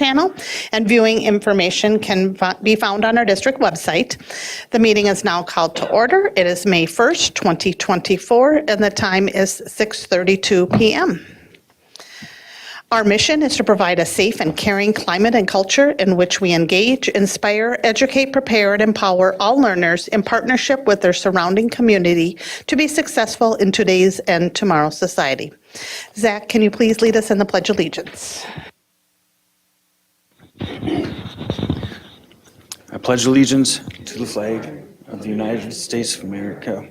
channel, and viewing information can be found on our district website. The meeting is now called to order. It is May 1st, 2024, and the time is 6:32 p.m. Our mission is to provide a safe and caring climate and culture in which we engage, inspire, educate, prepare, and empower all learners in partnership with their surrounding community to be successful in today's and tomorrow's society. Zach, can you please lead us in the Pledge of Allegiance? I pledge allegiance to the flag of the United States of America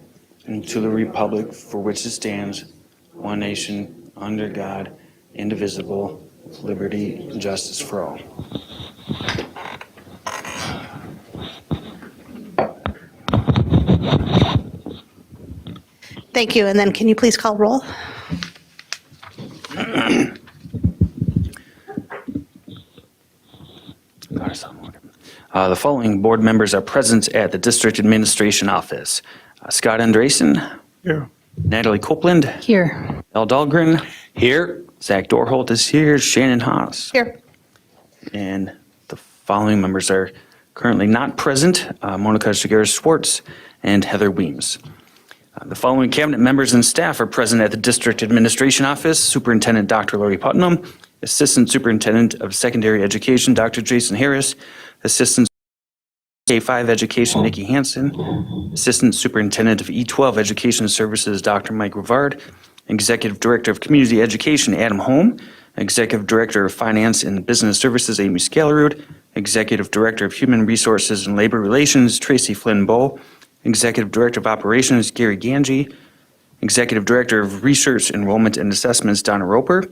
and to the republic for which it stands, one nation, under God, indivisible, with liberty and justice for all. Thank you. And then can you please call roll? The following board members are present at the District Administration Office. Scott Andresen. Here. Natalie Copeland. Here. Al Dahlgren. Here. Zach Dorholt is here. Shannon Haas. Here. And the following members are currently not present. Monica Shigeru-Schwartz and Heather Weems. The following cabinet members and staff are present at the District Administration Office. Superintendent Dr. Lori Putnam, Assistant Superintendent of Secondary Education Dr. Jason Harris, Assistant K-5 Education Nikki Hansen, Assistant Superintendent of E12 Education Services Dr. Mike Rivard, Executive Director of Community Education Adam Holm, Executive Director of Finance and Business Services Amy Scalarud, Executive Director of Human Resources and Labor Relations Tracy Flynn Bowe, Executive Director of Operations Gary Ganji, Executive Director of Research, Enrollment, and Assessments Donna Roper,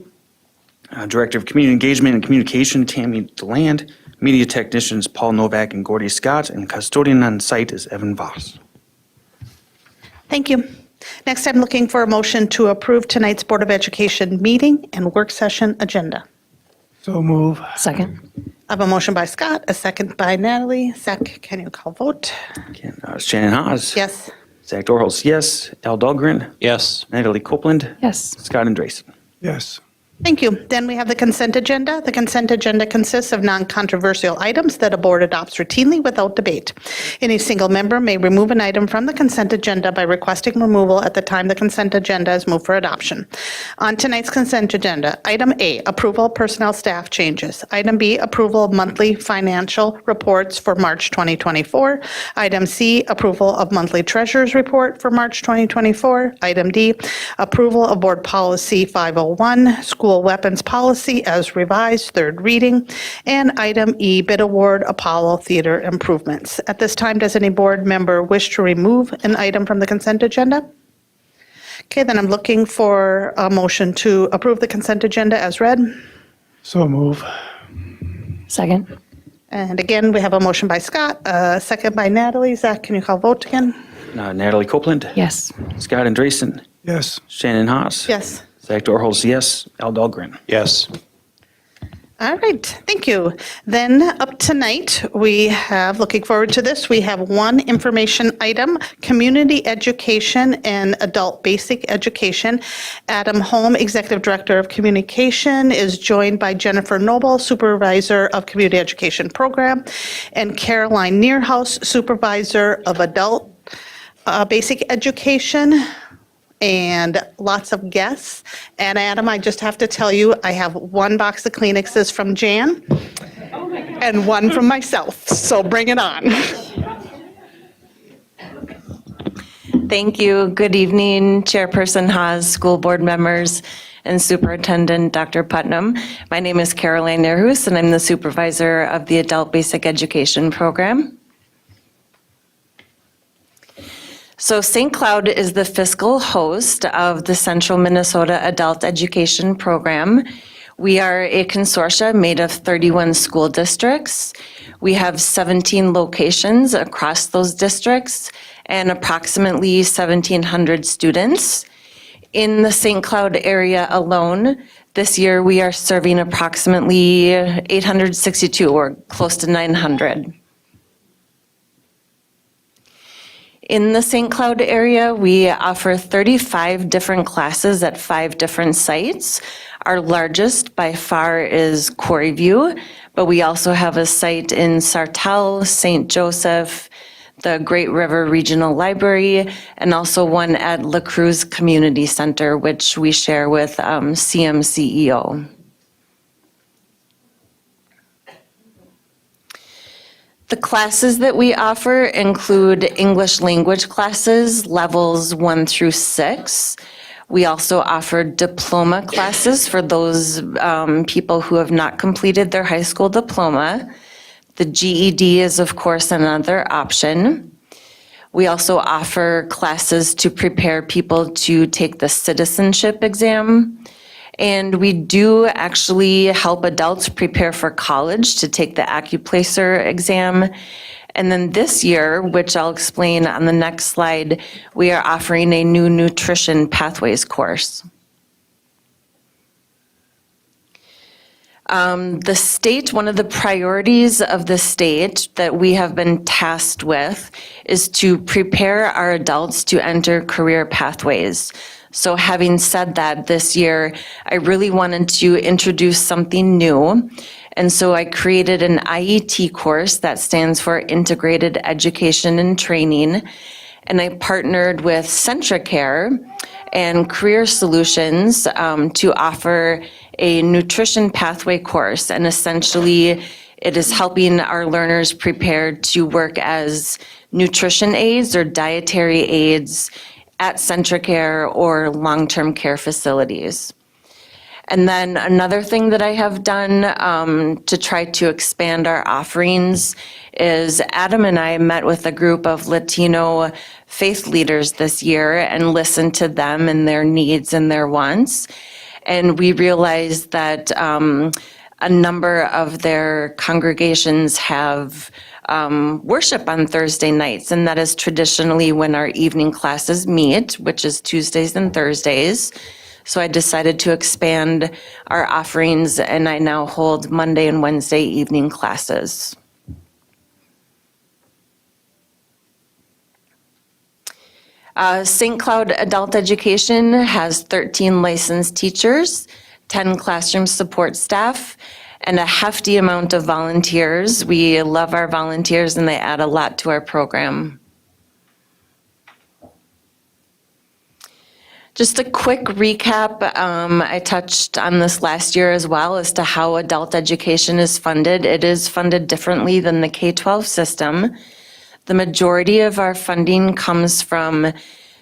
Director of Community Engagement and Communication Tammy DeLand, Media Technicians Paul Novak and Gordy Scott, and Custodian on site is Evan Voss. Thank you. Next, I'm looking for a motion to approve tonight's Board of Education meeting and work session agenda. So move. Second. I have a motion by Scott, a second by Natalie. Zach, can you call vote? Again, Shannon Haas. Yes. Zach Dorholz, yes. Al Dahlgren. Yes. Natalie Copeland. Yes. Scott Andresen. Yes. Thank you. Then we have the consent agenda. The consent agenda consists of non-controversial items that a board adopts routinely without debate. Any single member may remove an item from the consent agenda by requesting removal at the time the consent agenda is moved for adoption. On tonight's consent agenda, item A, approval of personnel staff changes. Item B, approval of monthly financial reports for March 2024. Item C, approval of monthly treasurer's report for March 2024. Item D, approval of board policy 501, school weapons policy as revised, third reading. And item E, bid award Apollo Theater improvements. At this time, does any board member wish to remove an item from the consent agenda? Okay, then I'm looking for a motion to approve the consent agenda as read. So move. Second. And again, we have a motion by Scott, a second by Natalie. Zach, can you call vote again? Natalie Copeland. Yes. Scott Andresen. Yes. Shannon Haas. Yes. Zach Dorholz, yes. Al Dahlgren. Yes. All right, thank you. Then up tonight, we have, looking forward to this, we have one information item, community education and adult basic education. Adam Holm, Executive Director of Communication, is joined by Jennifer Noble, Supervisor of Community Education Program, and Caroline Nearhouse, Supervisor of Adult Basic Education. And lots of guests. And Adam, I just have to tell you, I have one box of Kleenexes from Jan and one from myself, so bring it on. Thank you. Good evening, Chairperson Haas, school board members, and Superintendent Dr. Putnam. My name is Caroline Nearhouse, and I'm the supervisor of the Adult Basic Education Program. So St. Cloud is the fiscal host of the Central Minnesota Adult Education Program. We are a consortia made of 31 school districts. We have 17 locations across those districts and approximately 1,700 students. In the St. Cloud area alone, this year we are serving approximately 862 or close to 900. In the St. Cloud area, we offer 35 different classes at 5 different sites. Our largest by far is Quarry View, but we also have a site in Sartell, St. Joseph, the Great River Regional Library, and also one at La Cruz Community Center, which we share with CMCEO. The classes that we offer include English language classes, levels 1 through 6. We also offer diploma classes for those people who have not completed their high school diploma. The GED is, of course, another option. We also offer classes to prepare people to take the citizenship exam. And we do actually help adults prepare for college to take the Accuplacer exam. And then this year, which I'll explain on the next slide, we are offering a new nutrition pathways course. The state, one of the priorities of the state that we have been tasked with is to prepare our adults to enter career pathways. So having said that, this year, I really wanted to introduce something new. And so I created an IET course that stands for Integrated Education and Training. And I partnered with Centracare and Career Solutions to offer a nutrition pathway course. And essentially, it is helping our learners prepare to work as nutrition aides or dietary aides at Centracare or long-term care facilities. And then another thing that I have done to try to expand our offerings is Adam and I met with a group of Latino faith leaders this year and listened to them and their needs and their wants. And we realized that a number of their congregations have worship on Thursday nights, and that is traditionally when our evening classes meet, which is Tuesdays and Thursdays. So I decided to expand our offerings, and I now hold Monday and Wednesday evening classes. St. Cloud Adult Education has 13 licensed teachers, 10 classroom support staff, and a hefty amount of volunteers. We love our volunteers, and they add a lot to our program. Just a quick recap, I touched on this last year as well as to how adult education is funded. It is funded differently than the K-12 system. The majority of our funding comes from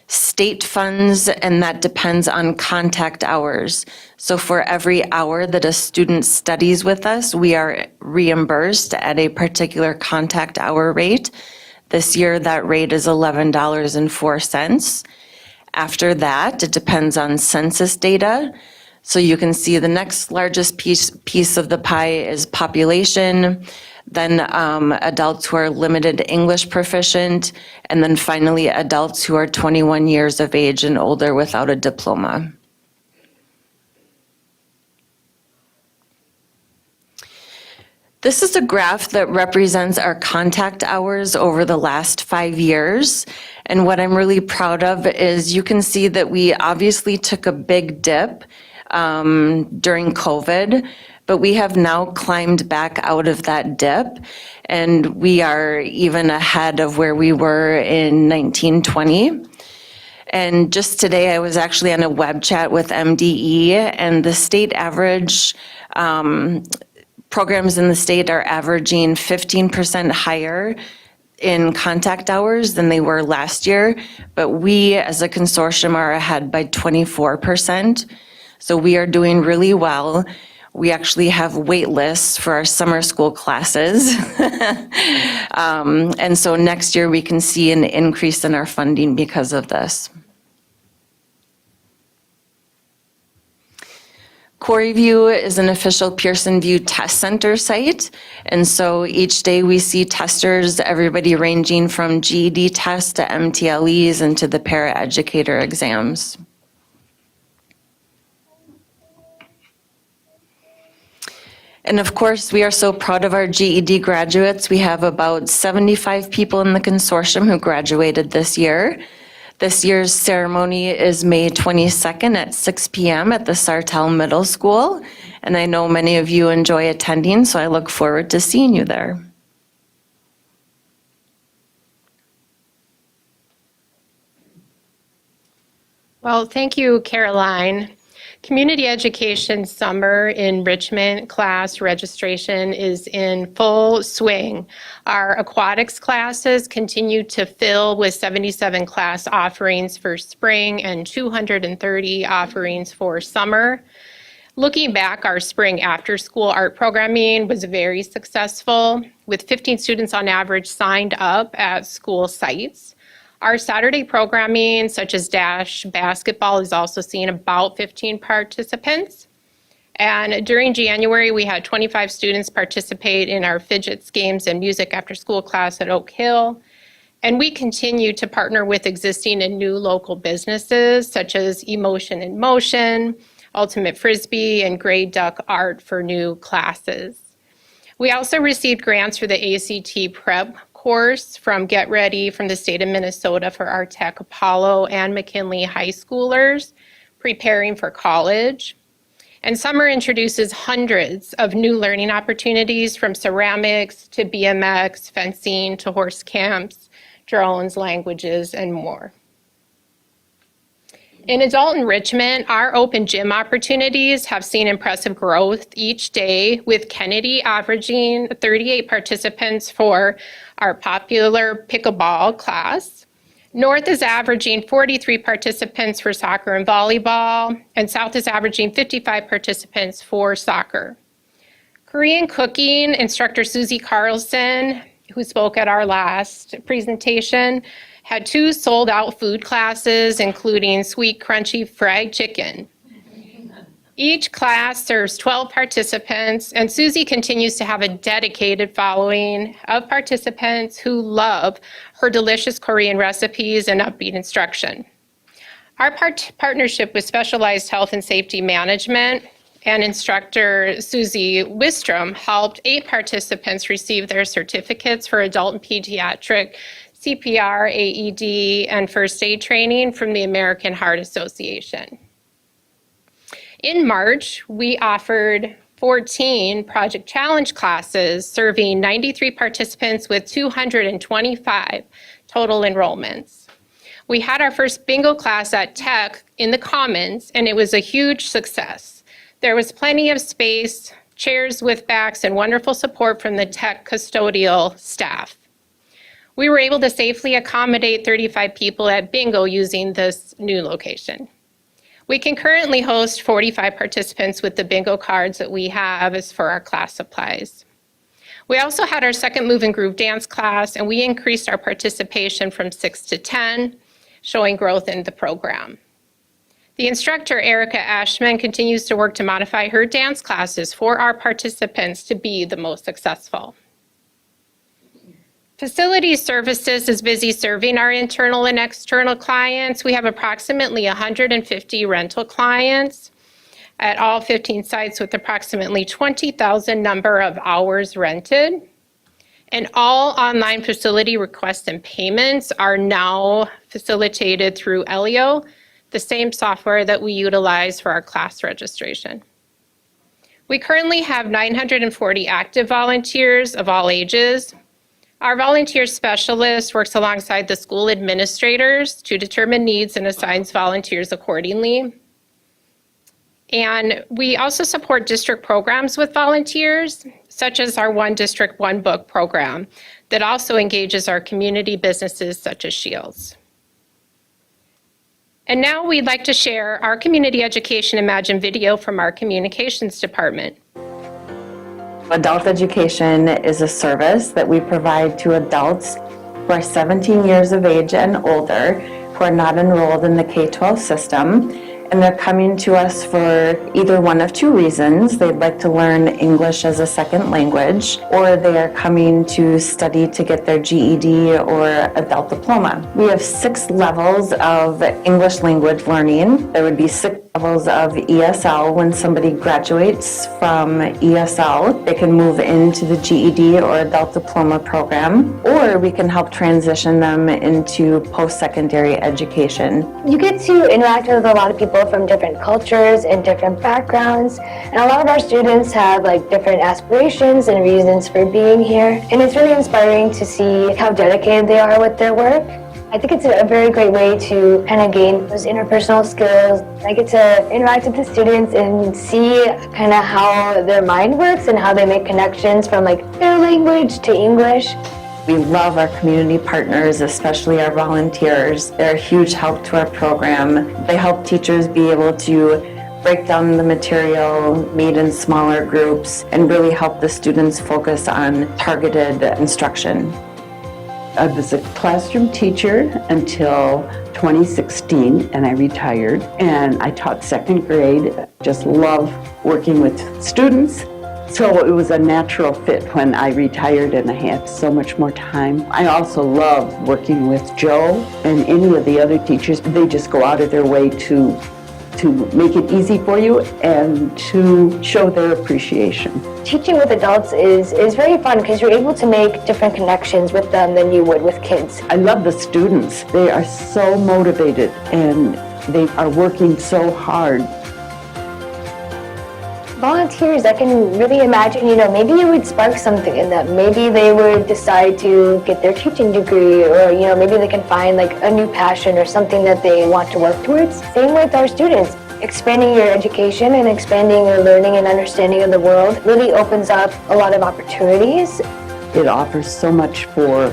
state funds, and that depends on contact hours. So for every hour that a student studies with us, we are reimbursed at a particular contact hour rate. This year, that rate is $11.04. After that, it depends on census data. So you can see the next largest piece of the pie is population, then adults who are limited English proficient, and then finally adults who are 21 years of age and older without a diploma. This is a graph that represents our contact hours over the last 5 years. And what I'm really proud of is you can see that we obviously took a big dip during COVID, but we have now climbed back out of that dip, and we are even ahead of where we were in 1920. And just today, I was actually on a web chat with MDE, and the state average programs in the state are averaging 15% higher in contact hours than they were last year, but we as a consortium are ahead by 24%. So we are doing really well. We actually have wait lists for our summer school classes. And so next year we can see an increase in our funding because of this. Quarry View is an official Pearson VUE Test Center site. And so each day we see testers, everybody ranging from GED tests to MTLEs and to the paraeducator exams. And of course, we are so proud of our GED graduates. We have about 75 people in the consortium who graduated this year. This year's ceremony is May 22nd at 6 p.m. at the Sartell Middle School, and I know many of you enjoy attending, so I look forward to seeing you there. Well, thank you, Caroline. Community Education Summer Enrichment class registration is in full swing. Our aquatics classes continue to fill with 77 class offerings for spring and 230 offerings for summer. Looking back, our spring after-school art programming was very successful, with 15 students on average signed up at school sites. Our Saturday programming, such as Dash Basketball, is also seeing about 15 participants. And during January, we had 25 students participate in our fidgets, games, and music after-school class at Oak Hill. And we continue to partner with existing and new local businesses, such as Emotion in Motion, Ultimate Frisbee, and Gray Duck Art for new classes. We also received grants for the ACT Prep course from Get Ready from the state of Minnesota for our Tech Apollo and McKinley high schoolers preparing for college. And summer introduces hundreds of new learning opportunities, from ceramics to BMX, fencing to horse camps, drones, languages, and more. In adult enrichment, our open gym opportunities have seen impressive growth each day, with Kennedy averaging 38 participants for our popular pickleball class. North is averaging 43 participants for soccer and volleyball, and South is averaging 55 participants for soccer. Korean cooking instructor Susie Carlson, who spoke at our last presentation, had 2 sold-out food classes, including sweet, crunchy fried chicken. Each class serves 12 participants, and Susie continues to have a dedicated following of participants who love her delicious Korean recipes and upbeat instruction. Our partnership with Specialized Health and Safety Management and instructor Susie Wistrom helped 8 participants receive their certificates for adult and pediatric CPR, AED, and first aid training from the American Heart Association. In March, we offered 14 Project Challenge classes serving 93 participants with 225 total enrollments. We had our first bingo class at Tech in the Commons, and it was a huge success. There was plenty of space, chairs with backs, and wonderful support from the Tech custodial staff. We were able to safely accommodate 35 people at bingo using this new location. We can currently host 45 participants with the bingo cards that we have as for our class supplies. We also had our second Move and Groove dance class, and we increased our participation from 6 to 10, showing growth in the program. The instructor, Erica Ashman, continues to work to modify her dance classes for our participants to be the most successful. Facility Services is busy serving our internal and external clients. We have approximately 150 rental clients at all 15 sites, with approximately 20,000 number of hours rented. And all online facility requests and payments are now facilitated through Elio, the same software that we utilize for our class registration. We currently have 940 active volunteers of all ages. Our volunteer specialist works alongside the school administrators to determine needs and assigns volunteers accordingly. And we also support district programs with volunteers, such as our One District, One Book program that also engages our community businesses such as Shields. And now we'd like to share our Community Education Imagine video from our communications department. Adult education is a service that we provide to adults who are 17 years of age and older who are not enrolled in the K-12 system, and they're coming to us for either one of 2 reasons. They'd like to learn English as a second language, or they are coming to study to get their GED or adult diploma. We have 6 levels of English language learning. There would be 6 levels of ESL. When somebody graduates from ESL, they can move into the GED or adult diploma program, or we can help transition them into post-secondary education. You get to interact with a lot of people from different cultures and different backgrounds, and a lot of our students have like different aspirations and reasons for being here, and it's really inspiring to see how dedicated they are with their work. I think it's a very great way to kind of gain those interpersonal skills. I get to interact with the students and see kind of how their mind works and how they make connections from like their language to English. We love our community partners, especially our volunteers. They're a huge help to our program. They help teachers be able to break down the material, meet in smaller groups, and really help the students focus on targeted instruction. I was a classroom teacher until 2016, and I retired. And I taught second grade. Just love working with students. So it was a natural fit when I retired and I had so much more time. I also love working with Joe and any of the other teachers. They just go out of their way to make it easy for you and to show their appreciation. Teaching with adults is very fun because you're able to make different connections with them than you would with kids. I love the students. They are so motivated and they are working so hard. Volunteers, I can really imagine, maybe it would spark something in them. Maybe they would decide to get their teaching degree, or, maybe they can find like a new passion or something that they want to work towards. Same with our students. Expanding your education and expanding your learning and understanding of the world really opens up a lot of opportunities. It offers so much for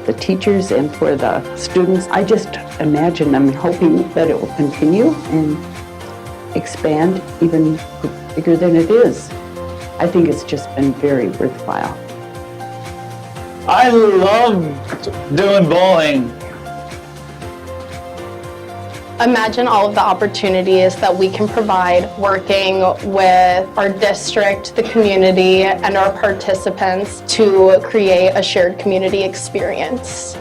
the teachers and for the students. I just imagine, I'm hoping that it will continue and expand even bigger than it is. I think it's just been very worthwhile. I love doing bowling. Imagine all of the opportunities that we can provide working with our district, the community, and our participants to create a shared community experience.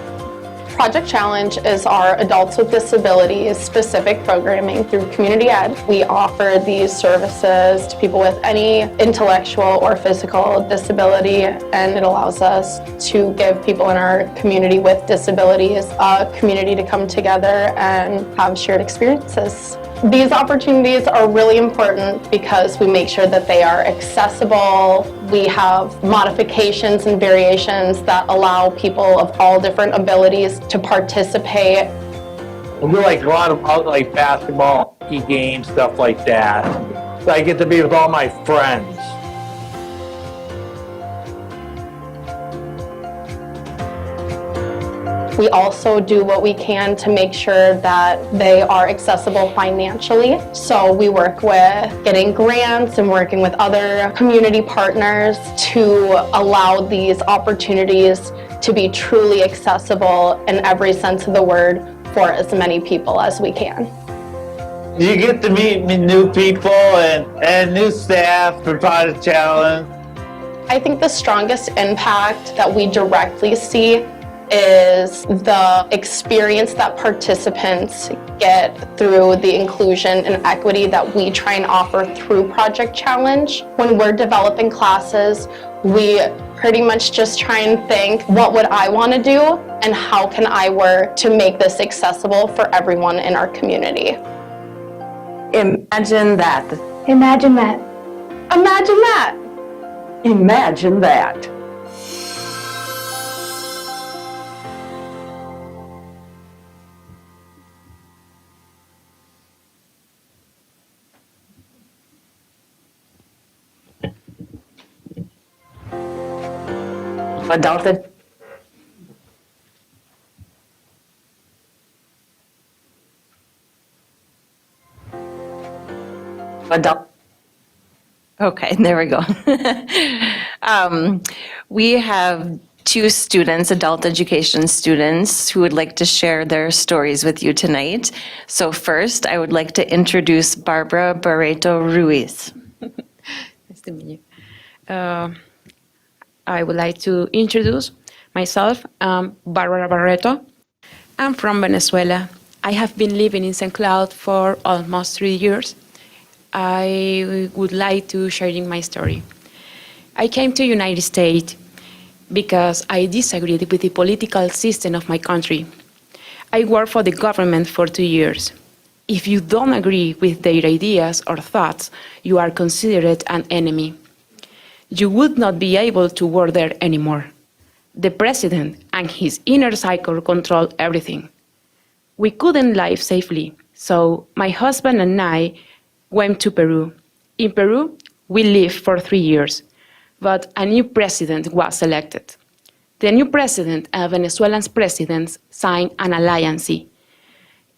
Project Challenge is our Adults with Disabilities specific programming through Community Ed. We offer these services to people with any intellectual or physical disability, and it allows us to give people in our community with disabilities a community to come together and have shared experiences. These opportunities are really important because we make sure that they are accessible. We have modifications and variations that allow people of all different abilities to participate. We do like a lot of like basketball, e-games, stuff like that. So I get to be with all my friends. We also do what we can to make sure that they are accessible financially. So we work with getting grants and working with other community partners to allow these opportunities to be truly accessible in every sense of the word for as many people as we can. You get to meet new people and new staff for Project Challenge. I think the strongest impact that we directly see is the experience that participants get through the inclusion and equity that we try and offer through Project Challenge. When we're developing classes, we pretty much just try and think, what would I want to do and how can I work to make this accessible for everyone in our community? Imagine that. Imagine that. Imagine that. Imagine that. Adulted. Adult. Okay, there we go. We have two students, adult education students, who would like to share their stories with you tonight. So first, I would like to introduce Barbara Barreto Ruiz. Nice to meet you. I would like to introduce myself. I'm Barbara Barreto. I'm from Venezuela. I have been living in St. Cloud for almost 3 years. I would like to sharing my story. I came to United States because I disagreed with the political system of my country. I worked for the government for 2 years. If you don't agree with their ideas or thoughts, you are considered an enemy. You would not be able to work there anymore. The president and his inner circle control everything. We couldn't live safely, so my husband and I went to Peru. In Peru, we lived for 3 years, but a new president was elected. The new president and Venezuelan president signed an alliance.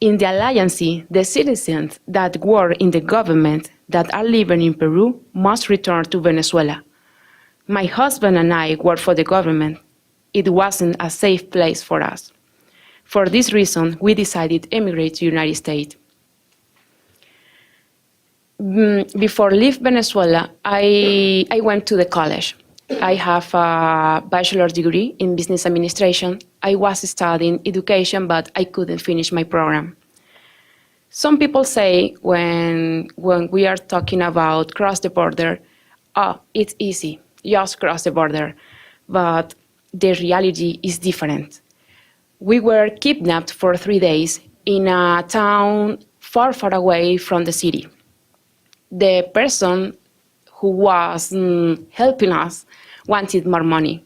In the alliance, the citizens that were in the government that are living in Peru must return to Venezuela. My husband and I worked for the government. It wasn't a safe place for us. For this reason, we decided to immigrate to the United States. Before leaving Venezuela, I went to the college. I have a bachelor's degree in business administration. I was studying education, but I couldn't finish my program. Some people say when we are talking about cross the border, oh, it's easy, just cross the border. But the reality is different. We were kidnapped for 3 days in a town far, far away from the city. The person who was helping us wanted more money.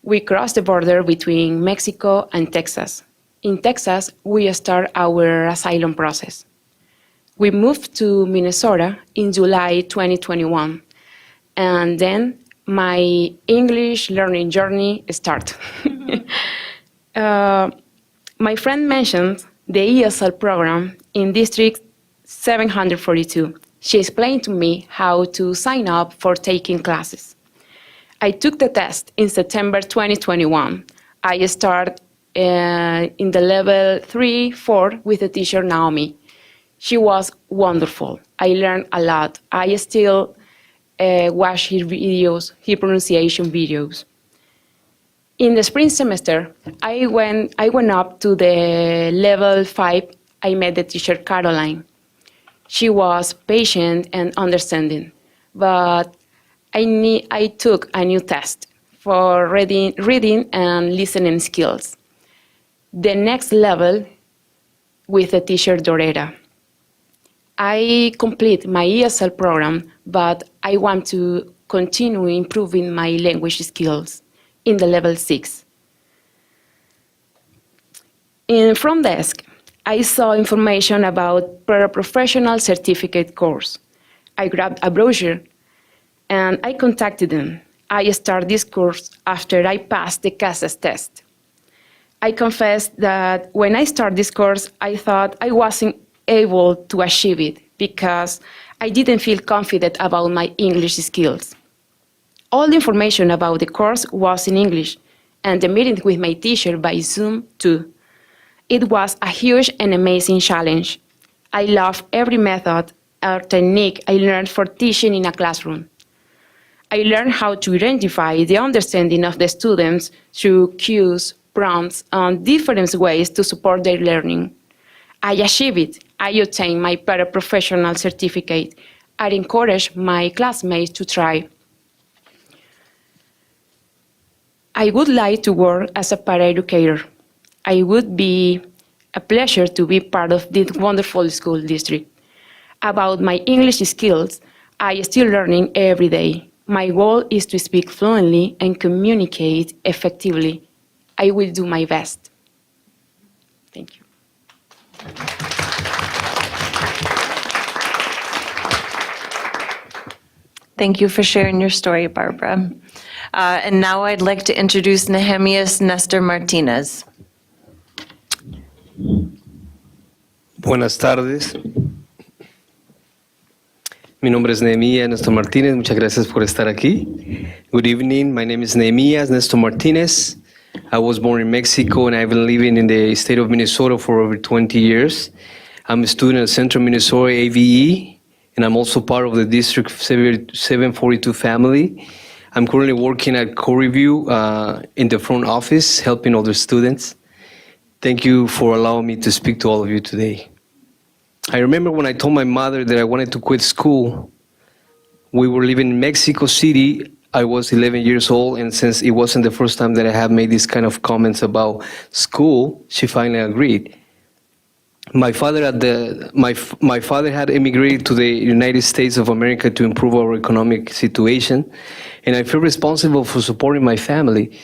We crossed the border between Mexico and Texas. In Texas, we start our asylum process. We moved to Minnesota in July 2021, and then my English learning journey started. My friend mentioned the ESL program in District 742. She explained to me how to sign up for taking classes. I took the test in September 2021. I started in the level 3-4 with the teacher Naomi. She was wonderful. I learned a lot. I still watch her videos, her pronunciation videos. In the spring semester, I went up to the level 5. I met the teacher Caroline. She was patient and understanding, but I took a new test for reading and listening skills. The next level with the teacher Dorera. I complete my ESL program, but I want to continue improving my language skills in the level 6. In front desk, I saw information about paraprofessional certificate course. I grabbed a brochure and I contacted them. I started this course after I passed the CASAS test. I confess that when I started this course, I thought I wasn't able to achieve it because I didn't feel confident about my English skills. All the information about the course was in English, and the meeting with my teacher by Zoom too. It was a huge and amazing challenge. I love every method or technique I learned for teaching in a classroom. I learned how to identify the understanding of the students through cues, prompts, and different ways to support their learning. I achieved it. I obtained my paraprofessional certificate. I encourage my classmates to try. I would like to work as a paraeducator. It would be a pleasure to be part of this wonderful school district. About my English skills, I am still learning every day. My goal is to speak fluently and communicate effectively. I will do my best. Thank you. Thank you for sharing your story, Barbara. And now I'd like to introduce Nehemias Nestor Martinez. Buenas tardes. Mi nombre es Nehemías Nestor Martínez. Muchas gracias por estar aquí. Good evening. My name is Nehemías Nestor Martínez. I was born in Mexico and I've been living in the state of Minnesota for over 20 years. I'm a student at Central Minnesota AVE, and I'm also part of the District 742 family. I'm currently working at CoReview in the front office, helping other students. Thank you for allowing me to speak to all of you today. I remember when I told my mother that I wanted to quit school. We were living in Mexico City. I was 11 years old, and since it wasn't the first time that I had made these kind of comments about school, she finally agreed. My father had immigrated to the United States of America to improve our economic situation, and I feel responsible for supporting my family.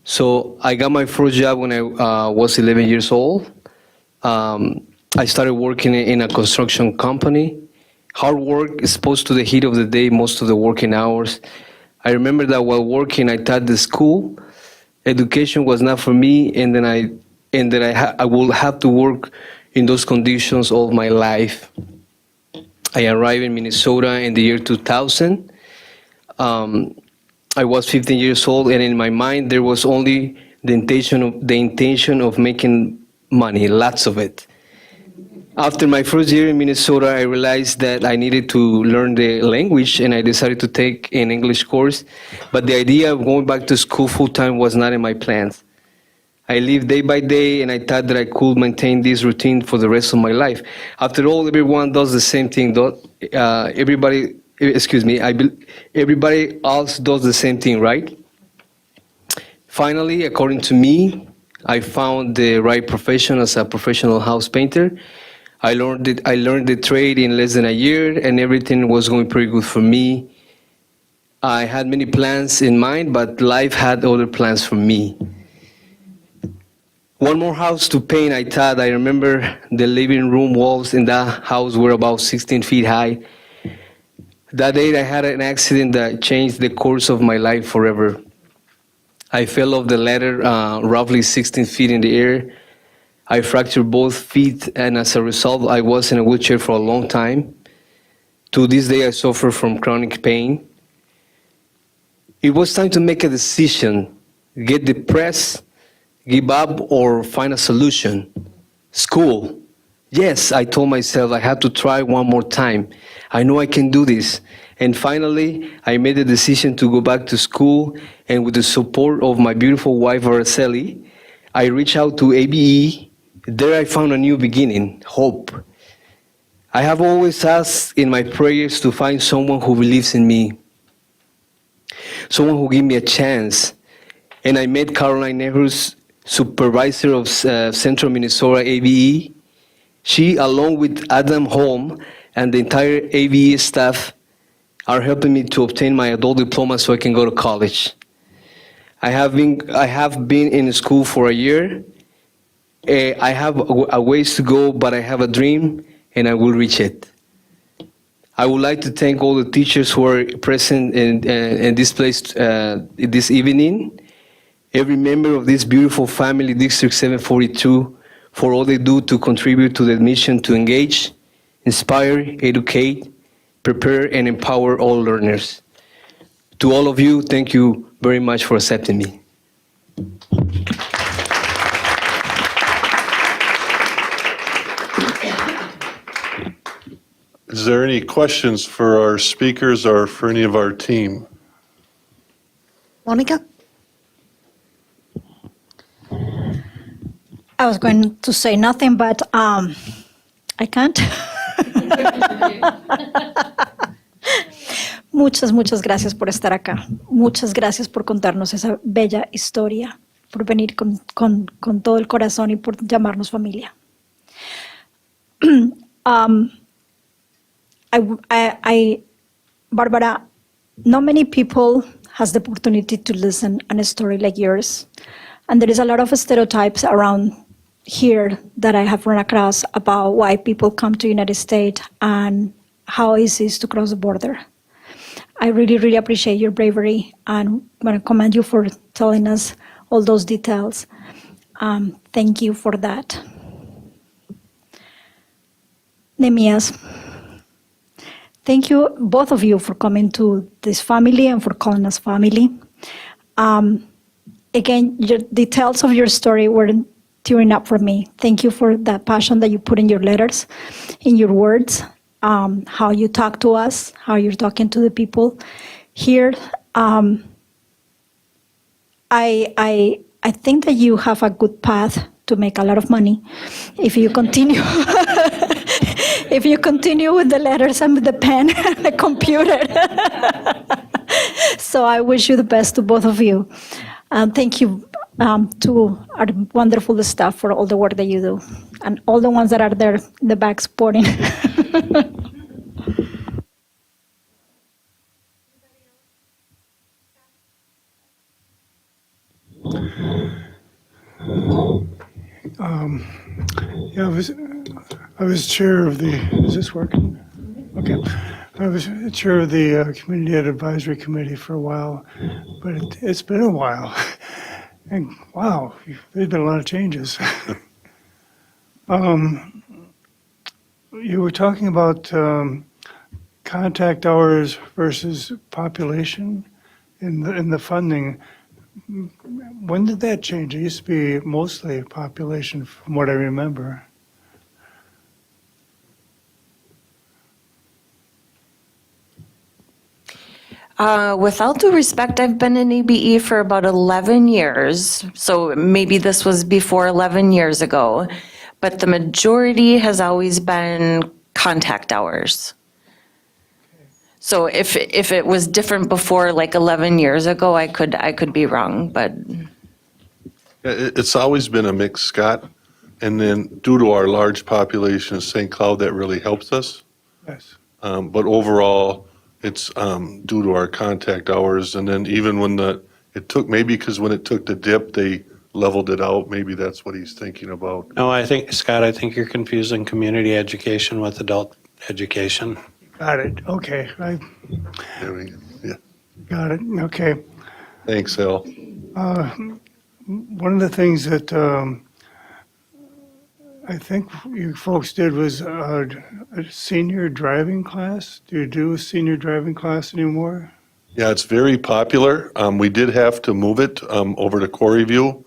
So I got my first job when I was 11 years old. I started working in a construction company. Hard work, exposed to the heat of the day, most of the working hours. I remember that while working, I taught the school. Education was not for me, and then I will have to work in those conditions all my life. I arrived in Minnesota in the year 2000. I was 15 years old, and in my mind, there was only the intention of making money, lots of it. After my first year in Minnesota, I realized that I needed to learn the language, and I decided to take an English course. But the idea of going back to school full-time was not in my plans. I lived day by day, and I thought that I could maintain this routine for the rest of my life. After all, everyone does the same thing. Everybody else does the same thing, right? Finally, according to me, I found the right profession as a professional house painter. I learned the trade in less than a year, and everything was going pretty good for me. I had many plans in mind, but life had other plans for me. One more house to paint, I thought. I remember the living room walls in that house were about 16 feet high. That day, I had an accident that changed the course of my life forever. I fell off the ladder roughly 16 feet in the air. I fractured both feet, and as a result, I was in a wheelchair for a long time. To this day, I suffer from chronic pain. It was time to make a decision, get depressed, give up, or find a solution. School. Yes, I told myself I had to try one more time. I know I can do this. And finally, I made the decision to go back to school, and with the support of my beautiful wife, Araceli, I reached out to ABE. There I found a new beginning, hope. I have always asked in my prayers to find someone who believes in me, someone who gives me a chance. And I met Caroline Nehrus, supervisor of Central Minnesota ABE. She, along with Adam Holm and the entire ABE staff, are helping me to obtain my adult diploma so I can go to college. I have been in school for a year. I have a ways to go, but I have a dream, and I will reach it. I would like to thank all the teachers who are present in this place this evening, every member of this beautiful family, District 742, for all they do to contribute to the mission to engage, inspire, educate, prepare, and empower all learners. To all of you, thank you very much for accepting me. Is there any questions for our speakers or for any of our team? Monica? I was going to say nothing, but I can't. Muchas gracias por estar acá. Muchas gracias por contarnos esa bella historia, por venir con todo el corazón y por llamarnos familia. Barbara, not many people has the opportunity to listen to a story like yours. And there is a lot of stereotypes around here that I have run across about why people come to the United States and how easy it is to cross the border. I really appreciate your bravery, and I want to commend you for telling us all those details. Thank you for that. Nehemias, thank you, both of you, for coming to this family and for calling us family. Again, your details of your story were tearing up for me. Thank you for that passion that you put in your letters, in your words, how you talk to us, how you're talking to the people here. I think that you have a good path to make a lot of money if you continue if you continue with the letters and with the pen and the computer. So I wish you the best to both of you. Thank you to our wonderful staff for all the work that you do, and all the ones that are there in the back supporting. Yeah, I was chair of the, is this working? Okay. I was chair of the Community Ed Advisory Committee for a while, but it's been a while. And wow, there's been a lot of changes. You were talking about contact hours versus population in the funding. When did that change? It used to be mostly population, from what I remember. With all due respect, I've been in ABE for about 11 years, so maybe this was before 11 years ago, but the majority has always been contact hours. So if it was different before, like 11 years ago, I could be wrong, but. It's always been a mix, Scott. And then due to our large population of St. Cloud, that really helps us. Yes. But overall, it's due to our contact hours. And then even when it took, maybe because when it took the dip, they leveled it out. Maybe that's what he's thinking about. No, I think, Scott, I think you're confusing community education with adult education. Got it. Okay. Yeah. Got it. Okay. Thanks, Al. One of the things that I think you folks did was a senior driving class. Do you do a senior driving class anymore? Yeah, it's very popular. We did have to move it over to Quarry View,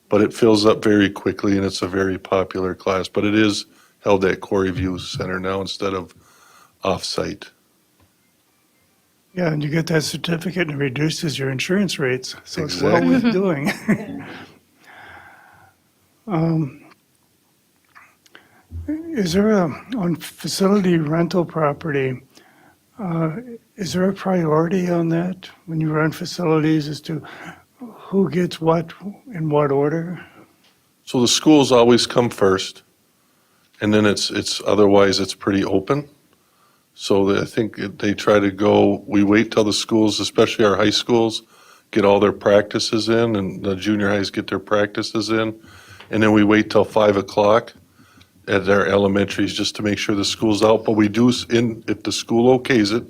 but it fills up very quickly and it's a very popular class. But it is held at Quarry View Center now instead of off-site. Yeah, and you get that certificate and it reduces your insurance rates, so it's well worth doing. Is there on facility rental property, is there a priority on that when you run facilities as to who gets what in what order? So the schools always come first, and then it's otherwise it's pretty open. So I think they try to go, we wait till the schools, especially our high schools, get all their practices in, and the junior highs get their practices in. And then we wait till 5 o'clock at our elementaries just to make sure the school's out. But we do, if the school okays it,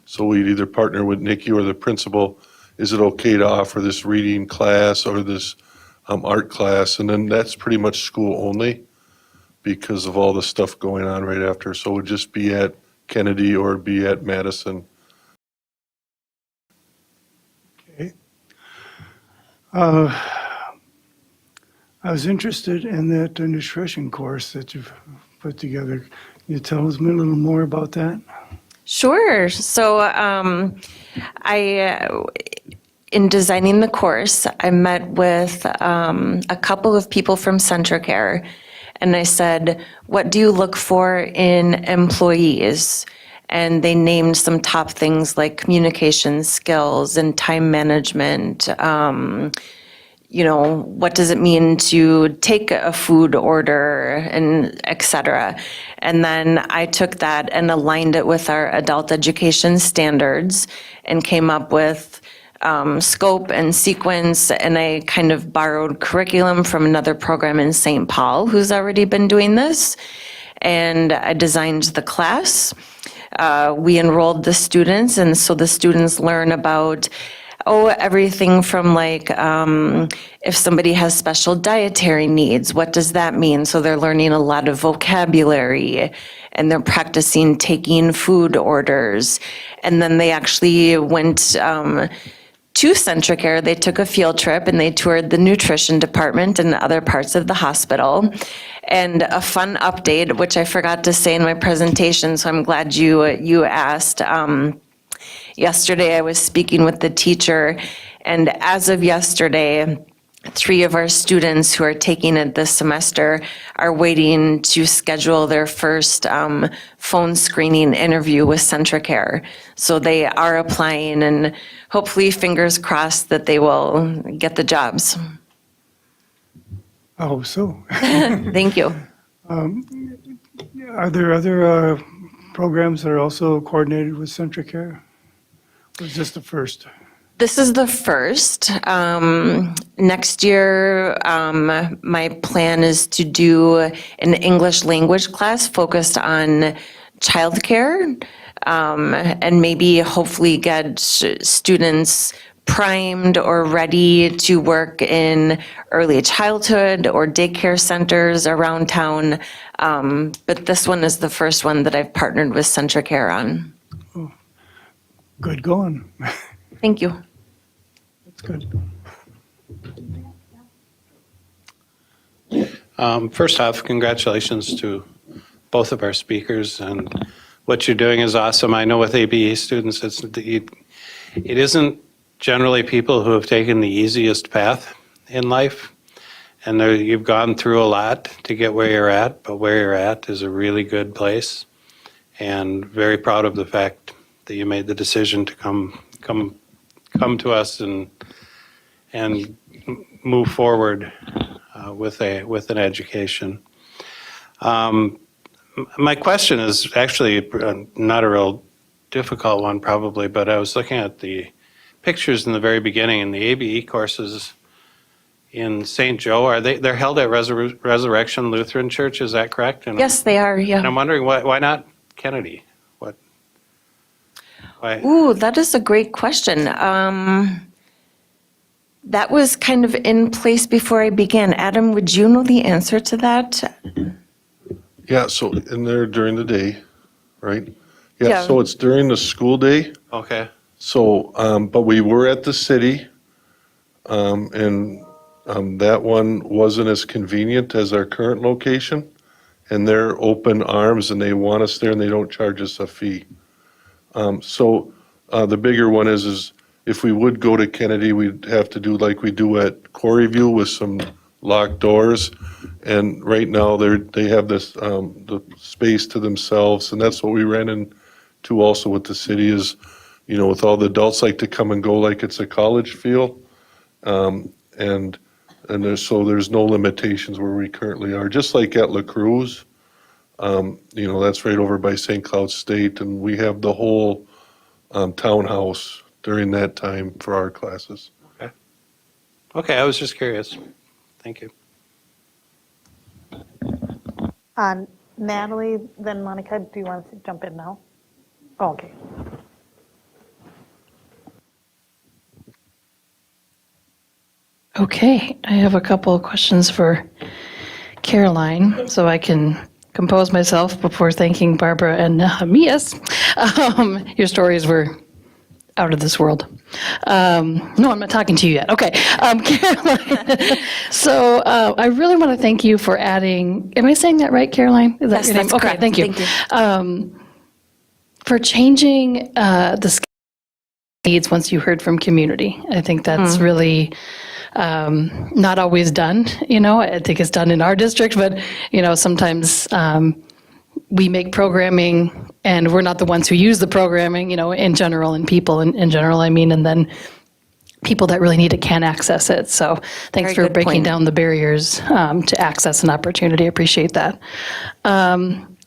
so we'd either partner with Nikki or the principal, is it okay to offer this reading class or this art class? And then that's pretty much school only because of all the stuff going on right after. So it would just be at Kennedy or be at Madison. Okay. I was interested in that nutrition course that you've put together. Can you tell us a little more about that? Sure. So in designing the course, I met with a couple of people from Centricare, and I said, what do you look for in employees? And they named some top things like communication skills and time management. What does it mean to take a food order, and et cetera. And then I took that and aligned it with our adult education standards and came up with scope and sequence, and I kind of borrowed curriculum from another program in St. Paul who's already been doing this, and I designed the class. We enrolled the students, and so the students learn about everything from if somebody has special dietary needs, what does that mean? So they're learning a lot of vocabulary, and they're practicing taking food orders. And then they actually went to Centricare. They took a field trip and they toured the nutrition department and other parts of the hospital. And a fun update, which I forgot to say in my presentation, so I'm glad you asked. Yesterday, I was speaking with the teacher, and as of yesterday, 3 of our students who are taking it this semester are waiting to schedule their first phone screening interview with Centricare. So they are applying, and hopefully, fingers crossed, that they will get the jobs. I hope so. Thank you. Are there other programs that are also coordinated with Centricare? Or is this the first? This is the first. Next year, my plan is to do an English language class focused on childcare, and maybe hopefully get students primed or ready to work in early childhood or daycare centers around town. But this one is the first one that I've partnered with Centricare on. Good going. Thank you. That's good. First off, congratulations to both of our speakers, and what you're doing is awesome. I know with ABE students, it isn't generally people who have taken the easiest path in life, and you've gone through a lot to get where you're at, but where you're at is a really good place, and very proud of the fact that you made the decision to come to us and move forward with an education. My question is actually not a real difficult one probably, but I was looking at the pictures in the very beginning, and the ABE courses in St. Joe, they're held at Resurrection Lutheran Church, is that correct? And Yes, they are, And yeah. I'm wondering why not Kennedy? Why? Ooh, that is a great question. That was kind of in place before I began. Adam, would you know the answer to that? Yeah, so in there during the day, right? Yeah. Yeah, so it's during the school day. Okay. So, but we were at the city, and that one wasn't as convenient as our current location. And they're open arms, and they want us there, and they don't charge us a fee. So the bigger one is if we would go to Kennedy, we'd have to do like we do at Quarryview with some locked doors. And right now, they have this, the space to themselves, and that's what we ran into also with the city is, you know, with all the adults like to come and go like it's a college feel. And there's no limitations where we currently are, just like at La Cruz. You know, that's right over by St. Cloud State, and we have the whole townhouse during that time for our classes. Okay, I was just curious. Thank you. Natalie, then Monica, do you want to jump in now? Oh, okay. Okay, I have a couple of questions for Caroline, so I can compose myself before thanking Barbara and Nehemias. Your stories were out of this world. No, I'm not talking to you yet. Okay, Caroline. So I really want to thank you for adding, am I saying that right, Caroline? Is that Yes, your name? that's Okay, correct. thank you. Thank you. For changing the needs once you heard from community. I think that's really not always done, you know. I think it's done in our district, but, you know, sometimes we make programming and we're not the ones who use the programming, you know, in general, and people in general, I mean, and then people that really need it can't access it. So thanks Very for good breaking point. down the barriers to access an opportunity. I appreciate that.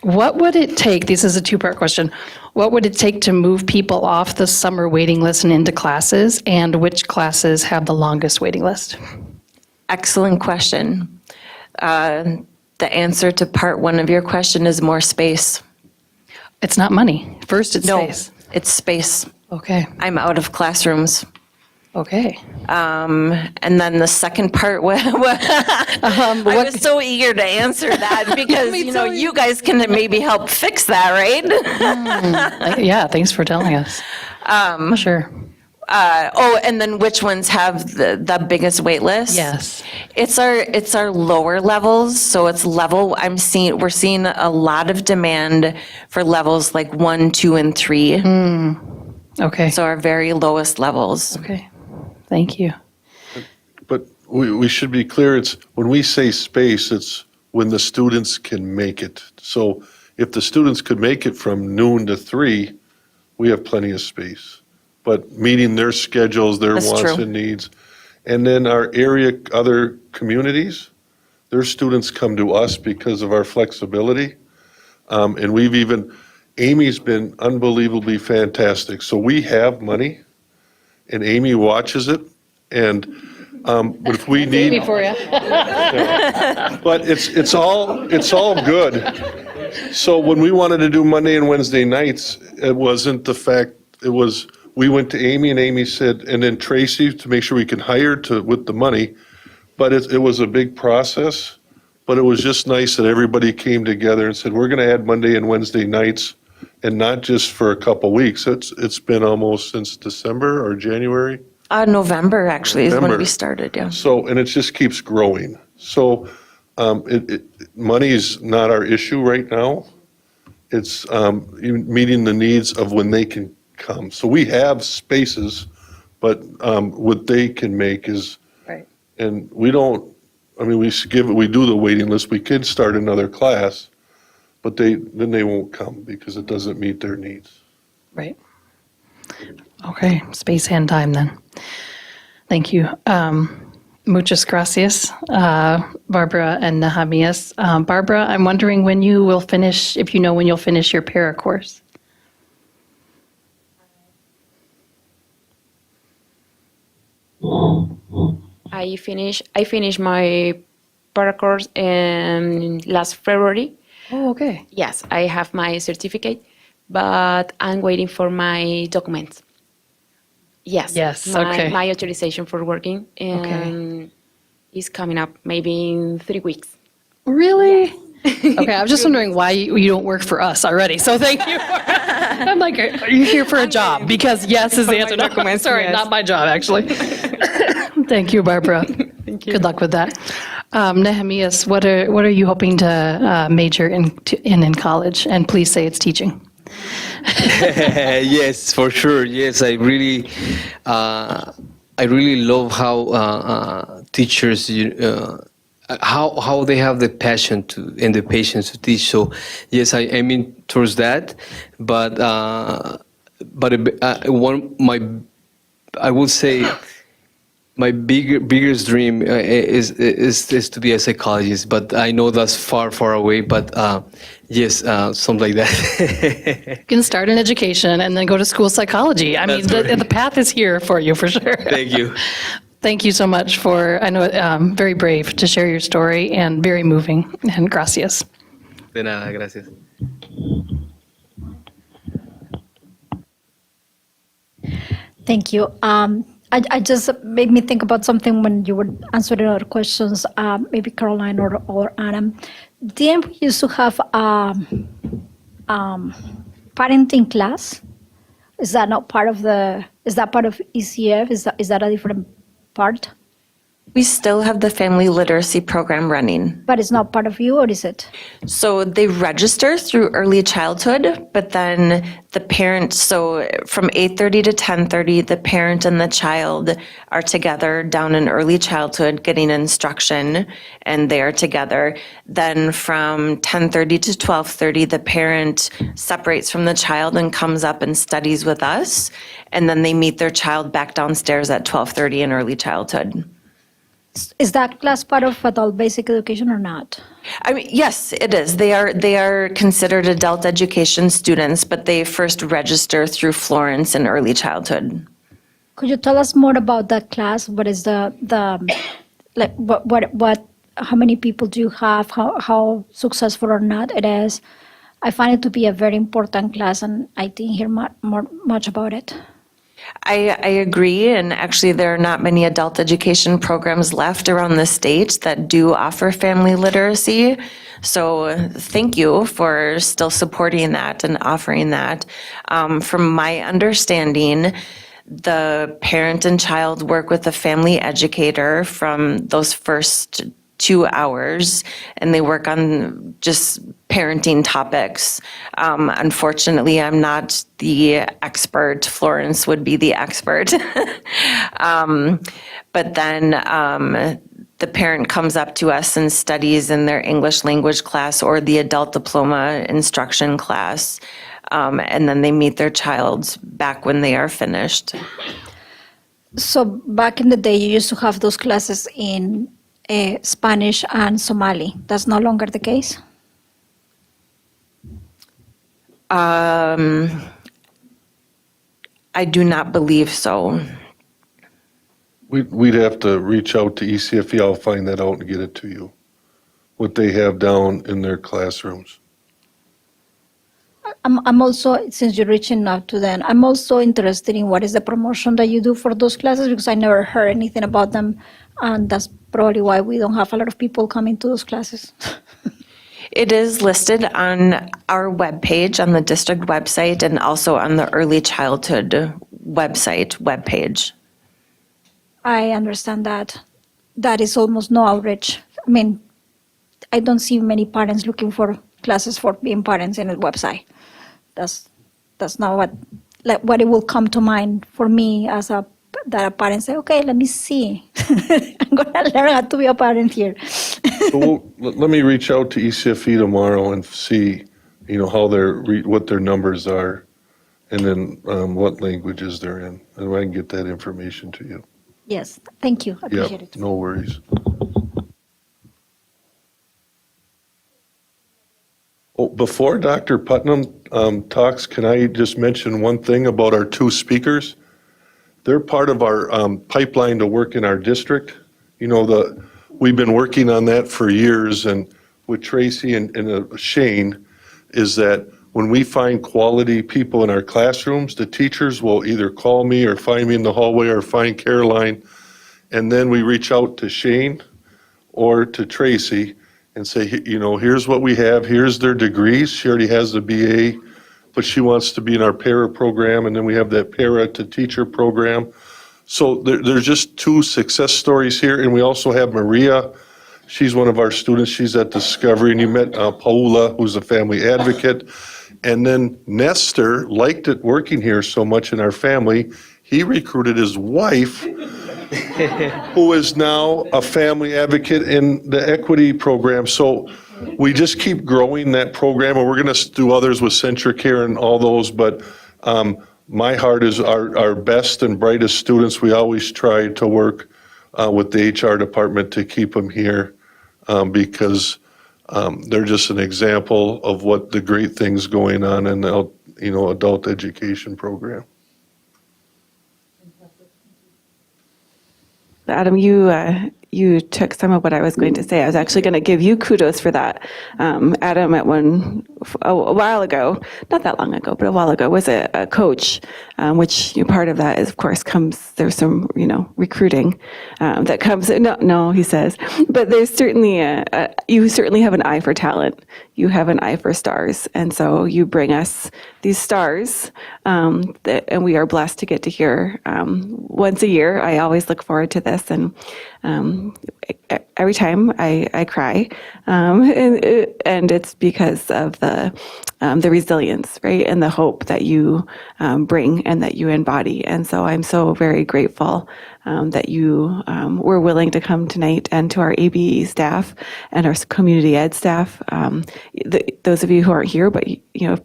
What would it take, this is a two-part question, what would it take to move people off the summer waiting list and into classes, and which classes have the longest waiting list? Excellent question. The answer to part one of your question is more space. It's not money. First, it's No, space. it's space. Okay, I'm out of classrooms. okay. And then the second part, I was so eager to answer that because, you know, you guys can maybe help fix that, right? Yeah, thanks for telling us. Sure. And then which ones have the biggest wait list? Yes. It's our lower levels. So it's we're seeing a lot of demand for levels like 1, 2, and 3. Okay. So our very lowest levels. Okay. Thank you. But we should be clear, it's, when we say space, it's when the students can make it. So if the students could make it from noon to 3, we have plenty of space. But meeting their schedules, their That's wants true. and needs. And then our area, other communities, their students come to us because of our flexibility. And we've even, Amy's been unbelievably fantastic. So we have money, and Amy watches it, and but if we need, For you. but it's all good. So when we wanted to do Monday and Wednesday nights, it wasn't the fact, it was, we went to Amy, and Amy said, and then Tracy, to make sure we can hire to, with the money. But it was a big process, but it was just nice that everybody came together and said, we're going to add Monday and Wednesday nights, and not just for a couple weeks. It's been almost since December or January. November, actually, is when November. we started, yeah. So, and it just keeps growing. So money is not our issue right now. It's meeting the needs of when they can come. So we have spaces, but what they can make is, Right. and we don't, I mean, we do the waiting list. We could start another class, but then they won't come because it doesn't meet their needs. Right. Okay, space and time then. Thank you. Muchas gracias, Barbara and Nehemias. Barbara, I'm wondering when you will finish, if you know when you'll finish your para course. I finished my para course in last February. Oh, okay. Yes, I have my certificate, but I'm waiting for my documents. Yes. Yes, okay. My authorization for working, and is coming up maybe in 3 weeks. Really? Okay, I was just wondering why you don't work for us already, so thank you. I'm like, are you here for a job? Because yes is the answer. No, sorry, yes. not my job, actually. Thank you, Barbara. Thank you. Good luck with that. Nehemias, what are you hoping to major in college? And please say it's teaching. Yes, for sure. Yes, I really love how teachers, how they have the passion to and the patience to teach. So yes, I mean towards that, but I would say my biggest dream is to be a psychologist, but I know that's far away. But yes, something like that. You can start in education and then go to school psychology. I mean, the path is here for you for sure. Thank you. Thank you so much for, I know, very brave to share your story and very moving. And gracias. De nada, gracias. Thank you. I just made me think about something when you were answering our questions, maybe Caroline or Adam. Didn't we used to have parenting class? Is that not part of is that part of ECF? Is that a different part? We still have the family literacy program running. But it's not part of you, or is it? So they register through early childhood, but then the parent, so from 8:30 to 10:30, the parent and the child are together down in early childhood getting instruction, and they are together. Then from 10:30 to 12:30, the parent separates from the child and comes up and studies with us, and then they meet their child back downstairs at 12:30 in early childhood. Is that class part of adult basic education or not? I mean, yes, it is. They are considered adult education students, but they first register through Florence in early childhood. Could you tell us more about that class? What is like what how many people do you have? How successful or not it is? I find it to be a very important class, and I didn't hear much about it. I agree, and actually there are not many adult education programs left around the state that do offer family literacy. So thank you for still supporting that and offering that. From my understanding, the parent and child work with a family educator from those first 2 hours, and they work on just parenting topics. Unfortunately, I'm not the expert. Florence would be the expert. But then the parent comes up to us and studies in their English language class or the adult diploma instruction class, and then they meet their child back when they are finished. So back in the day, you used to have those classes in Spanish and Somali. That's no longer the case? I do not believe so. We'd have to reach out to ECFE. I'll find that out and get it to you, what they have down in their classrooms. I'm also, since you're reaching out to them, I'm also interested in what is the promotion that you do for those classes, because I never heard anything about them, and that's probably why we don't have a lot of people coming to those classes. It is listed on our webpage, on the district website, and also on the early childhood webpage. I understand that. That is almost no outreach. I mean, I don't see many parents looking for classes for being parents in a website. That's not what it will come to mind for me as a parent say, okay, let me see. I'm gonna learn how to be a parent here. So let me reach out to ECFE tomorrow and see, how what their numbers are, and then what languages they're in, and I can get that information to you. Yes, thank you. I appreciate it. No worries. Oh, before Dr. Putnam talks, can I just mention one thing about our two speakers? They're part of our pipeline to work in our district. We've been working on that for years, and with Tracy and Shane, is that when we find quality people in our classrooms, the teachers will either call me or find me in the hallway or find Caroline, and then we reach out to Shane or to Tracy and say, here's what we have, here's their degrees. She already has the BA, but she wants to be in our para program, and then we have that para to teacher program. So there's just two success stories here, and we also have Maria. She's one of our students. She's at Discovery, and you met Paula, who's a family advocate. And then Nestor liked it working here so much in our family, he recruited his wife, who is now a family advocate in the equity program. So we just keep growing that program, and we're going to do others with Centricare and all those. But my heart is our best and brightest students. We always try to work with the HR department to keep them here because they're just an example of what the great things going on in the adult education program. Adam, you took some of what I was going to say. I was actually going to give you kudos for that. Adam, a while ago, not that long ago, but a while ago, was a coach, which part of that is, of course, there's some, recruiting that comes. No, he says, but there's certainly you certainly have an eye for talent. You have an eye for stars, and so you bring us these stars, and we are blessed to get to hear once a year. I always look forward to this, and every time I cry, and it's because of the resilience, right, and the hope that you bring and that you embody. And so I'm so very grateful that you were willing to come tonight, and to our ABE staff and our community ed staff. Those of you who aren't here, but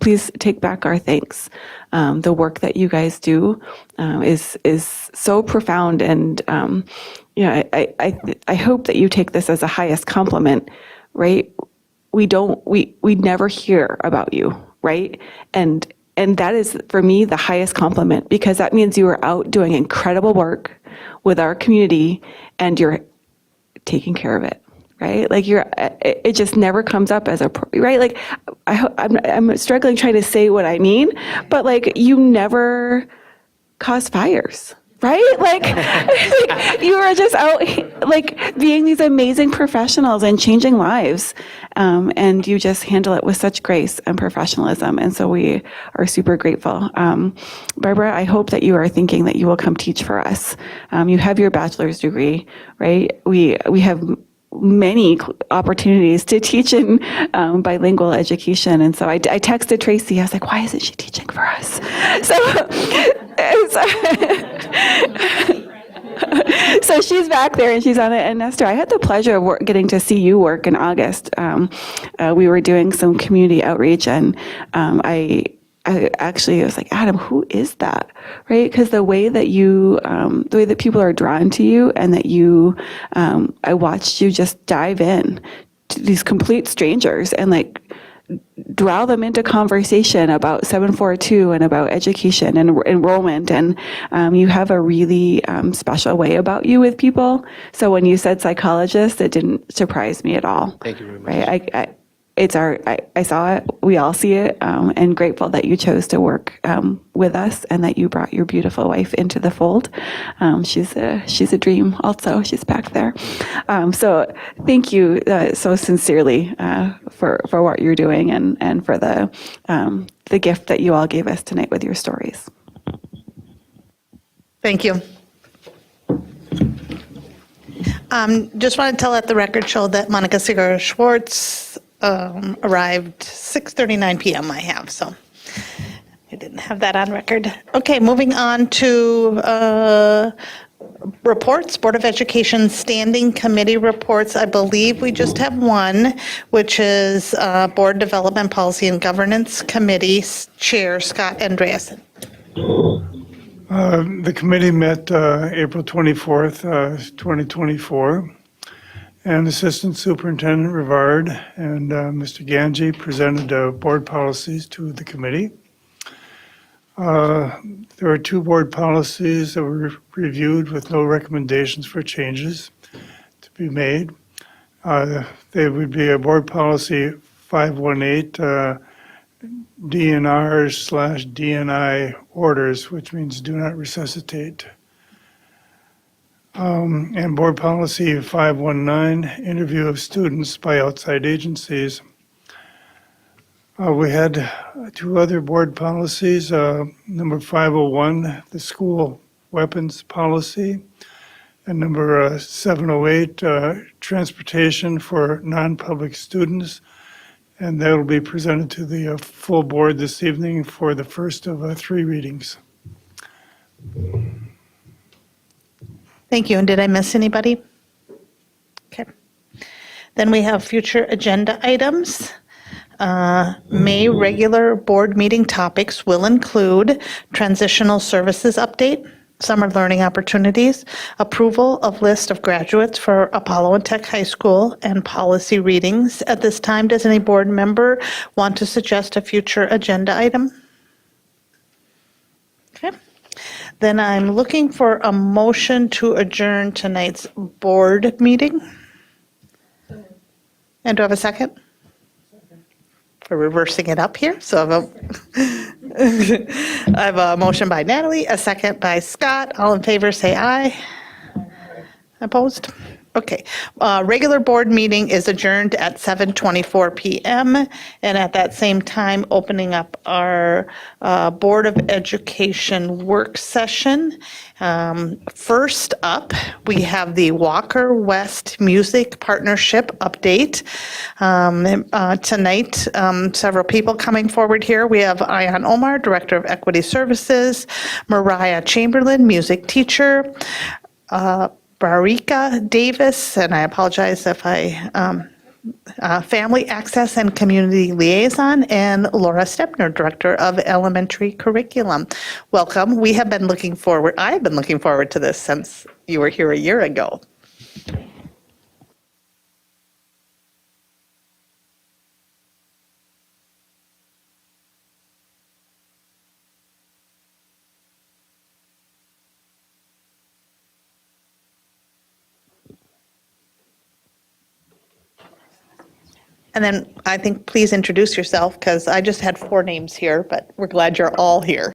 please take back our thanks. The work that you guys do is so profound, and I hope that you take this as a highest compliment, right? We never hear about you, right? And that is, for me, the highest compliment, because that means you are out doing incredible work with our community, and you're taking care of it, right? Like it just never comes up as right? Like I'm struggling trying to say what I mean, but like you never cause fires. Right? Like you are just out like being these amazing professionals and changing lives. And you just handle it with such grace and professionalism. And so we are super grateful. Barbara, I hope that you are thinking that you will come teach for us. You have your bachelor's degree, right? We have many opportunities to teach in bilingual education. And so I texted Tracy. I was like, why isn't she teaching for us? So she's back there and she's on it. And Nestor, I had the pleasure of getting to see you work in August. We were doing some community outreach, and I actually was like, Adam, who is that? Right? Because the way that the way that people are drawn to you, and that I watched you just dive in to these complete strangers and like draw them into conversation about 742 and about education and enrollment. And you have a really special way about you with people. So when you said psychologist, it didn't surprise me at all. Thank you very much. Right? I saw it, we all see it, and grateful that you chose to work with us and that you brought your beautiful wife into the fold. She's a dream also, she's back there. So thank you so sincerely for what you're doing and for the gift that you all gave us tonight with your stories. Thank you. Just want to tell that the record show that Monica Segar Schwartz arrived 6:39 p.m. I have, so I didn't have that on record. Okay, moving on to reports, Board of Education Standing Committee reports. I believe we just have one, which is Board Development Policy and Governance Committee Chair Scott Andreasen. The committee met April 24th, 2024. And Assistant Superintendent Rivard and Mr. Ganji presented board policies to the committee. There were 2 board policies that were reviewed with no recommendations for changes to be made. They would be a board policy 518, DNR/DNI orders, which means do not resuscitate. And board policy 519, interview of students by outside agencies. We had 2 other board policies. Number 501, the school weapons policy, and number 708, transportation for non-public students. And that will be presented to the full board this evening for the first of 3 readings. Thank you. And did I miss anybody? Okay. Then we have future agenda items. May regular board meeting topics will include transitional services update, summer learning opportunities, approval of list of graduates for Apollo and Tech High School, and policy readings. At this time, does any board member want to suggest a future agenda item? Okay. Then I'm looking for a motion to adjourn tonight's board meeting. And do I have a second? We're reversing it up here. So I have a motion by Natalie, a second by Scott. All in favor, say aye. Opposed? Okay. Regular board meeting is adjourned at 7:24 p.m. And at that same time, opening up our Board of Education work session. First up, we have the Walker West Music Partnership update. Tonight, several people coming forward here. We have Ayan Omar, Director of Equity Services, Mariah Chamberlain, music teacher, Barika Davis, and I apologize if Family Access and Community Liaison, and Laura Stepner, Director of Elementary Curriculum. Welcome. I have been looking forward to this since you were here a year ago. And then I think please introduce yourself, because I just had 4 names here, but we're glad you're all here.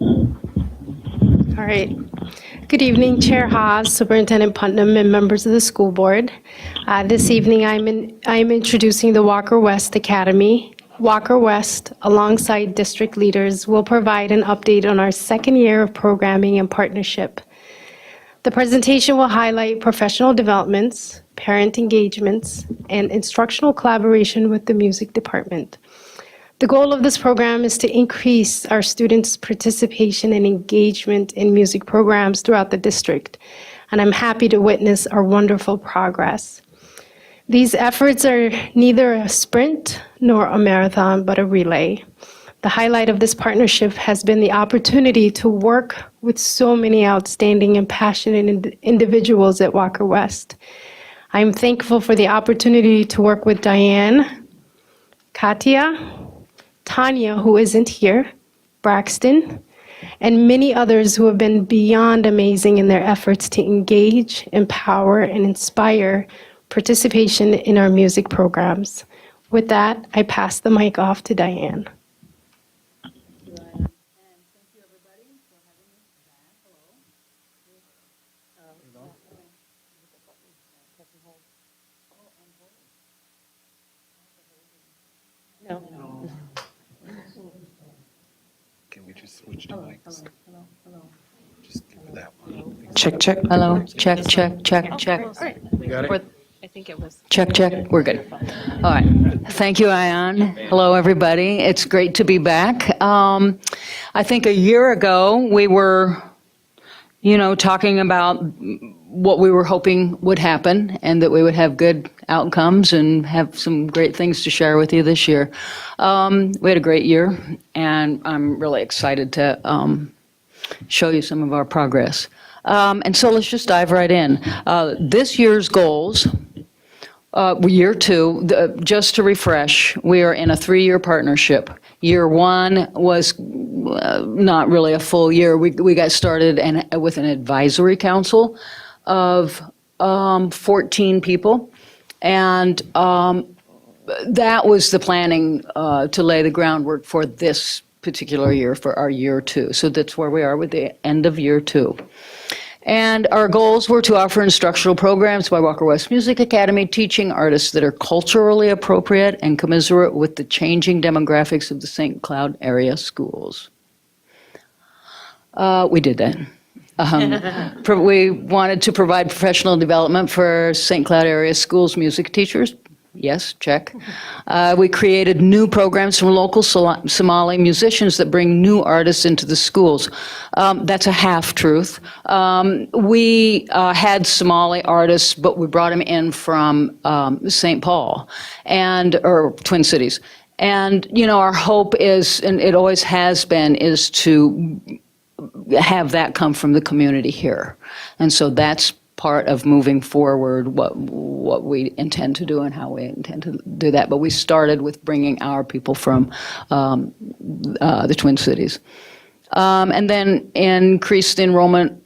All right. Good evening, Chair Haas, Superintendent Putnam, and members of the school board. This evening, I'm introducing the Walker West Academy. Walker West, alongside district leaders, will provide an update on our second year of programming and partnership. The presentation will highlight professional developments, parent engagements, and instructional collaboration with the music department. The goal of this program is to increase our students' participation and engagement in music programs throughout the district, and I'm happy to witness our wonderful progress. These efforts are neither a sprint nor a marathon, but a relay. The highlight of this partnership has been the opportunity to work with so many outstanding and passionate individuals at Walker West. I'm thankful for the opportunity to work with Diane, Katia, Tanya, who isn't here, Braxton, and many others who have been beyond amazing in their efforts to engage, empower, and inspire participation in our music programs. With that, I pass the mic off to Diane. Can we just switch to mics? Just give her that one. Check, check. Hello, check, check, check, check. You got it? I think it was. Check, check, we're good. All right. Thank you, Ayan. Hello, everybody. It's great to be back. I think a year ago, we were, talking about what we were hoping would happen and that we would have good outcomes and have some great things to share with you this year. We had a great year, and I'm really excited to show you some of our progress. And so let's just dive right in. This year's goals, year two, just to refresh, we are in a 3-year partnership. Year one was not really a full year. We got started with an advisory council of 14 people. And that was the planning to lay the groundwork for this particular year, for our year two. So that's where we are with the end of year two. And our goals were to offer instructional programs by Walker West Music Academy, teaching artists that are culturally appropriate and commensurate with the changing demographics of the St. Cloud area schools. We did that. We wanted to provide professional development for St. Cloud area schools music teachers. Yes, check. We created new programs from local Somali musicians that bring new artists into the schools. That's a half-truth. We had Somali artists, but we brought them in from St. Paul or Twin Cities. And, our hope is, and it always has been, is to have that come from the community here. And so that's part of moving forward what we intend to do and how we intend to do that. But we started with bringing our people from the Twin Cities. And then increased enrollment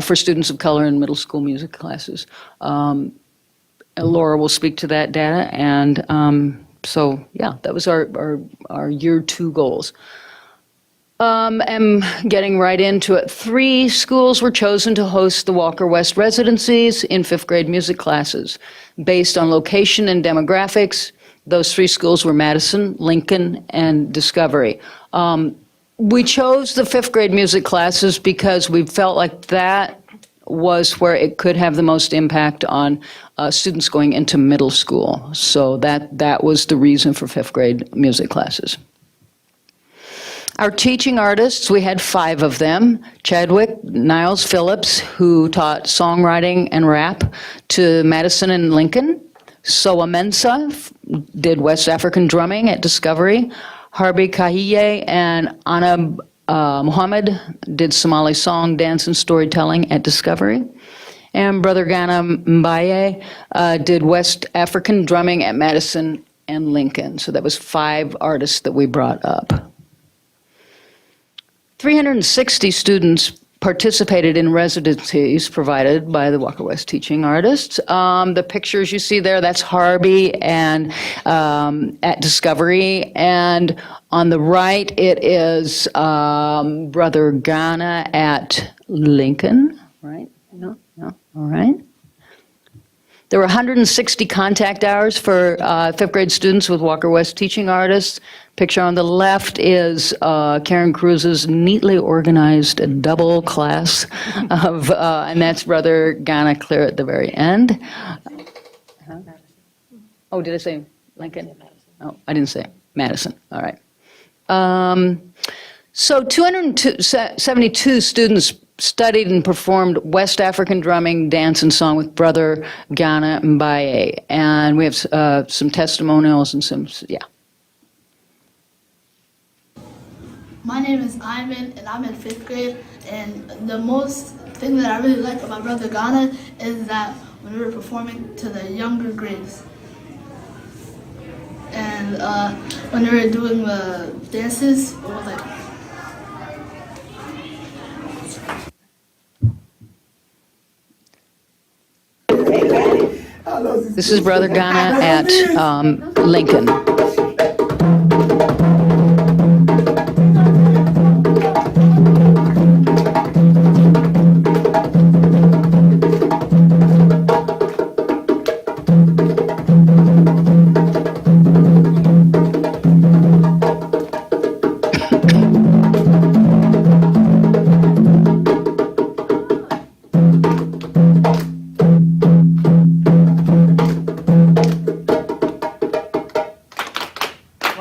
for students of color in middle school music classes. Laura will speak to that data. And so, yeah, that was our year two goals. I'm getting right into it. 3 schools were chosen to host the Walker West residencies in 5th grade music classes. Based on location and demographics, those 3 schools were Madison, Lincoln, and Discovery. We chose the 5th grade music classes because we felt like that was where it could have the most impact on students going into middle school. So that was the reason for 5th grade music classes. Our teaching artists, we had 5 of them. Chadwick Niles Phillips, who taught songwriting and rap to Madison and Lincoln. Soa Mensah did West African drumming at Discovery. Harbi Kahiye and Anna Muhammad did Somali song, dance, and storytelling at Discovery. And Brother Ghana Mbaye did West African drumming at Madison and Lincoln. So that was 5 artists that we brought up. 360 students participated in residencies provided by the Walker West teaching artists. The pictures you see there, that's Harbi and at Discovery. And on the right, it is Brother Ghana at Lincoln, right? No, all right. There were 160 contact hours for fifth grade students with Walker West teaching artists. Picture on the left is Karen Cruz's neatly organized double class of, and that's Brother Ghana clear at the very end. Oh, did I say Lincoln? Oh, I didn't say Madison. All right. So 272 students studied and performed West African drumming, dance, and song with Brother Ghana Mbaye. And we have some testimonials and some, yeah. My name is Iman, and I'm in 5th grade. And the most thing that I really like about Brother Ghana is that when we were performing to the younger grades, and when we were doing the dances, it was like. This is Brother Ghana at Lincoln.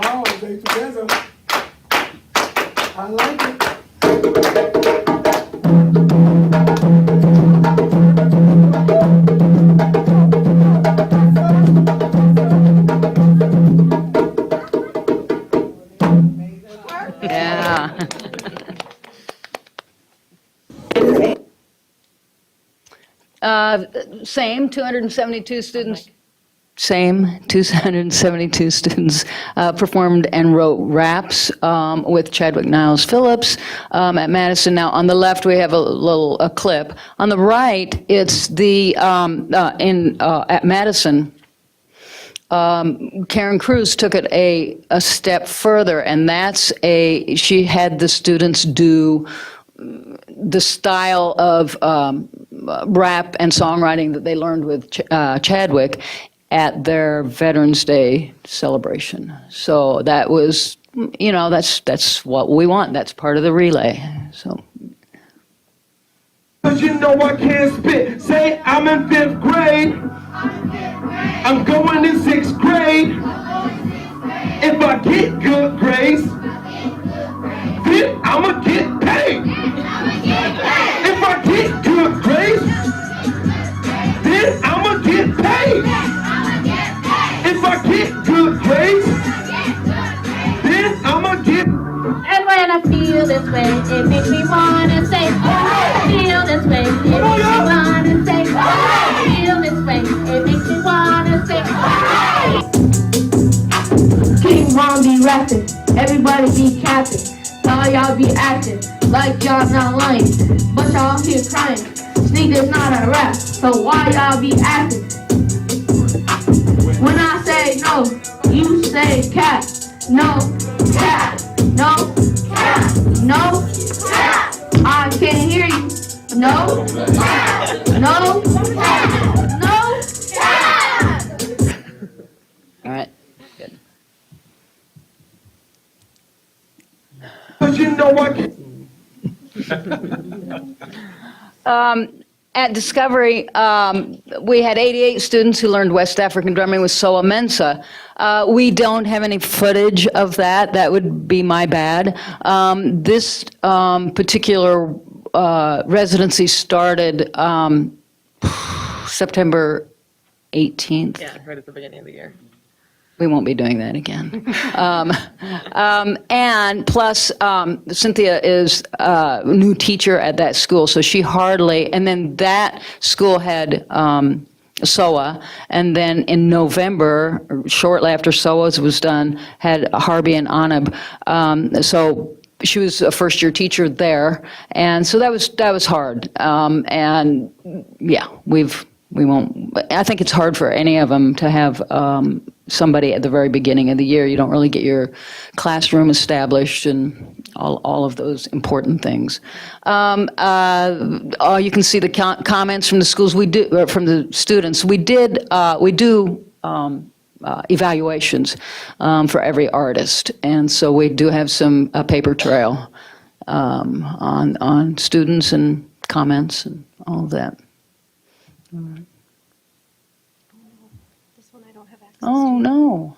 Wow, they together. I like it. Yeah. Same, 272 students. Same, 272 students performed and wrote raps with Chadwick Niles Phillips at Madison. Now, on the left, we have a clip. On the right, it's the at Madison. Karen Cruz took it a step further, and she had the students do the style of rap and songwriting that they learned with Chadwick at their Veterans Day celebration. So that was, that's what we want. That's part of the relay. So. Cause you know I can't spit. Say I'm in 5th grade. I'm going in 6th grade. If I get good grades, then I'ma get paid. If I get good grades, then I'ma get paid. If I get good grades, then I'ma get. And when I feel this way, it makes me wanna say, I feel this way, it makes me wanna say, I feel this way, it makes me wanna say, King Von be rapping, everybody be capping, all y'all be acting like y'all not lying, but y'all here crying. Sneak is not a rap, so why y'all be acting? When I say no, you say cat. No, cat. No, cat. No, cat. I can't hear you. No, cat. No, cat. No, cat. All right, good. Cause you know At Discovery, we had 88 students who learned West African drumming with Soa Mensa. We don't have any footage of that. That would be my bad. This particular residency started September 18th. Yeah, right at the beginning of the year. We won't be doing that again. And plus, Cynthia is a new teacher at that school, so she hardly, and then that school had SOA, and then in November, shortly after SOA's was done, had Harvey and Anab. So she was a first-year teacher there, and so that was hard. And yeah, we won't. I think it's hard for any of them to have somebody at the very beginning of the year. You don't really get your classroom established and all of those important things. You can see the comments from the schools. From the students. We do evaluations for every artist, and so we do have some paper trail on students and comments and all of that. Oh, no.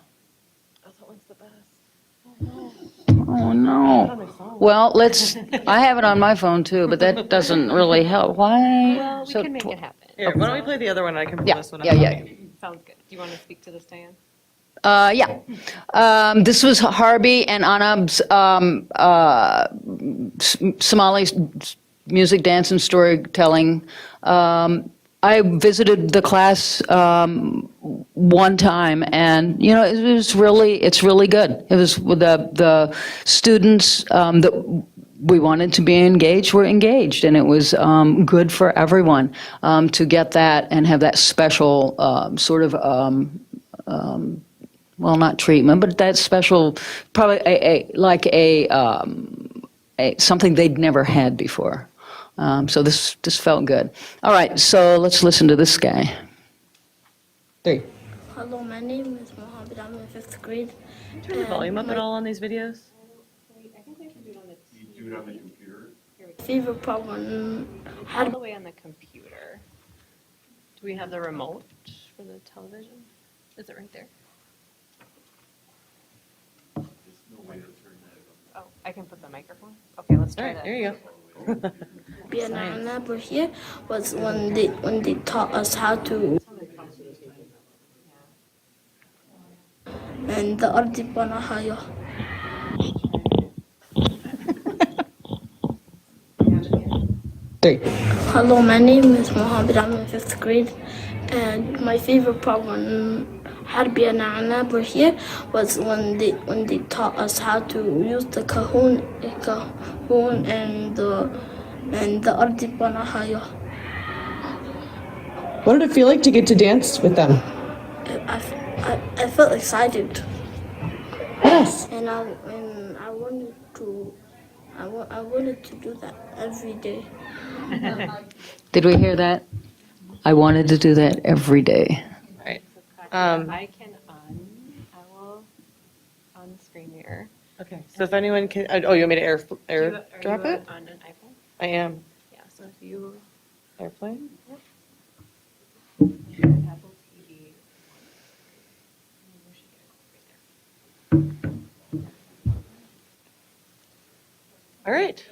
Oh, no. Well, I have it on my phone too, but that doesn't really help. Why? Well, we can make it happen. Here, why don't we play the other one? I can pull Yeah, this one up. yeah, yeah. Okay. Sounds good. Do you want to speak to this, Diane? Yeah. This was Harbi and Anab's Somali music, dance, and storytelling. I visited the class one time, and it's really good. It was the students that we wanted to be engaged were engaged, and it was good for everyone to get that and have that special sort of. Well, not treatment, but that special, probably something they'd never had before. So this felt good. All right, so let's listen to this guy. 3. Hello, my name is Mohammed. I'm in 5th grade. Turn the volume up at all on these videos? Favorite problem All the way on the computer. Do we have the remote for the television? Is it right there? Oh, I can put the microphone? Okay, let's try that. There you go. Bianana here was when they taught us how to. And the Ardi Banahaya. Hello, my name is Mohammed. I'm in 5th grade, and my favorite problem Harbi and Anab were here was when they taught us how to use the cajon and the Ardi Banahaya. What did it feel like to get to dance with them? I felt excited. Yes. And I wanted to do that every day. Did we hear that? I wanted to do that every day. Right. I will on the screen mirror. Okay, so if anyone can, you want me to Are airdrop you it? on an iPhone? I am. Yeah, so if you. Airplane? Apple TV. All right.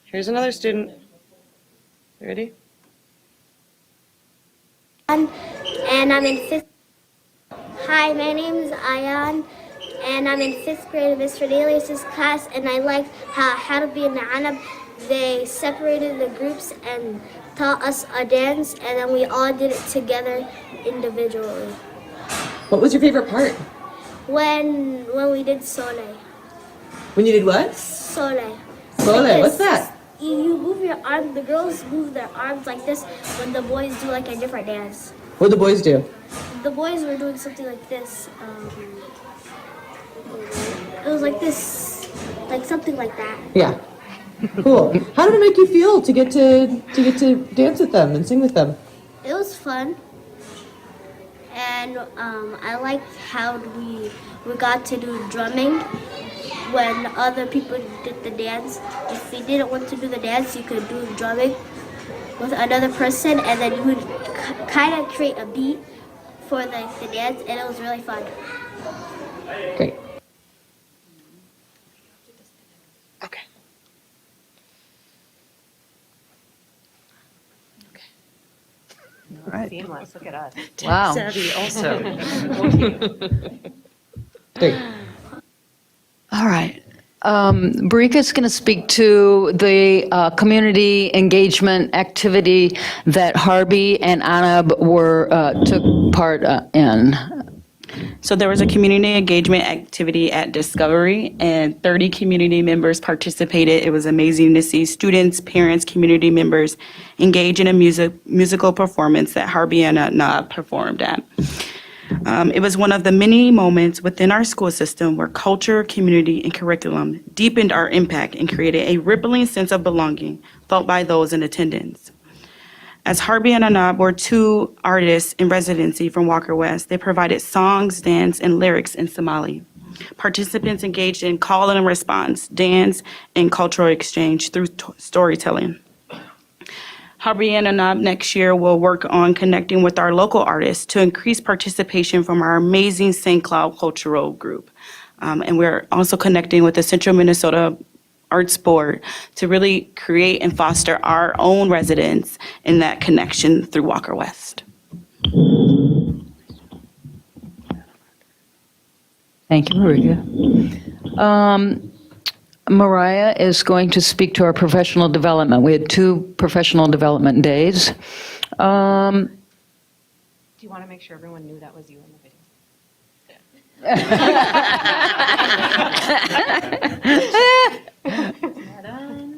Here's another student. You ready? And I'm in 5th. Hi, my name is Ayan, and I'm in 5th grade of Mr. Delius' class, and I like how Harbi and Anab, they separated the groups and taught us a dance, and then we all did it together individually. What was your favorite part? When we did Sole. When you did what? Sole. Sole, what's that? You move your arm, the girls move their arms like this when the boys do like a different dance. What did the boys do? The boys were doing something like this. It was like this, like something like that. Yeah. Cool. How did it make you feel to get to dance with them and sing with them? It was fun, and I liked how we got to do drumming when other people did the dance. If you didn't want to do the dance, you could do drumming with another person, and then you would kind of create a beat for the dance, and it was really fun. Great. Okay. All right. Seamless, look at us. Wow. Savvy also. All right. Barika's going to speak to the community engagement activity that Harbi and Anab took part in. So there was a community engagement activity at Discovery, and 30 community members participated. It was amazing to see students, parents, community members engage in a musical performance that Harbi and Anab performed at. It was one of the many moments within our school system where culture, community, and curriculum deepened our impact and created a rippling sense of belonging felt by those in attendance. As Harvey and Anab were two artists in residency from Walker West, they provided songs, dance, and lyrics in Somali. Participants engaged in call and response, dance, and cultural exchange through storytelling. Harvey and Anab next year will work on connecting with our local artists to increase participation from our amazing St. Cloud Cultural Group. And we're also connecting with the Central Minnesota Arts Board to really create and foster our own residents in that connection through Walker West. Thank you, Maria. Mariah is going to speak to our professional development. We had 2 professional development days. Do you want to make sure everyone knew that was you in the video?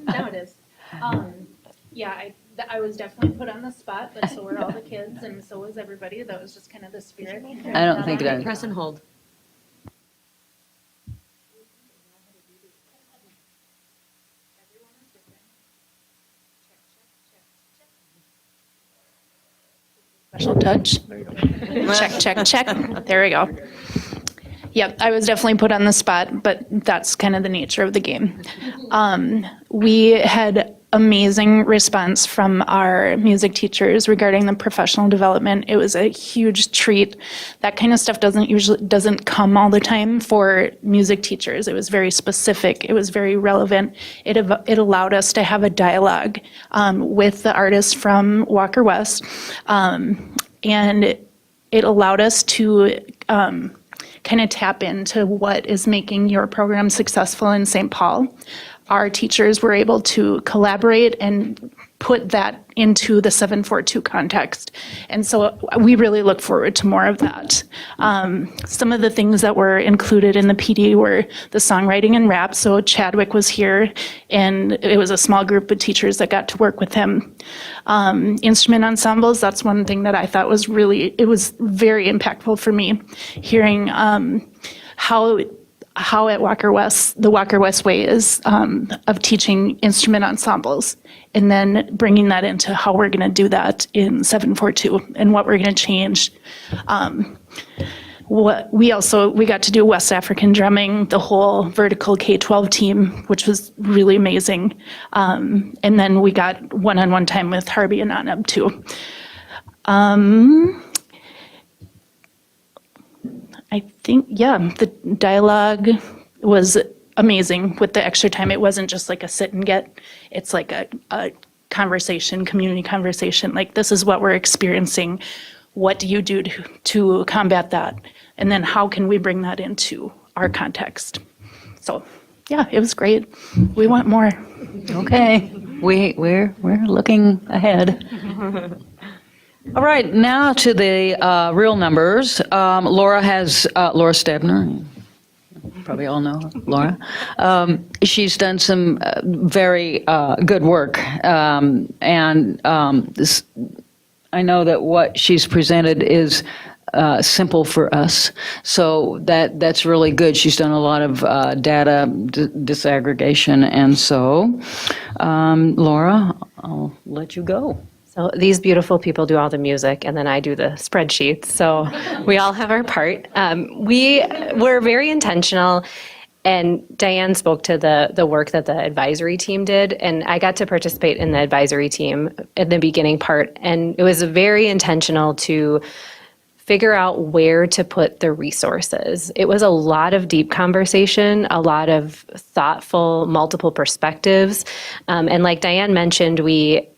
Now it is. Yeah, I was definitely put on the spot, but so were all the kids and so was everybody. That was just kind of the spirit. I don't think it is. Press and hold. Special touch. Check. There we go. Yep, I was definitely put on the spot, but that's kind of the nature of the game. We had amazing response from our music teachers regarding the professional development. It was a huge treat. That kind of stuff doesn't come all the time for music teachers. It was very specific. It was very relevant. It allowed us to have a dialogue with the artists from Walker West, and it allowed us to kind of tap into what is making your program successful in St. Paul. Our teachers were able to collaborate and put that into the 742 context. And so we really look forward to more of that. Some of the things that were included in the PD were the songwriting and rap. So Chadwick was here, and it was a small group of teachers that got to work with him. Instrument ensembles, that's one thing that I thought was it was very impactful for me, hearing how at Walker West, the Walker West way is of teaching instrument ensembles, and then bringing that into how we're going to do that in 742 and what we're going to change. We got to do West African drumming, the whole vertical K-12 team, which was really amazing. And then we got one-on-one time with Harvey and Anab too. I think, the dialogue was amazing with the extra time. It wasn't just like a sit and get, it's like a conversation, community conversation. Like, this is what we're experiencing. What do you do to combat that? And then how can we bring that into our context? So, it was great. We want more. Okay, we're looking ahead. All right, now to the real numbers. Laura Stebner, probably all know Laura. She's done some very good work, and I know that what she's presented is simple for us, so that's really good. She's done a lot of data disaggregation, and so Laura, I'll let you go. So these beautiful people do all the music, and then I do the spreadsheets. So we all have our part. We were very intentional, and Diane spoke to the work that the advisory team did, and I got to participate in the advisory team in the beginning part, and it was very intentional to figure out where to put the resources. It was a lot of deep conversation, a lot of thoughtful, multiple perspectives, and like Diane mentioned, we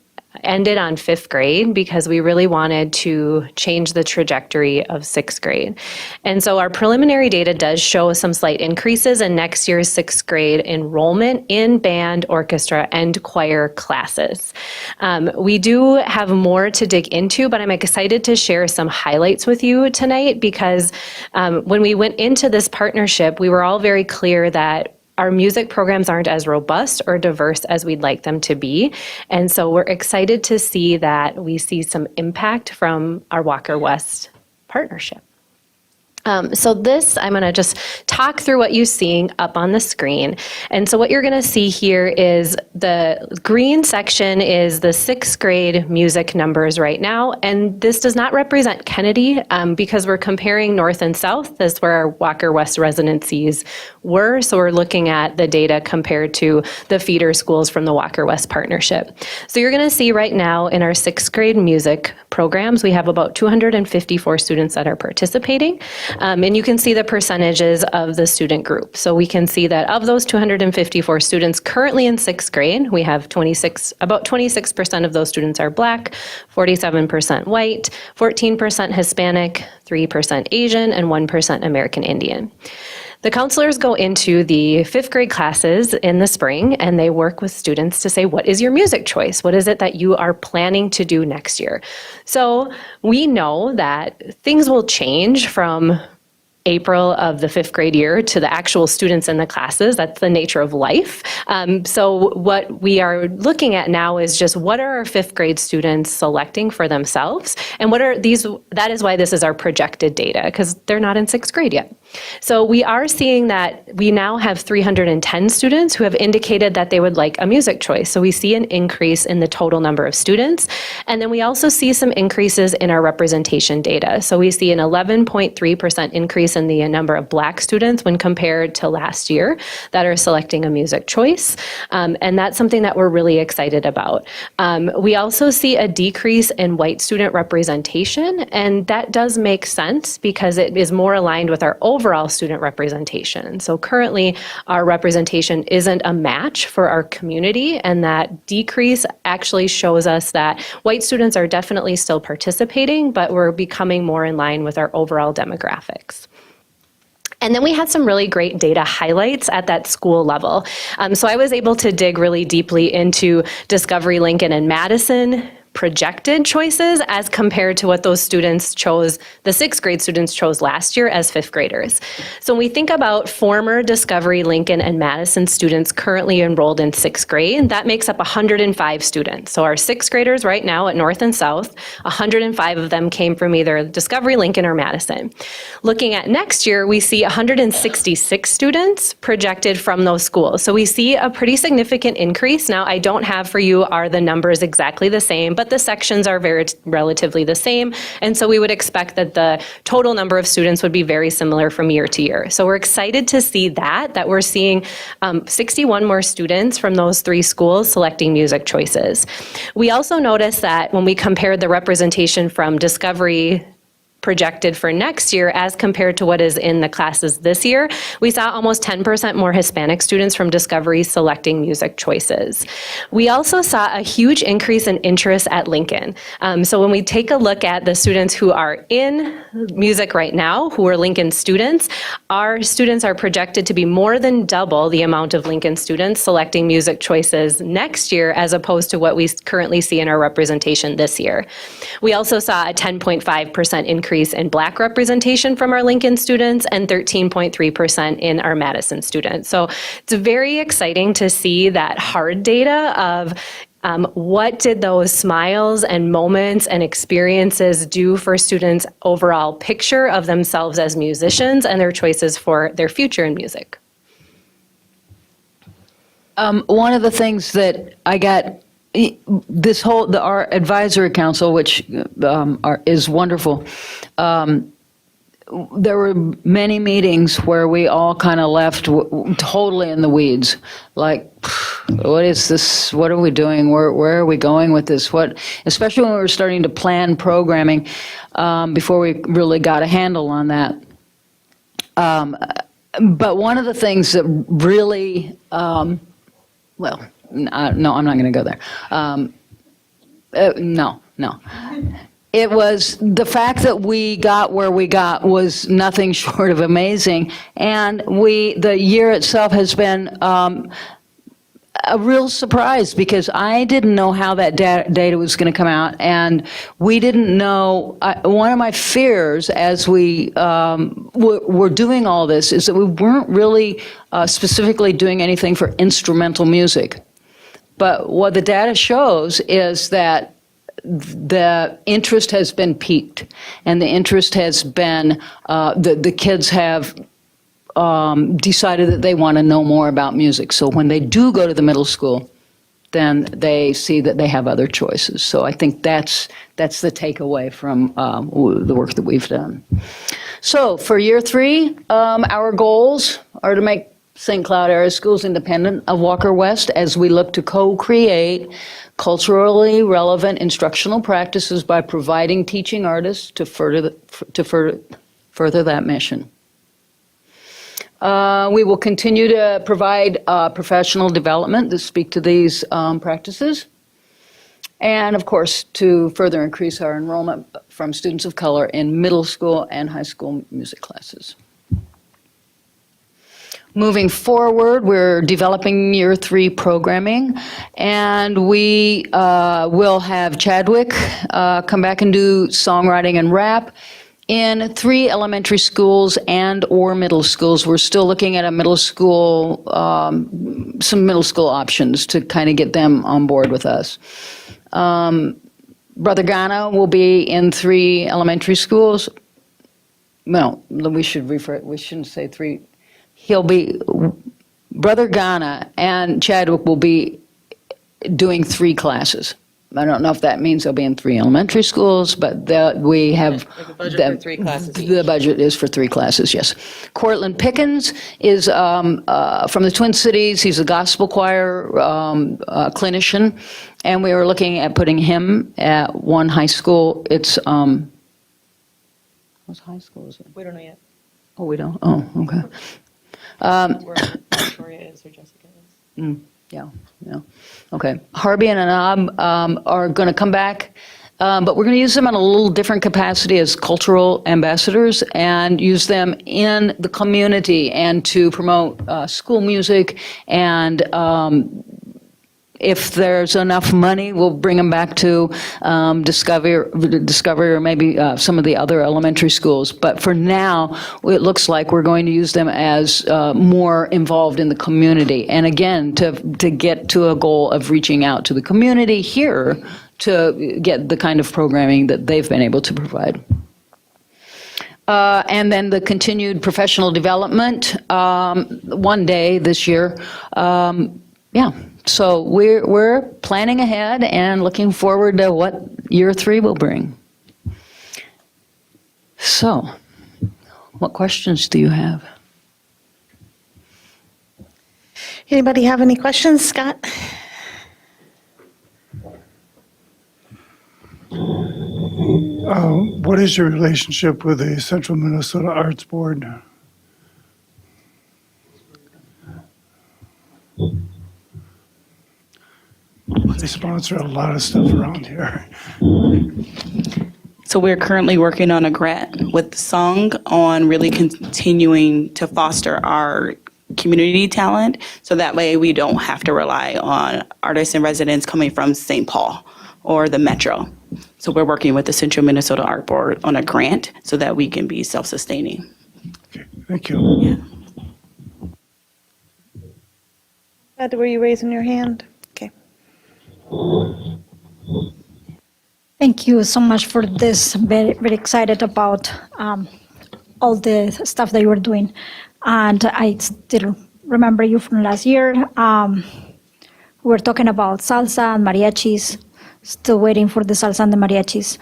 ended on 5th grade because we really wanted to change the trajectory of 6th grade. And so our preliminary data does show some slight increases in next year's 6th grade enrollment in band, orchestra, and choir classes. We do have more to dig into, but I'm excited to share some highlights with you tonight because when we went into this partnership, we were all very clear that our music programs aren't as robust or diverse as we'd like them to be. And so we're excited to see that we see some impact from our Walker West partnership. So this, I'm going to just talk through what you're seeing up on the screen. And so what you're going to see here is the green section is the 6th grade music numbers right now. And this does not represent Kennedy because we're comparing North and South. That's where our Walker West residencies were. So we're looking at the data compared to the feeder schools from the Walker West partnership. So you're going to see right now in our 6th grade music programs, we have about 254 students that are participating. And you can see the percentages of the student group. So we can see that of those 254 students currently in 6th grade, we have about 26% of those students are Black, 47% white, 14% Hispanic, 3% Asian, and 1% American Indian. The counselors go into the 5th grade classes in the spring and they work with students to say, what is your music choice? What is it that you are planning to do next year? So we know that things will change from April of the 5th grade year to the actual students in the classes. That's the nature of life. So what we are looking at now is just what are our 5th grade students selecting for themselves? And what are these, that is why this is our projected data, because they're not in 6th grade yet. So we are seeing that we now have 310 students who have indicated that they would like a music choice. So we see an increase in the total number of students. And then we also see some increases in our representation data. So we see an 11.3% increase in the number of Black students when compared to last year that are selecting a music choice. And that's something that we're really excited about. We also see a decrease in white student representation, and that does make sense because it is more aligned with our overall student representation. So currently, our representation isn't a match for our community, and that decrease actually shows us that white students are definitely still participating, but we're becoming more in line with our overall demographics. And then we had some really great data highlights at that school level. So I was able to dig really deeply into Discovery, Lincoln, and Madison projected choices as compared to what those students chose, the 6th grade students chose last year as 5th graders. So when we think about former Discovery, Lincoln, and Madison students currently enrolled in 6th grade, that makes up 105 students. So our 6th graders right now at North and South, 105 of them came from either Discovery, Lincoln, or Madison. Looking at next year, we see 166 students projected from those schools. So we see a pretty significant increase. Now, I don't have for you are the numbers exactly the same, but the sections are relatively the same. And so we would expect that the total number of students would be very similar from year to year. So we're excited to see that we're seeing 61 more students from those 3 schools selecting music choices. We also noticed that when we compared the representation from Discovery projected for next year as compared to what is in the classes this year, we saw almost 10% more Hispanic students from Discovery selecting music choices. We also saw a huge increase in interest at Lincoln. So when we take a look at the students who are in music right now, who are Lincoln students, our students are projected to be more than double the amount of Lincoln students selecting music choices next year as opposed to what we currently see in our representation this year. We also saw a 10.5% increase in Black representation from our Lincoln students and 13.3% in our Madison students. So it's very exciting to see that hard data of what did those smiles and moments and experiences do for students' overall picture of themselves as musicians and their choices for their future in music. One of the things that I got our advisory council, which is wonderful. There were many meetings where we all kind of left totally in the weeds. Like, what is this? What are we doing? Where are we going with this? Especially when we were starting to plan programming before we really got a handle on that. But one of the things that really, no, I'm not going to go there. No. It was the fact that we got where we got was nothing short of amazing. And the year itself has been a real surprise because I didn't know how that data was going to come out. And we didn't know, one of my fears as we were doing all this is that we weren't really specifically doing anything for instrumental music. But what the data shows is that the interest has been piqued, and the interest has been, the kids have decided that they want to know more about music. So when they do go to the middle school, then they see that they have other choices. So I think that's the takeaway from the work that we've done. So for year 3, our goals are to make St. Cloud Area Schools independent of Walker West as we look to co-create culturally relevant instructional practices by providing teaching artists to further that mission. We will continue to provide professional development that speak to these practices. And of course, to further increase our enrollment from students of color in middle school and high school music classes. Moving forward, we're developing year 3 programming, and we will have Chadwick come back and do songwriting and rap in 3 elementary schools and or middle schools. We're still looking at a middle school, some middle school options to kind of get them on board with us. Brother Ghana will be in 3 elementary schools. No, we shouldn't say 3. He'll be, Brother Ghana and Chadwick will be doing 3 classes. I don't know if that means they'll be in 3 elementary schools, but we have. The budget for 3 classes. The budget is for 3 classes, yes. Cortland Pickens is from the Twin Cities. He's a gospel choir clinician, and we were looking at putting him at one high school. It's, what high school is it? We don't know yet. Oh, we don't? Oh, okay. Where Victoria is or Jessica is. Yeah. Okay. Harvey and Anab are going to come back, but we're going to use them in a little different capacity as cultural ambassadors and use them in the community and to promote school music. And if there's enough money, we'll bring them back to Discovery or maybe some of the other elementary schools. But for now, it looks like we're going to use them as more involved in the community. And again, to get to a goal of reaching out to the community here to get the kind of programming that they've been able to provide. And then the continued professional development, one day this year. So we're planning ahead and looking forward to what year 3 will bring. So, what questions do you have? Anybody have any questions, Scott? What is your relationship with the Central Minnesota Arts Board? They sponsor a lot of stuff around here. So we're currently working on a grant with Song on really continuing to foster our community talent, so that way we don't have to rely on artists and residents coming from St. Paul or the Metro. So we're working with the Central Minnesota Art Board on a grant so that we can be self-sustaining. Okay, thank you. Yeah. Were you raising your hand? Okay. Thank you so much for this. Very, very excited about all the stuff that you were doing. And I still remember you from last year. We were talking about salsa and mariachis. Still waiting for the salsa and the mariachis.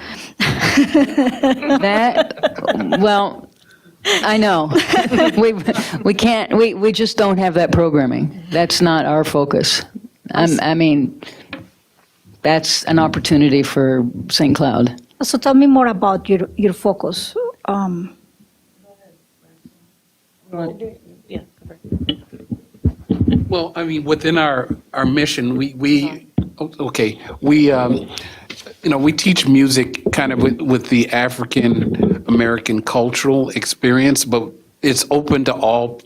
Well, I know. We can't, we just don't have that programming. That's not our focus. I mean, that's an opportunity for St. Cloud. So tell me more about your focus. Well, I mean, within our mission, we teach music kind of with the African American cultural experience, but it's open to all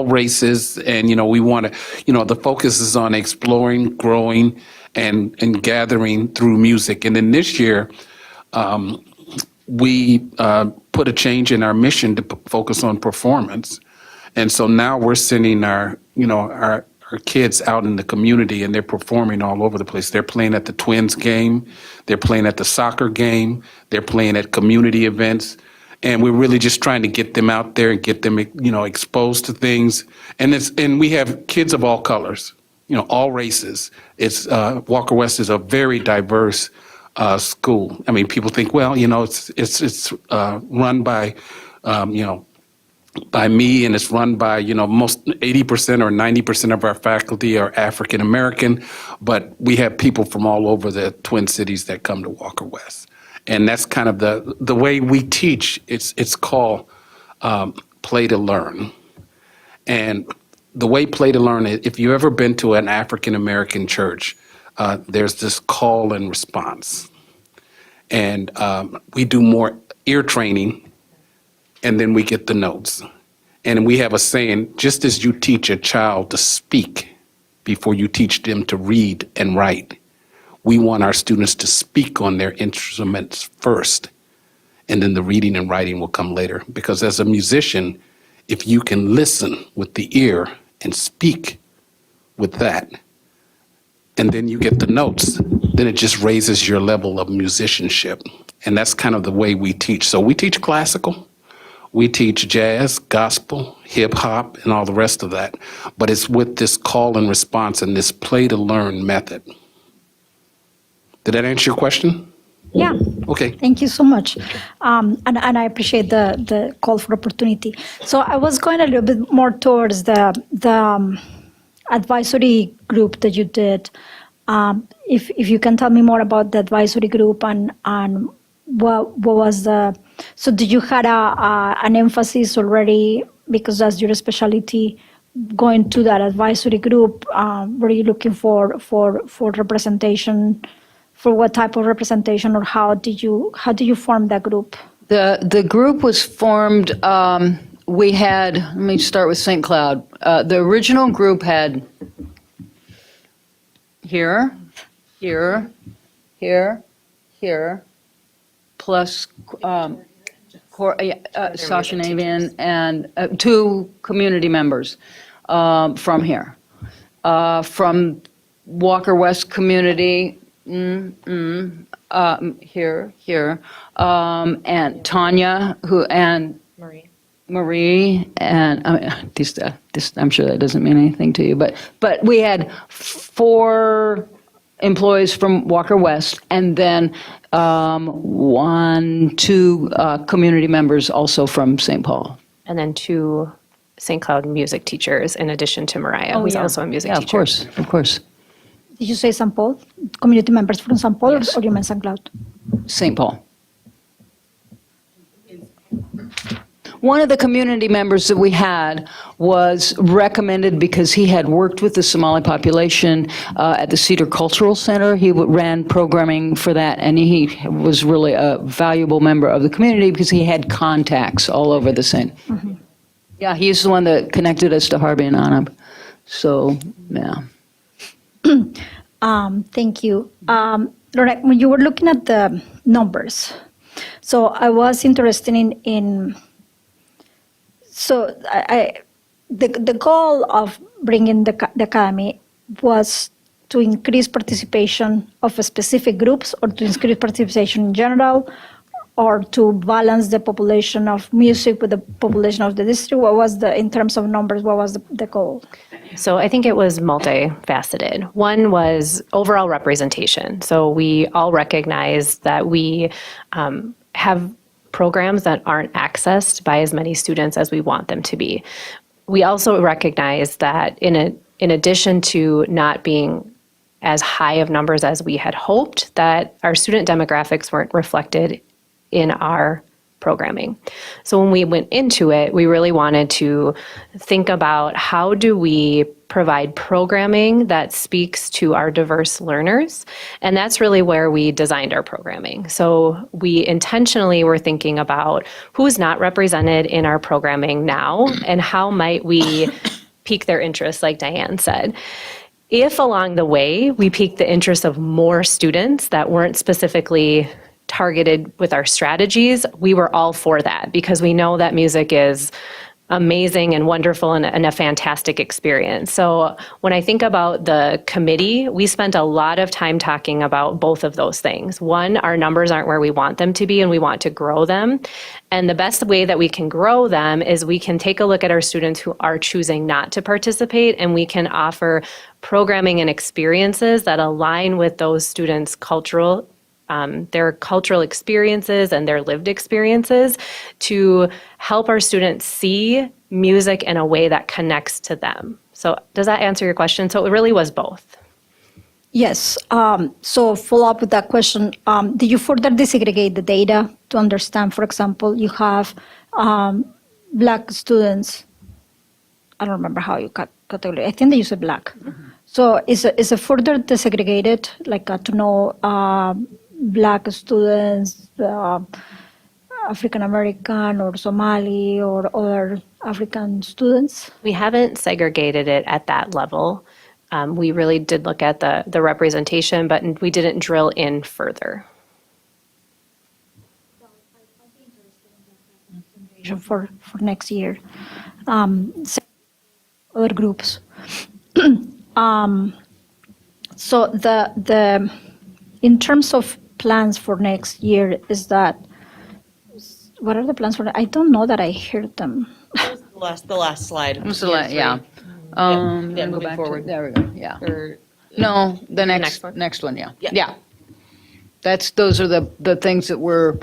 races, and we want to, the focus is on exploring, growing, and gathering through music. And then this year, we put a change in our mission to focus on performance. And so now we're sending our are kids out in the community and they're performing all over the place. They're playing at the Twins game, they're playing at the soccer game, they're playing at community events. And we're really just trying to get them out there and get them, exposed to things. And we have kids of all colors, all races. Walker West is a very diverse school. I mean, people think, well, it's run by, by me, and it's run by, most 80% or 90% of our faculty are African American, but we have people from all over the Twin Cities that come to Walker West. And that's kind of the way we teach. It's called play to learn. And the way play to learn, if you've ever been to an African American church, there's this call and response. And we do more ear training, and then we get the notes. And we have a saying, just as you teach a child to speak before you teach them to read and write, we want our students to speak on their instruments first, and then the reading and writing will come later. Because as a musician, if you can listen with the ear and speak with that, and then you get the notes, then it just raises your level of musicianship. And that's kind of the way we teach. So we teach classical, we teach jazz, gospel, hip hop, and all the rest of that. But it's with this call and response and this play to learn method. Did that answer your question? Yeah. Okay. Thank you so much. And I appreciate the call for opportunity. So I was going a little bit more towards the advisory group that you did. If you can tell me more about the advisory group and what was so did you had an emphasis already, because that's your specialty, going to that advisory group? Were you looking for representation? For what type of representation, or how did you form that group? The group was formed, we had, let me start with St. Cloud. The original group had here, plus Sasha Navian and 2 community members from here. From Walker West community, here, and Tanya, and Marie, and this, I'm sure that doesn't mean anything to you, but we had 4 employees from Walker West, and then 2 community members also from St. Paul. And then 2 St. Cloud music teachers, in addition to Mariah, who's also a music teacher. Of course. Did you say St. Paul? Community members from St. Paul, or you meant St. Cloud? St. Paul. One of the community members that we had was recommended because he had worked with the Somali population at the Cedar Cultural Center. He ran programming for that, and he was really a valuable member of the community because he had contacts all over the scene. Mm-hmm. Yeah, he's the one that connected us to Harvey and Anab. So, yeah. Thank you. Loretta, when you were looking at the numbers, so I was interested in so the goal of bringing the academy was to increase participation of specific groups, or to increase participation in general, or to balance the population of music with the population of the district? What was in terms of numbers, what was the goal? So I think it was multifaceted. One was overall representation. So we all recognize that we have programs that aren't accessed by as many students as we want them to be. We also recognize that in addition to not being as high of numbers as we had hoped, that our student demographics weren't reflected in our programming. So when we went into it, we really wanted to think about how do we provide programming that speaks to our diverse learners, and that's really where we designed our programming. So we intentionally were thinking about who's not represented in our programming now, and how might we pique their interest, like Diane said. If along the way we piqued the interest of more students that weren't specifically targeted with our strategies, we were all for that, because we know that music is amazing and wonderful and a fantastic experience. So when I think about the committee, we spent a lot of time talking about both of those things. One, our numbers aren't where we want them to be, and we want to grow them. And the best way that we can grow them is we can take a look at our students who are choosing not to participate, and we can offer programming and experiences that align with those students' their cultural experiences and their lived experiences to help our students see music in a way that connects to them. So does that answer your question? So it really was both. Yes. So follow up with that question. Did you further desegregate the data to understand, for example, you have Black students. I don't remember how you category. I think they use Black. So is it further desegregated, like to know Black students, African American or Somali or other African students? We haven't segregated it at that level. We really did look at the representation, but we didn't drill in further. For next year, other groups. So the in terms of plans for next year, is that what are the plans for? I don't know that I heard them. The last slide. Yeah. Yeah, Go moving back forward. there we go, yeah. Or- No, the next next one, yeah. Yeah. Yeah. Those are the things that were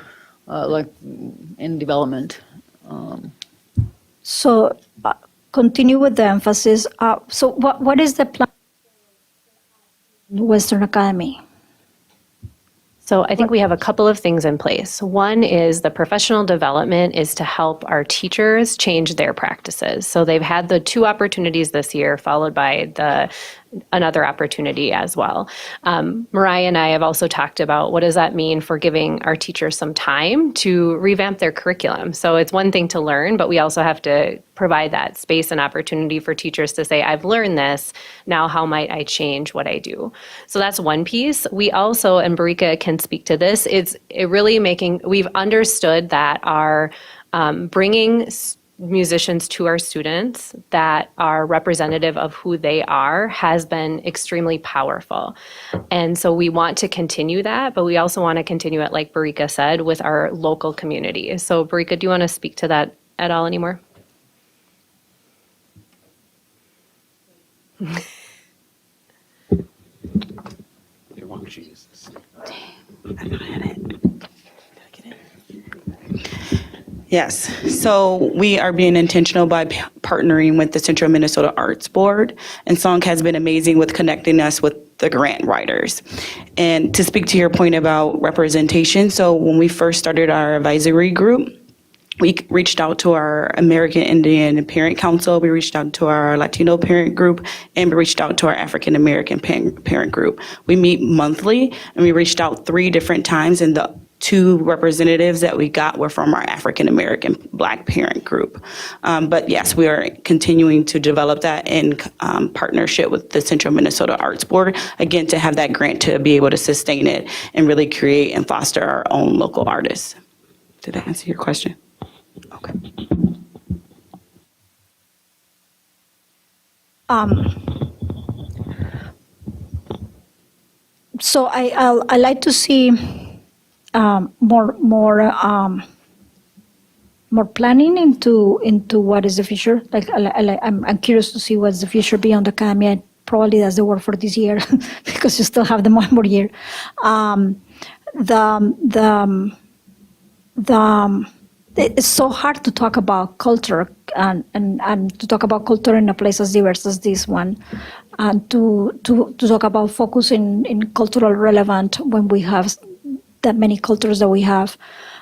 like in development. So continue with the emphasis. So what is the plan? Western Academy. So I think we have a couple of things in place. One is the professional development is to help our teachers change their practices. So they've had the 2 opportunities this year, followed by another opportunity as well. Mariah and I have also talked about what does that mean for giving our teachers some time to revamp their curriculum. So it's one thing to learn, but we also have to provide that space and opportunity for teachers to say, I've learned this, now how might I change what I do? So that's one piece. We also, and Barika can speak to this, we've understood that our bringing musicians to our students that are representative of who they are has been extremely powerful. And so we want to continue that, but we also want to continue it, like Barika said, with our local community. So Barika, do you want to speak to that at all anymore? Yes, so we are being intentional by partnering with the Central Minnesota Arts Board, and SONG has been amazing with connecting us with the grant writers. And to speak to your point about representation, so when we first started our advisory group, we reached out to our American Indian Parent Council, we reached out to our Latino parent group, and we reached out to our African American parent group. We meet monthly, and we reached out 3 different times, and the 2 representatives that we got were from our African American Black parent group. But yes, we are continuing to develop that in partnership with the Central Minnesota Arts Board, again, to have that grant to be able to sustain it and really create and foster our own local artists. Did that answer your question? Okay. So I like to see more planning into what is the future. Like I'm curious to see what's the future beyond the academy. And probably that's the word for this year because you still have the 1 more year. It's so hard to talk about culture and to talk about culture in a place as diverse as this one, and to talk about focus in cultural relevant when we have that many cultures that we have.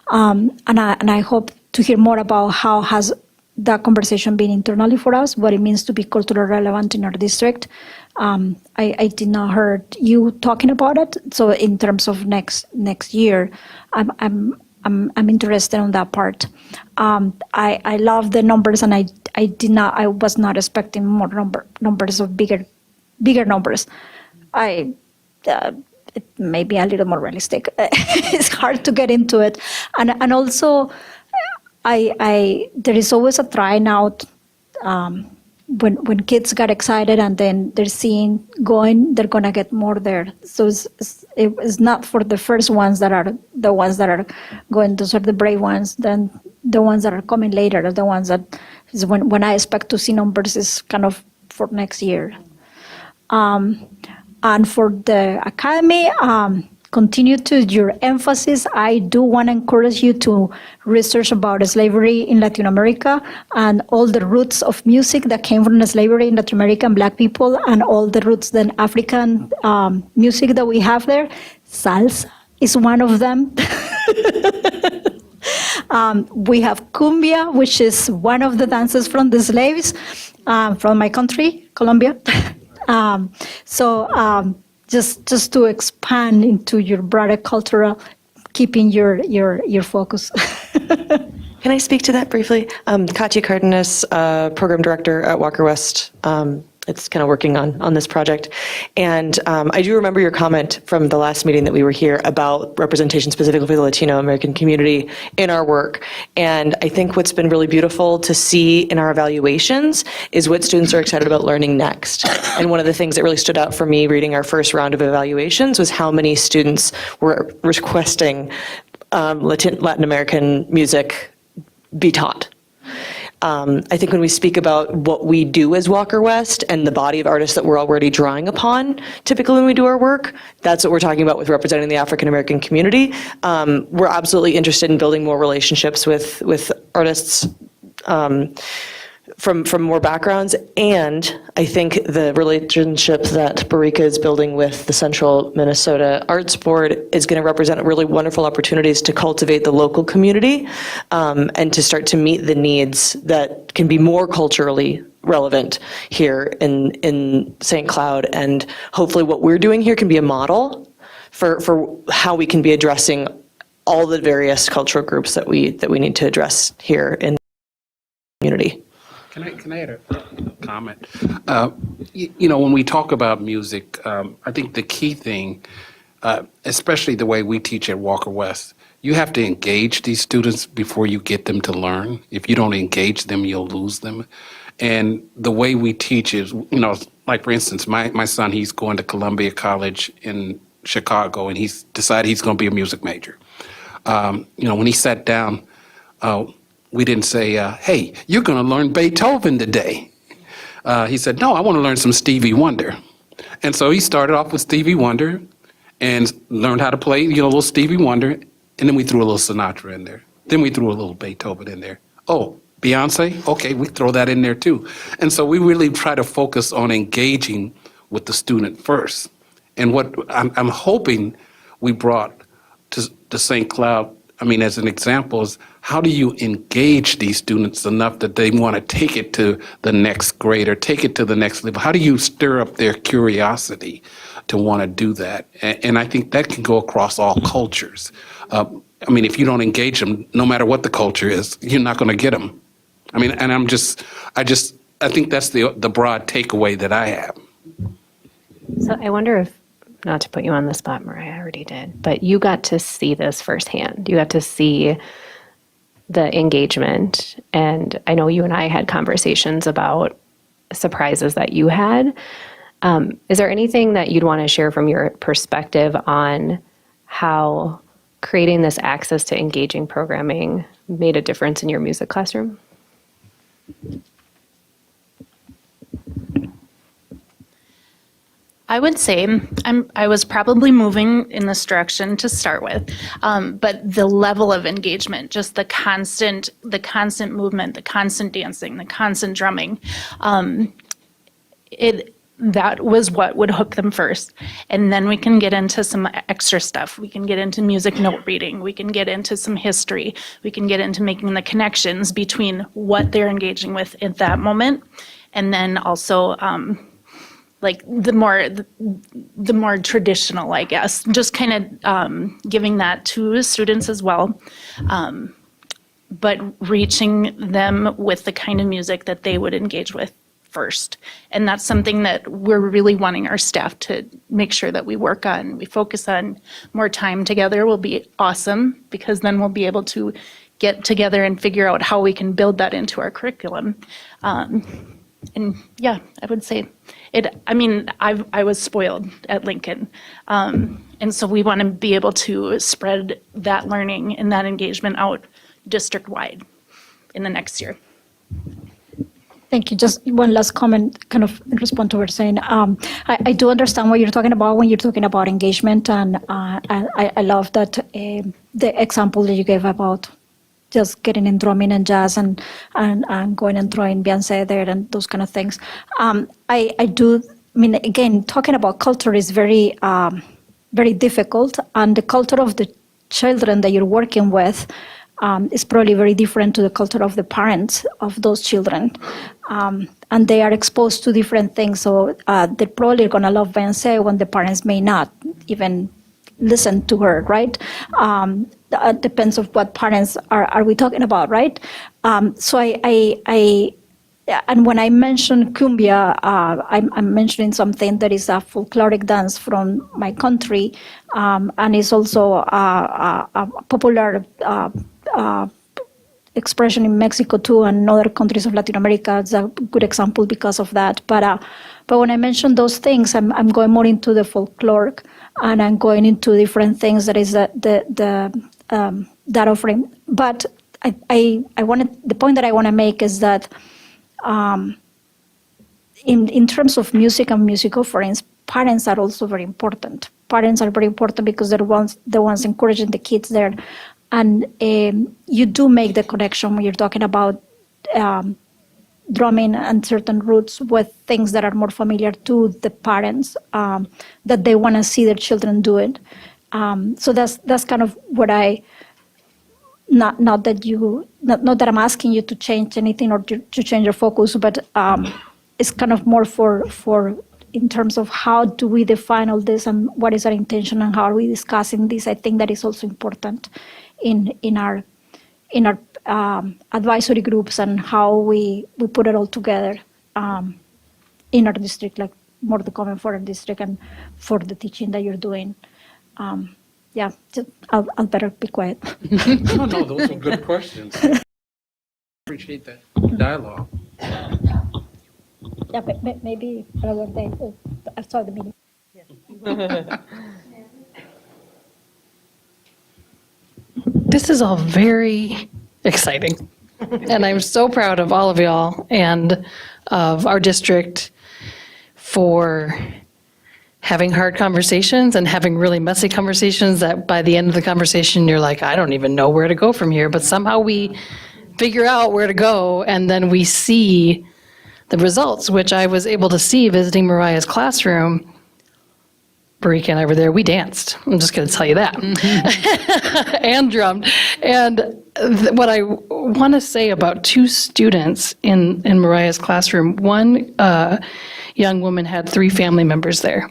And I hope to hear more about how has that conversation been internally for us, what it means to be culturally relevant in our district. I did not heard you talking about it. So in terms of next year, I'm interested on that part. I love the numbers, and I was not expecting more numbers of bigger numbers. It may be a little more realistic. It's hard to get into it, and also there is always a trying out. When kids get excited and then they're seeing going, they're gonna get more there. So it's not for the first ones that are the ones that are going. Those are the brave ones. Then the ones that are coming later are the ones that is when I expect to see numbers is kind of for next year. And for the academy, continue to your emphasis. I do want to encourage you to research about slavery in Latin America and all the roots of music that came from the slavery in Latin America and Black people, and all the roots then African music that we have there. Salsa is one of them. We have cumbia, which is one of the dances from the slaves from my country, Colombia. Just to expand into your broader cultural, keeping your focus. Can I speak to that briefly? Katya Cardenas, Program Director at Walker West. It's kind of working on this project. And I do remember your comment from the last meeting that we were here about representation specifically for the Latino American community in our work. And I think what's been really beautiful to see in our evaluations is what students are excited about learning next. And one of the things that really stood out for me reading our first round of evaluations was how many students were requesting Latin American music be taught. I think when we speak about what we do as Walker West and the body of artists that we're already drawing upon, typically when we do our work, that's what we're talking about with representing the African American community. We're absolutely interested in building more relationships with artists from more backgrounds, and I think the relationship that Barika is building with the Central Minnesota Arts Board is going to represent really wonderful opportunities to cultivate the local community and to start to meet the needs that can be more culturally relevant here in St. Cloud, and hopefully what we're doing here can be a model for how we can be addressing all the various cultural groups that we need to address here in the community. Can I add a comment? When we talk about music, I think the key thing, especially the way we teach at Walker West, you have to engage these students before you get them to learn. If you don't engage them, you'll lose them. And the way we teach is, like for instance, my son, he's going to Columbia College in Chicago, and he's decided he's going to be a music major. When he sat down, we didn't say, hey, you're going to learn Beethoven today. He said, no, I want to learn some Stevie Wonder. And so he started off with Stevie Wonder and learned how to play, a little Stevie Wonder. And then we threw a little Sinatra in there. Then we threw a little Beethoven in there. Oh, Beyonce? Okay, we throw that in there too. And so we really try to focus on engaging with the student first. And what I'm hoping we brought to St. Cloud, as an example, is how do you engage these students enough that they want to take it to the next grade or take it to the next level? How do you stir up their curiosity to want to do that? And I think that can go across all cultures. If you don't engage them, no matter what the culture is, you're not going to get them. I think that's the broad takeaway that I have. So I wonder if, not to put you on the spot, Mariah, I already did, but you got to see this firsthand. You got to see the engagement. And I know you and I had conversations about surprises that you had. Is there anything that you'd want to share from your perspective on how creating this access to engaging programming made a difference in your music classroom? I would say I was probably moving in this direction to start with, but the level of engagement, just the constant movement, the constant dancing, the constant drumming, that was what would hook them first. And then we can get into some extra stuff. We can get into music note reading. We can get into some history. We can get into making the connections between what they're engaging with at that moment, and then also like the more traditional, I guess, just kind of giving that to students as well, but reaching them with the kind of music that they would engage with first. And that's something that we're really wanting our staff to make sure that we work on. We focus on more time together will be awesome, because then we'll be able to get together and figure out how we can build that into our curriculum. And yeah, I would say I was spoiled at Lincoln. And so we want to be able to spread that learning and that engagement out district-wide in the next year. Thank you. Just one last comment, kind of in response to what you're saying. I do understand what you're talking about when you're talking about engagement, and I love that the example that you gave about just getting in drumming and jazz and going and throwing Beyonce there and those kind of things. Again, talking about culture is very, very difficult, and the culture of the children that you're working with is probably very different to the culture of the parents of those children. And they are exposed to different things, so they're probably going to love Beyonce when the parents may not even listen to her, right? Depends on what parents are we talking about, right? So and when I mention cumbia, I'm mentioning something that is a folkloric dance from my country, and is also a popular expression in Mexico too, and other countries of Latin America. It's a good example because of that. But when I mention those things, I'm going more into the folklore, and I'm going into different things that is that offering. But the point that I want to make is that in terms of music and music offerings, parents are also very important. Parents are very important because they're the ones encouraging the kids there. And you do make the connection when you're talking about drumming and certain roots with things that are more familiar to the parents, that they want to see their children do it. So that's kind of what not that I'm asking you to change anything or to change your focus, but it's kind of more for in terms of how do we define all this and what is our intention and how are we discussing this. I think that is also important in our advisory groups and how we put it all together in our district, like more the common for our district and for the teaching that you're doing. I'll better be quiet. No, those are good questions. Appreciate that dialogue. Yeah, but maybe another day after the meeting. This is all very exciting. And I'm so proud of all of y'all and of our district for having hard conversations and having really messy conversations that by the end of the conversation, you're like, I don't even know where to go from here. But somehow we figure out where to go, and then we see the results, which I was able to see visiting Mariah's classroom. Barika and I were there, we danced. I'm just going to tell you that. And drummed. And what I want to say about two students in Mariah's classroom, one young woman had 3 family members there.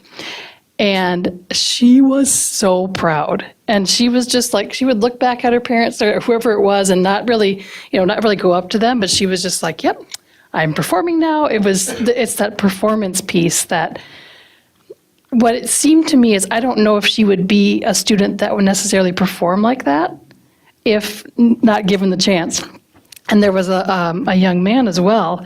And she was so proud. And she was just like, she would look back at her parents or whoever it was and not really go up to them, but she was just like, yep, I'm performing now. It's that performance piece that what it seemed to me is I don't know if she would be a student that would necessarily perform like that if not given the chance. And there was a young man as well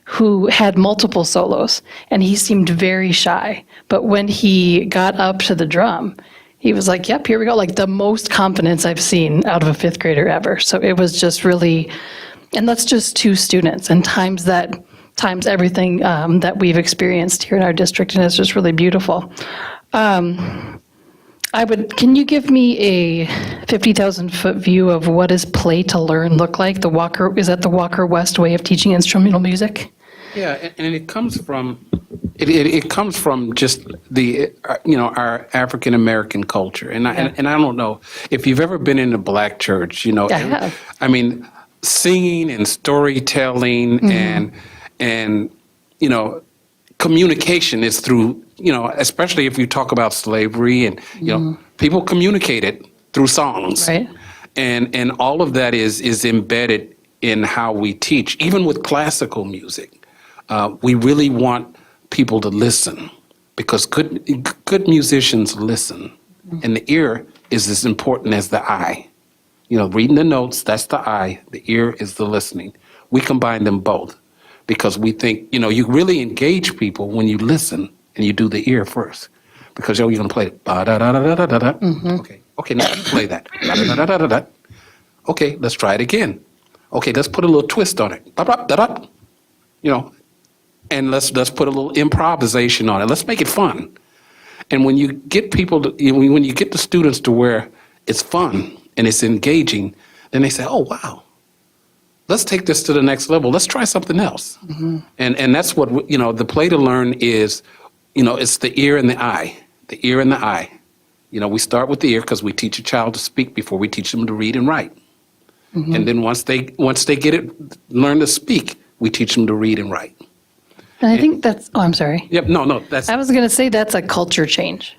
who had multiple solos, and he seemed very shy. But when he got up to the drum, he was like, yep, here we go, like the most confidence I've seen out of a 5th grader ever. So it was just really, and that's just 2 students, and times everything that we've experienced here in our district, and it's just really beautiful. Can you give me a 50,000-foot view of what does play to learn look like? Is that the Walker West way of teaching instrumental music? Yeah, and it comes from just the our African American culture, and I don't know if you've ever been in a black church, I have. I mean, singing and storytelling and communication is through, especially if you talk about slavery and, people communicated through songs. Right. And all of that is embedded in how we teach, even with classical music. We really want people to listen because good musicians listen. And the ear is as important as the eye. You know, reading the notes, that's the eye. The ear is the listening. We combine them both because we think, you know, you really engage people when you listen and you do the ear first. Because you're going to play ba-da-da-da-da-da-da. Okay, now you play that. Da-da-da-da-da-da. Okay, let's try it again. Okay, let's put a little twist on it. Ba-da-da-da. You know, and let's put a little improvisation on it. Let's make it fun. And when you get people to, when you get the students to where it's fun and it's engaging, then they say, oh, wow, let's take this to the next level. Let's try something else. And that's what, you know, the play to learn is, you know, it's the ear and the eye, the ear and the eye. You know, we start with the ear because we teach a child to speak before we teach them to read and write. And then once they get it, learn to speak, we teach them to read and write. And I think that's, oh, I'm sorry. Yep, no, that's. I was going to say that's a culture change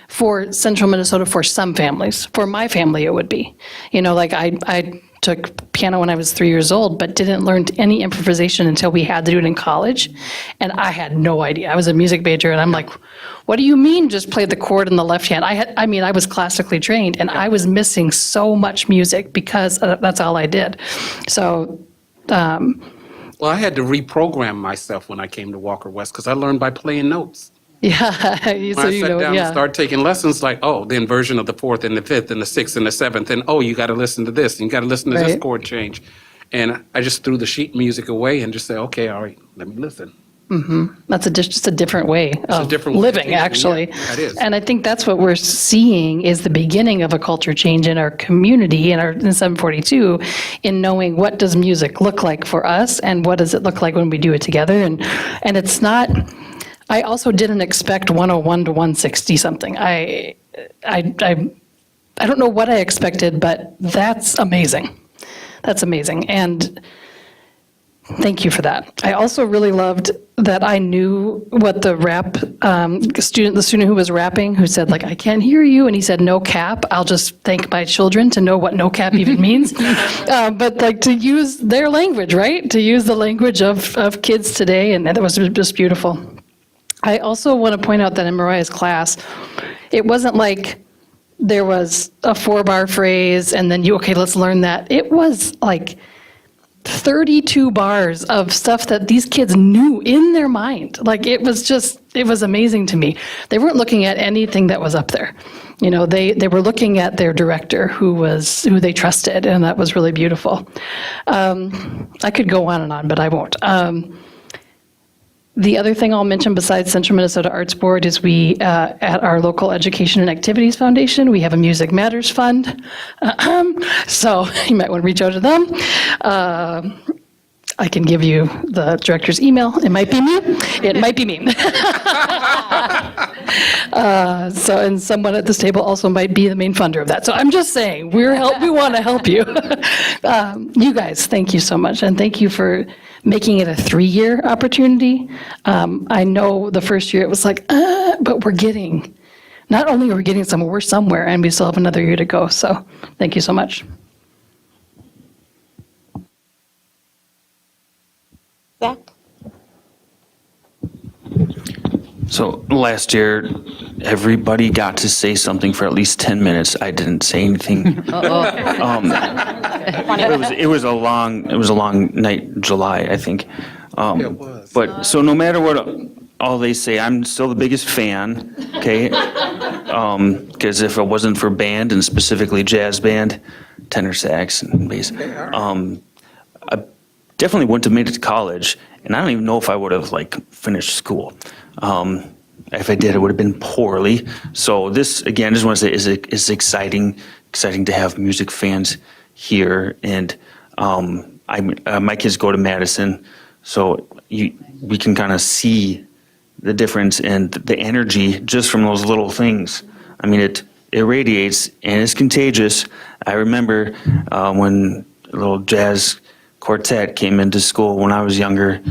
for central Minnesota for some families. For my family, it would be. You know, like I took piano when I was 3 years old, but didn't learn any improvisation until we had to do it in college. And I had no idea. I was a music major, and I'm like, what do you mean just play the chord in the left hand? I was classically trained, and I was missing so much music because that's all I did. So, Well, I had to reprogram myself when I came to Walker West because I learned by playing notes. yeah. When So, I you sat know, down yeah. and started taking lessons, like, oh, the inversion of the fourth and the fifth and the sixth and the seventh, and oh, you got to listen to this, and you got to listen to this Right. chord change. And I just threw the sheet music away and just said, okay, all right, let me listen. That's just a different way of different way of living, teaching, actually. yeah, that is. And I think that's what we're seeing is the beginning of a culture change in our community, in 742, in knowing what does music look like for us and what does it look like when we do it together. And it's not, I also didn't expect 101 to 160 something. I don't know what I expected, but that's amazing. That's amazing. And thank you for that. I also really loved that I knew what the rap the student who was rapping, who said, like, I can't hear you, and he said, no cap. I'll just thank my children to know what no cap even means. But like to use their language, right? To use the language of kids today, and that was just beautiful. I also want to point out that in Mariah's class, it wasn't like there was a 4-bar phrase and then let's learn that. It was like 32 bars of stuff that these kids knew in their mind. Like it was amazing to me. They weren't looking at anything that was up there. You know, they were looking at their director who they trusted, and that was really beautiful. I could go on and on, but I won't. The other thing I'll mention besides Central Minnesota Arts Board is we, at our local Education and Activities Foundation, we have a Music Matters Fund. So you might want to reach out to them. I can give you the director's email. It might be me. It might be me. And someone at this table also might be the main funder of that. So I'm just saying, we want to help you. You guys, thank you so much. And thank you for making it a 3-year opportunity. I know the first year it was like, but not only are we getting somewhere, we're somewhere, and we still have another year to go. So thank you so much. Zach? So last year, everybody got to say something for at least 10 minutes. I didn't say anything. It was a long night, July, I think. It was. But so no matter what all they say, I'm still the biggest fan. Okay, because if it wasn't for band and specifically jazz band, tenor sax and bass, I definitely wouldn't have made it to college, and I don't even know if I would have finished school. If I did, it would have been poorly. So this, again, I just want to say is exciting to have music fans here. And my kids go to Madison, so we can kind of see the difference and the energy just from those little things. I mean, it radiates and it's contagious. I remember when a little jazz quartet came into school when I was younger,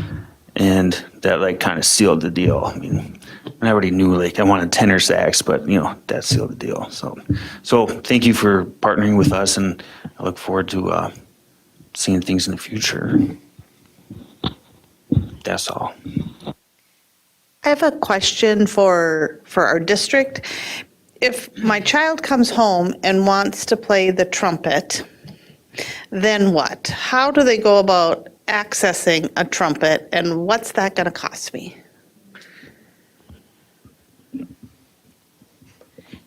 and that kind of sealed the deal. I mean, I already knew I wanted tenor sax, but that sealed the deal. So thank you for partnering with us, and I look forward to seeing things in the future. That's all. I have a question for our district. If my child comes home and wants to play the trumpet, then what? How do they go about accessing a trumpet, and what's that going to cost me?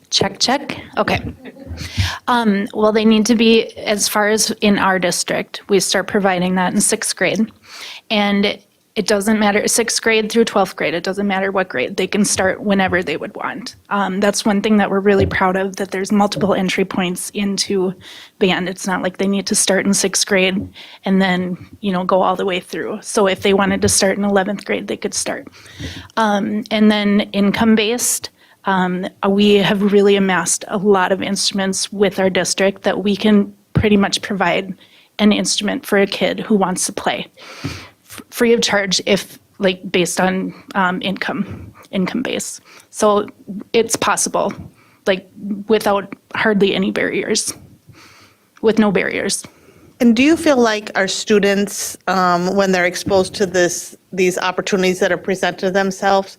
Check, check. Okay. Well, they need to be, as far as in our district, we start providing that in 6th grade. And it doesn't matter, 6th grade through 12th grade, it doesn't matter what grade. They can start whenever they would want. That's one thing that we're really proud of, that there's multiple entry points into band. It's not like they need to start in 6th grade and then, go all the way through. So if they wanted to start in 11th grade, they could start. And then income-based, we have really amassed a lot of instruments with our district that we can pretty much provide an instrument for a kid who wants to play free of charge, if based on income base. So it's possible, without hardly any barriers, with no barriers. And do you feel like our students, when they're exposed to these opportunities that are presented to themselves,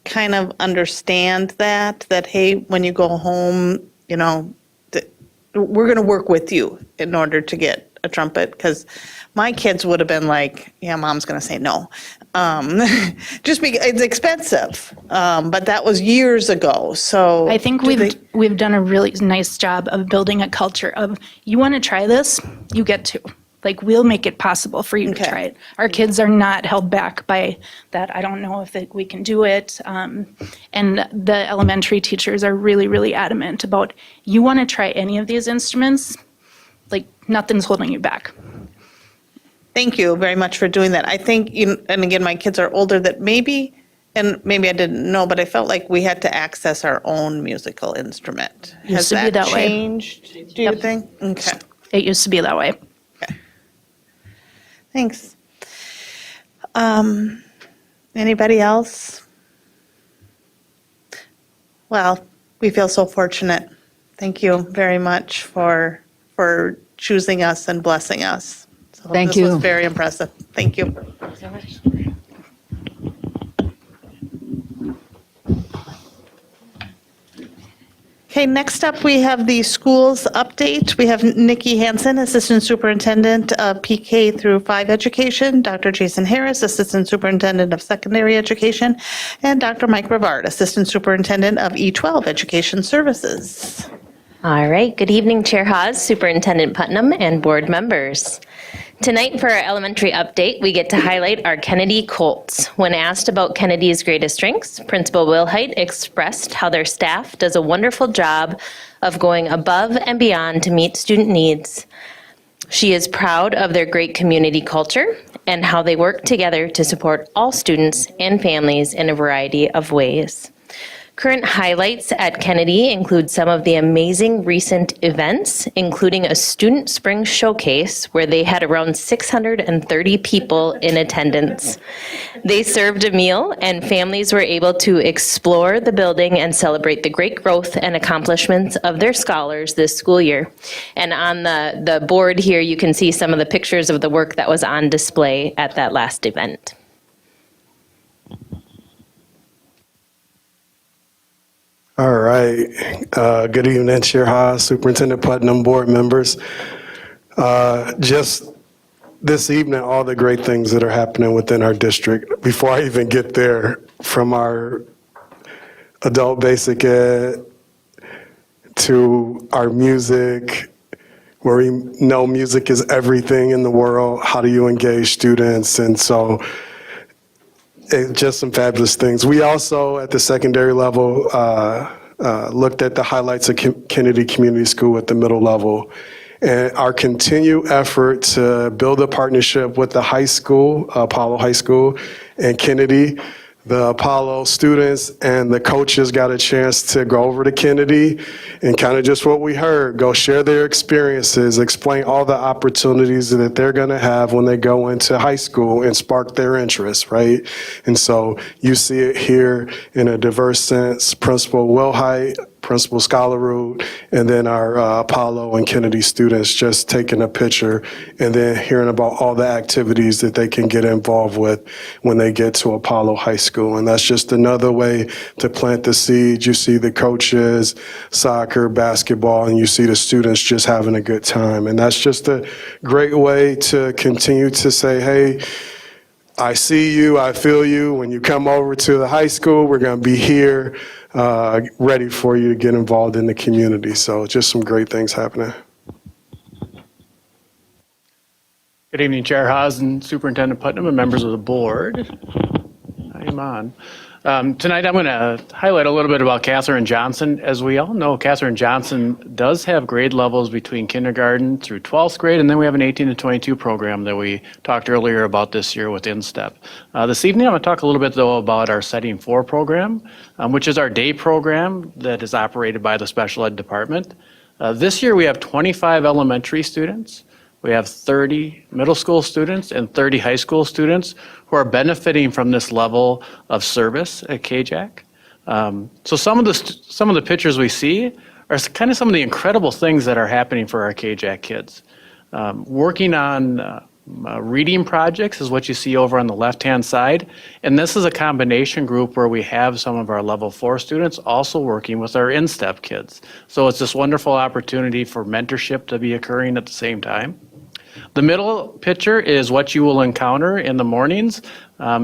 kind of understand that, hey, when you go home, we're going to work with you in order to get a trumpet? Because my kids would have been like, yeah, mom's going to say no. Just because it's expensive. But that was years ago. So I think we've done a really nice job of building a culture of, you want to try this, you get to. We'll make it possible for you to try it. Our kids are not held back by that. I don't know if we can do it. And the elementary teachers are really, really adamant about, you want to try any of these instruments, nothing's holding you back. Thank you very much for doing that. I think, and again, my kids are older, that maybe I didn't know, but I felt like we had to access our own musical instrument. Has Used to be that that way. changed, do you think? Okay. It used to be that way. Thanks. Anybody else? Well, we feel so fortunate. Thank you very much for choosing us and blessing us. So Thank this you. was very impressive. Thank you. Okay, next up, we have the schools update. We have Nikki Hansen, Assistant Superintendent of PK through 5 Education, Dr. Jason Harris, Assistant Superintendent of Secondary Education, and Dr. Mike Rivard, Assistant Superintendent of E12 Education Services. All right, good evening, Chair Haas, Superintendent Putnam, and board members. Tonight for our elementary update, we get to highlight our Kennedy Colts. When asked about Kennedy's greatest strengths, Principal Wilhite expressed how their staff does a wonderful job of going above and beyond to meet student needs. She is proud of their great community culture and how they work together to support all students and families in a variety of ways. Current highlights at Kennedy include some of the amazing recent events, including a student spring showcase where they had around 630 people in attendance. They served a meal and families were able to explore the building and celebrate the great growth and accomplishments of their scholars this school year. And on the board here, you can see some of the pictures of the work that was on display at that last event. All right. Good evening, Chair Haas, Superintendent Putnam, board members. Just this evening, all the great things that are happening within our district. Before I even get there, from our adult basic ed to our music, where we know music is everything in the world. How do you engage students? And so just some fabulous things. We also, at the secondary level, looked at the highlights of Kennedy Community School at the middle level. And our continued effort to build a partnership with the high school, Apollo High School, and Kennedy. The Apollo students and the coaches got a chance to go over to Kennedy and kind of just what we heard, go share their experiences, explain all the opportunities that they're going to have when they go into high school and spark their interest, right? And so you see it here in a diverse sense. Principal Wilhite Principal Scholar Root, and then our Apollo and Kennedy students just taking a picture and then hearing about all the activities that they can get involved with when they get to Apollo High School. And that's just another way to plant the seed. You see the coaches, soccer, basketball, and you see the students just having a good time. And that's just a great way to continue to say, hey, I see you, I feel you. When you come over to the high school, we're going to be here ready for you to get involved in the community. So just some great things happening. Good evening, Chair Haas and Superintendent Putnam and members of the board. I'm on. Tonight I'm going to highlight a little bit about Catherine Johnson. As we all know, Catherine Johnson does have grade levels between kindergarten through 12th grade, and then we have an 18 to 22 program that we talked earlier about this year with InStep. This evening I'm going to talk a little bit though about our Setting 4 program, which is our day program that is operated by the special ed department. This year we have 25 elementary students. We have 30 middle school students and 30 high school students who are benefiting from this level of service at KJAC. So some of the pictures we see are kind of some of the incredible things that are happening for our KJAC kids. Working on reading projects is what you see over on the left-hand side. And this is a combination group where we have some of our level 4 students also working with our InStep kids. So it's this wonderful opportunity for mentorship to be occurring at the same time. The middle picture is what you will encounter in the mornings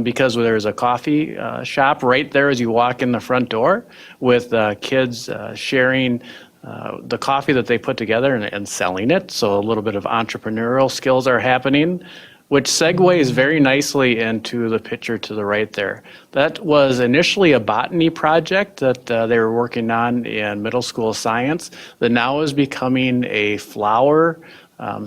because there's a coffee shop right there as you walk in the front door with kids sharing the coffee that they put together and selling it. So a little bit of entrepreneurial skills are happening, which segues very nicely into the picture to the right there. That was initially a botany project that they were working on in middle school science that now is becoming a flower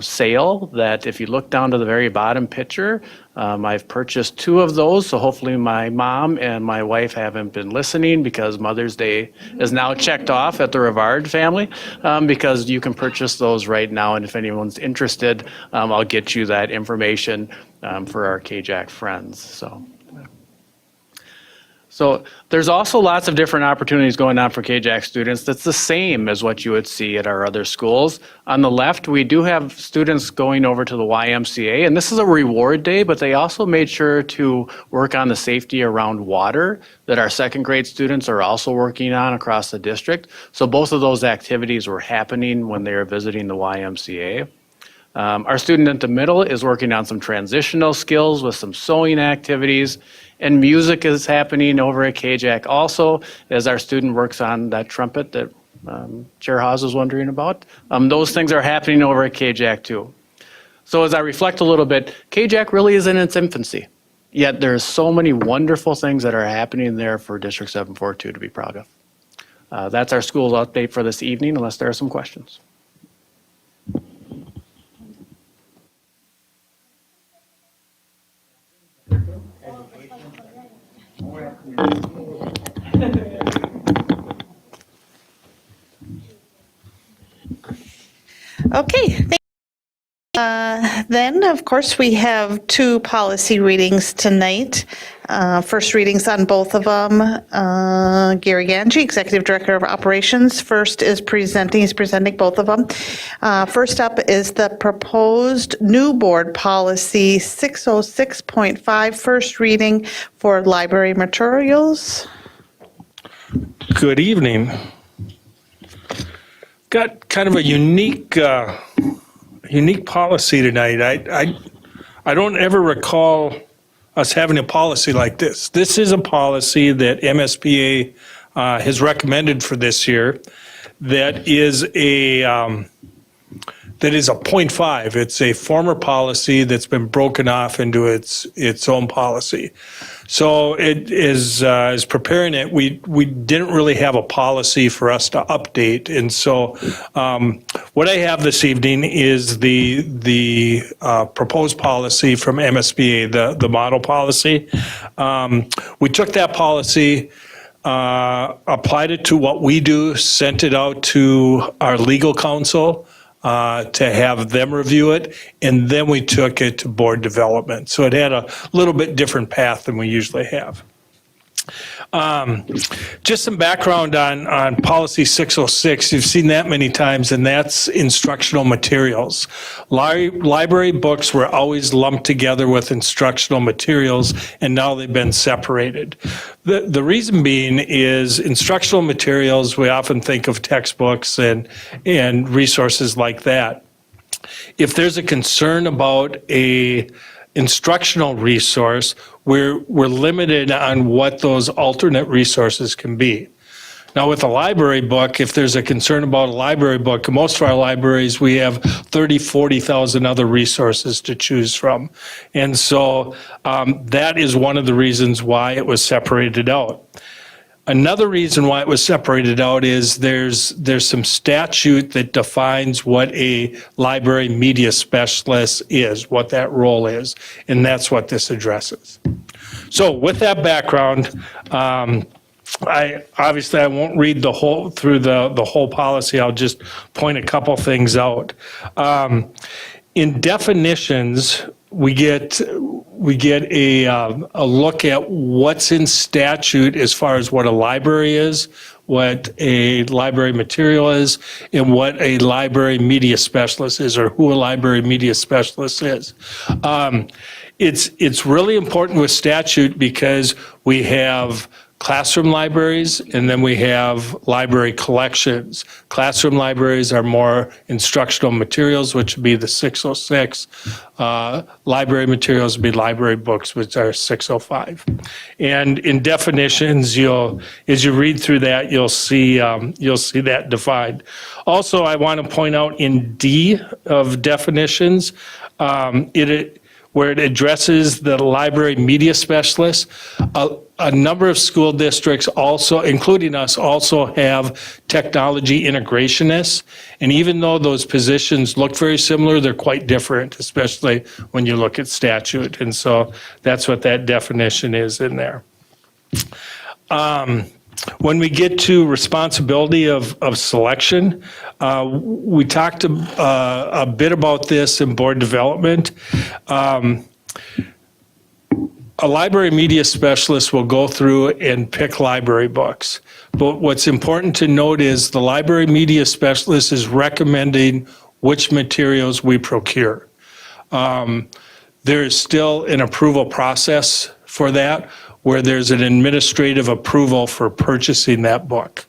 sale that if you look down to the very bottom picture, I've purchased 2 of those. So hopefully my mom and my wife haven't been listening because Mother's Day is now checked off at the Rivard family because you can purchase those right now. And if anyone's interested, I'll get you that information for our KJAC friends. So there's also lots of different opportunities going on for KJAC students that's the same as what you would see at our other schools. On the left, we do have students going over to the YMCA, and this is a reward day, but they also made sure to work on the safety around water that our second grade students are also working on across the district. So both of those activities were happening when they were visiting the YMCA. Our student in the middle is working on some transitional skills with some sewing activities, and music is happening over at KJAC also as our student works on that trumpet that Chair Haas was wondering about. Those things are happening over at KJAC too. So as I reflect a little bit, KJAC really is in its infancy, yet there's so many wonderful things that are happening there for District 742 to be proud of. That's our school update for this evening, unless there are some questions. Okay. Then, of course, we have 2 policy readings tonight. First readings on both of them. Gary Ganji, Executive Director of Operations, he's presenting both of them. First up is the proposed new board policy 606.5, first reading for library materials. Good evening. Got kind of a unique policy tonight. I don't ever recall us having a policy like this. This is a policy that MSBA has recommended for this year that is a 0.5. It's a former policy that's been broken off into its own policy. So it is preparing it. We didn't really have a policy for us to update, and so what I have this evening is the proposed policy from MSBA, the model policy. We took that policy, applied it to what we do, sent it out to our legal counsel to have them review it, and then we took it to board development. So it had a little bit different path than we usually have. Just some background on Policy 606. You've seen that many times, and that's instructional materials. Library books were always lumped together with instructional materials, and now they've been separated. The reason being is instructional materials, we often think of textbooks and resources like that. If there's a concern about a instructional resource, we're limited on what those alternate resources can be. Now, with a library book, if there's a concern about a library book, in most of our libraries, we have 30, 40,000 other resources to choose from. And so that is one of the reasons why it was separated out. Another reason why it was separated out is there's some statute that defines what a library media specialist is, what that role is, and that's what this addresses. So with that background, I won't read the whole through the whole policy. I'll just point a couple things out. In definitions, we get a look at what's in statute as far as what a library is, what a library material is, and what a library media specialist is, or who a library media specialist is. It's really important with statute because we have classroom libraries, and then we have library collections. Classroom libraries are more instructional materials, which would be the 606. Library materials would be library books, which are 605. And in definitions, as you read through that, you'll see that defined. Also, I want to point out in D of definitions, where it addresses the library media specialist, a number of school districts also, including us, also have technology integrationists. And even though those positions look very similar, they're quite different, especially when you look at statute. And so that's what that definition is in there. When we get to responsibility of selection, we talked a bit about this in board development. A library media specialist will go through and pick library books. But what's important to note is the library media specialist is recommending which materials we procure. There is still an approval process for that, where there's an administrative approval for purchasing that book.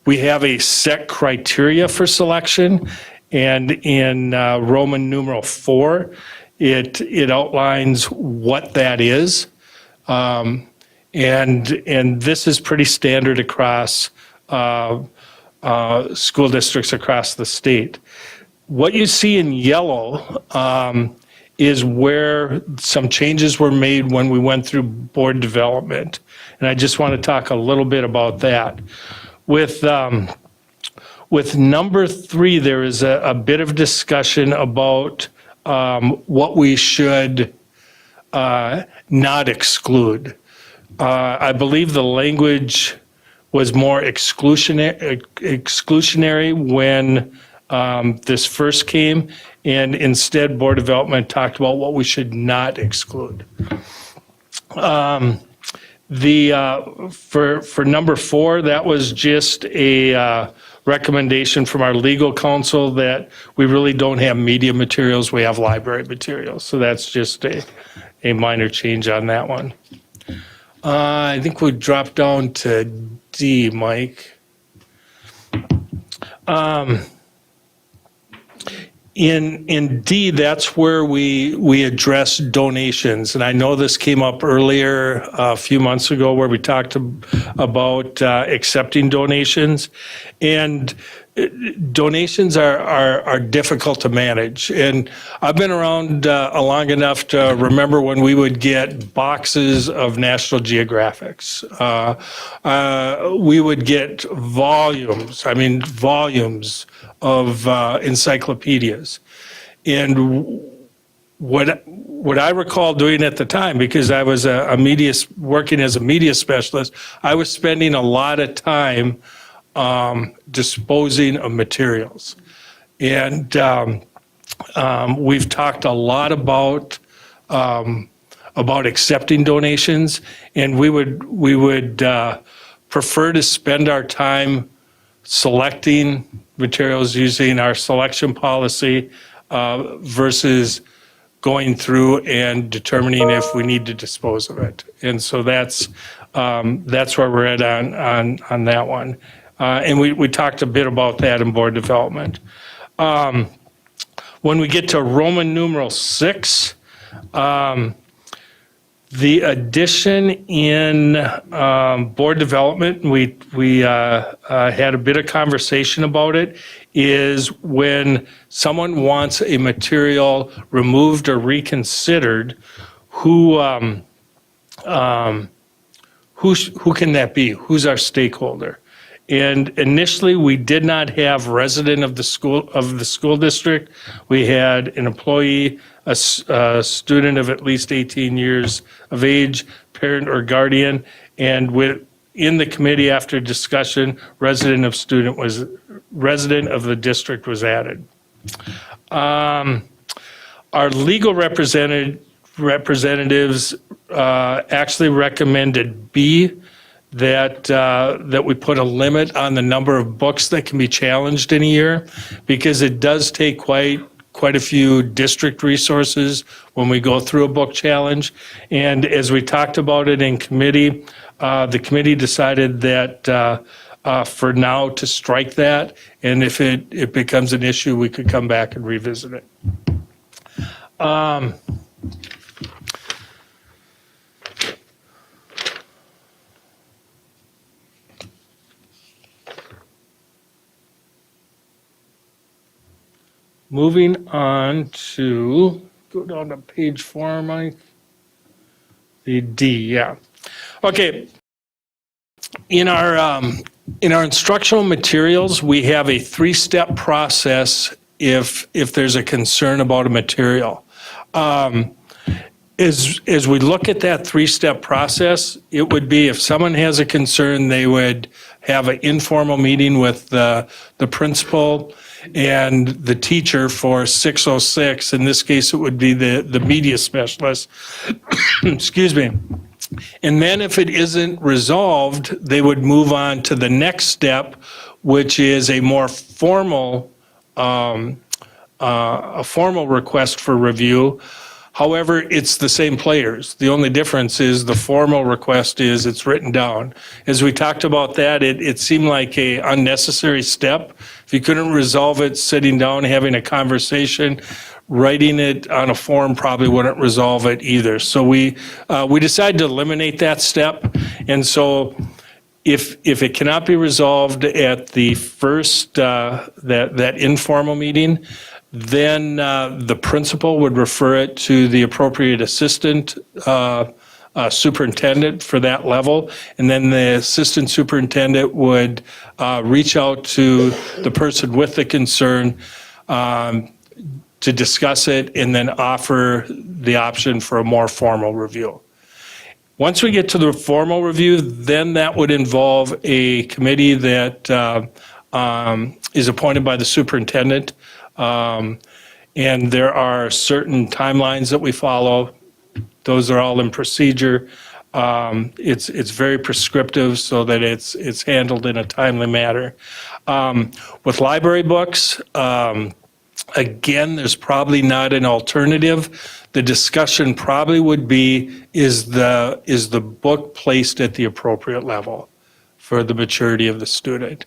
We have a set criteria for selection, and in Roman numeral 4, it outlines what that is. And this is pretty standard across school districts across the state. What you see in yellow is where some changes were made when we went through board development. And I just want to talk a little bit about that. With number 3, there is a bit of discussion about what we should not exclude. I believe the language was more exclusionary when this first came, and instead Board Development talked about what we should not exclude. For number 4, that was just a recommendation from our legal counsel that we really don't have media materials, we have library materials. So that's just a minor change on that one. I think we dropped down to D, Mike. In D, that's where we address donations. And I know this came up earlier a few months ago where we talked about accepting donations. And donations are difficult to manage. And I've been around long enough to remember when we would get boxes of National Geographics. We would get volumes of encyclopedias. And what I recall doing at the time, because I was working as a media specialist, I was spending a lot of time disposing of materials. And we've talked a lot about about accepting donations, and we would prefer to spend our time selecting materials using our selection policy versus going through and determining if we need to dispose of it. And so that's where we're at on that one. And we talked a bit about that in board development. When we get to Roman numeral 6, the addition in board development, we had a bit of conversation about it, is when someone wants a material removed or reconsidered, who can that be? Who's our stakeholder? And initially, we did not have resident of the school district. We had an employee, a student of at least 18 years of age, parent or guardian, and in the committee after discussion, resident of the district was added. Our legal representatives actually recommended B, that we put a limit on the number of books that can be challenged in a year, because it does take quite a few district resources when we go through a book challenge. And as we talked about it in committee, the committee decided that for now to strike that, and if it becomes an issue, we could come back and revisit it. Moving on to, go down to page 4, Mike. The D, yeah. Okay. In our instructional materials, we have a 3-step process if there's a concern about a material. As we look at that 3-step process, it would be if someone has a concern, they would have an informal meeting with the principal and the teacher for 606. In this case, it would be the media specialist. Excuse me. And then if it isn't resolved, they would move on to the next step, which is a more formal, a formal request for review. However, it's the same players. The only difference is the formal request is it's written down. As we talked about that, it seemed like a unnecessary step. If you couldn't resolve it sitting down, having a conversation, writing it on a form probably wouldn't resolve it either. So we decided to eliminate that step. And so if it cannot be resolved at the first, that informal meeting, then the principal would refer it to the appropriate assistant superintendent for that level, and then the assistant superintendent would reach out to the person with the concern to discuss it and then offer the option for a more formal review. Once we get to the formal review, then that would involve a committee that is appointed by the superintendent. And there are certain timelines that we follow. Those are all in procedure. It's very prescriptive so that it's handled in a timely manner. With library books, again, there's probably not an alternative. The discussion probably would be, is the book placed at the appropriate level for the maturity of the student?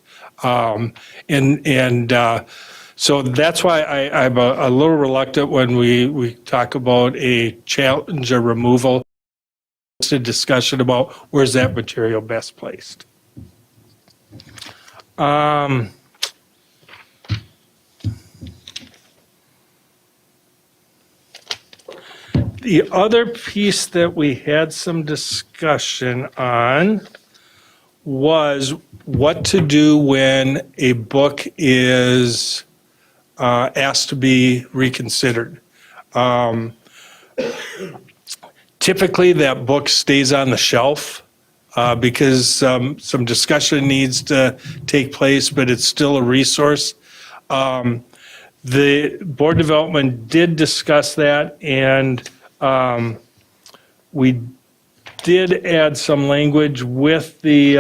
So that's why I'm a little reluctant when we talk about a challenge or removal. It's a discussion about where's that material best placed. The other piece that we had some discussion on was what to do when a book is asked to be reconsidered. Typically, that book stays on the shelf because some discussion needs to take place, but it's still a resource. The board development did discuss that, and we did add some language with the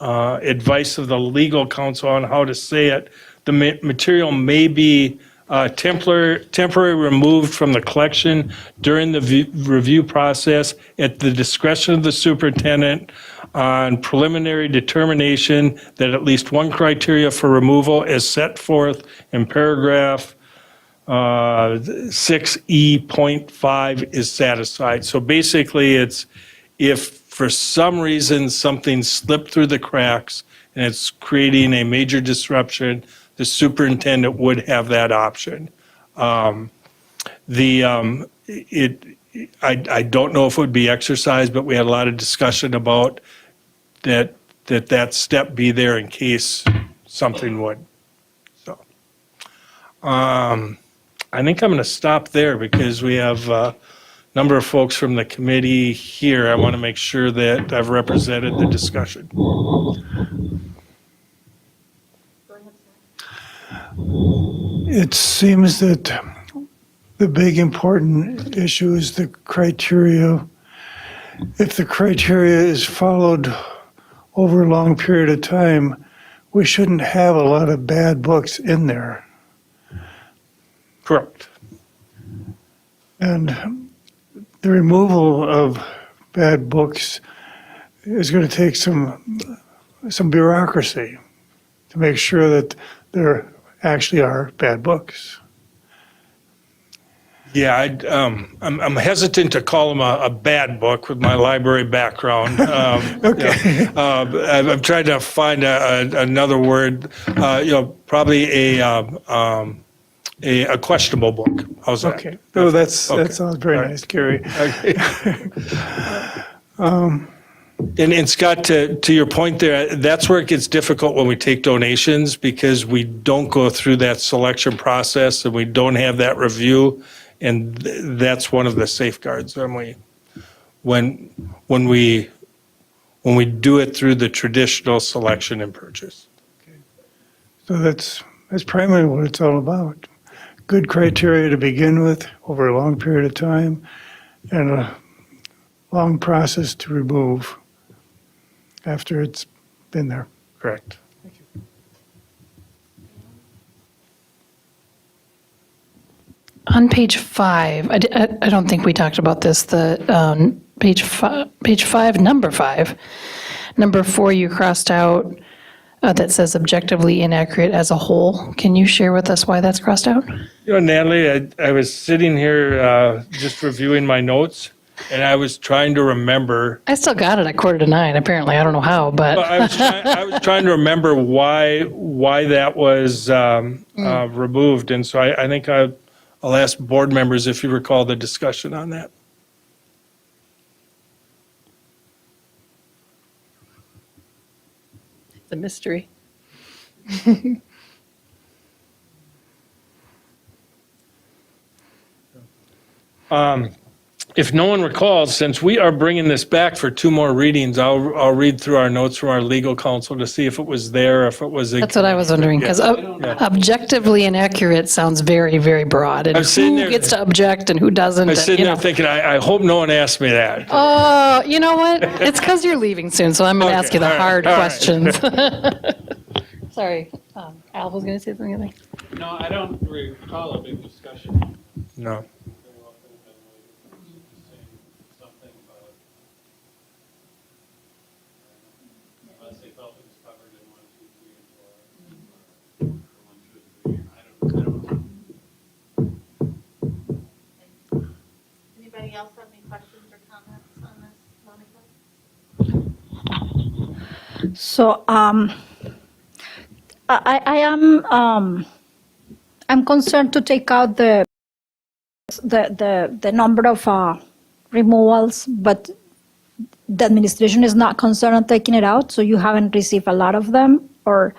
advice of the legal counsel on how to say it. The material may be temporary removed from the collection during the review process at the discretion of the superintendent on preliminary determination that at least one criteria for removal is set forth in paragraph 6E.5 is satisfied. So basically, it's if for some reason something slipped through the cracks and it's creating a major disruption, the superintendent would have that option. I don't know if it would be exercised, but we had a lot of discussion about that step be there in case something would. So, I think I'm going to stop there because we have a number of folks from the committee here. I want to make sure that I've represented the discussion. It seems that the big important issue is the criteria. If the criteria is followed over a long period of time, we shouldn't have a lot of bad books in there. Correct. And the removal of bad books is going to take some bureaucracy to make sure that there actually are bad books. Yeah, I'm hesitant to call them a bad book with my library background. Okay. I'm trying to find another word. Probably a questionable book. How's that? Okay. Oh, that sounds very nice, Gary. Okay. And Scott, to your point there, that's where it gets difficult when we take donations because we don't go through that selection process and we don't have that review. And that's one of the safeguards when we do it through the traditional selection and purchase. So that's primarily what it's all about. Good criteria to begin with over a long period of time and a long process to remove after it's been there. Correct. On page 5, I don't think we talked about this, the page 5, number 5. Number 4, you crossed out that says objectively inaccurate as a whole. Can you share with us why that's crossed out? Natalie, I was sitting here just reviewing my notes, and I was trying to remember. I still got it at 8:45, apparently. I don't know how, but. I was trying to remember why that was removed, and so I think I'll ask board members if you recall the discussion on that. It's a mystery. If no one recalls, since we are bringing this back for 2 more readings, I'll read through our notes from our legal counsel to see if it was there, if it was. That's what I was wondering, because objectively inaccurate sounds very, very broad. And who gets to object and who doesn't? I was sitting there thinking, I hope no one asked me that. Oh, you know what? It's because you're leaving soon, so I'm going to ask you the hard questions. Sorry, Al was going to say something. No, I don't recall a big discussion. No. Anybody else have any questions or comments on this, Monica? So I'm concerned to take out the number of removals, but the administration is not concerned on taking it out. So you haven't received a lot of them, or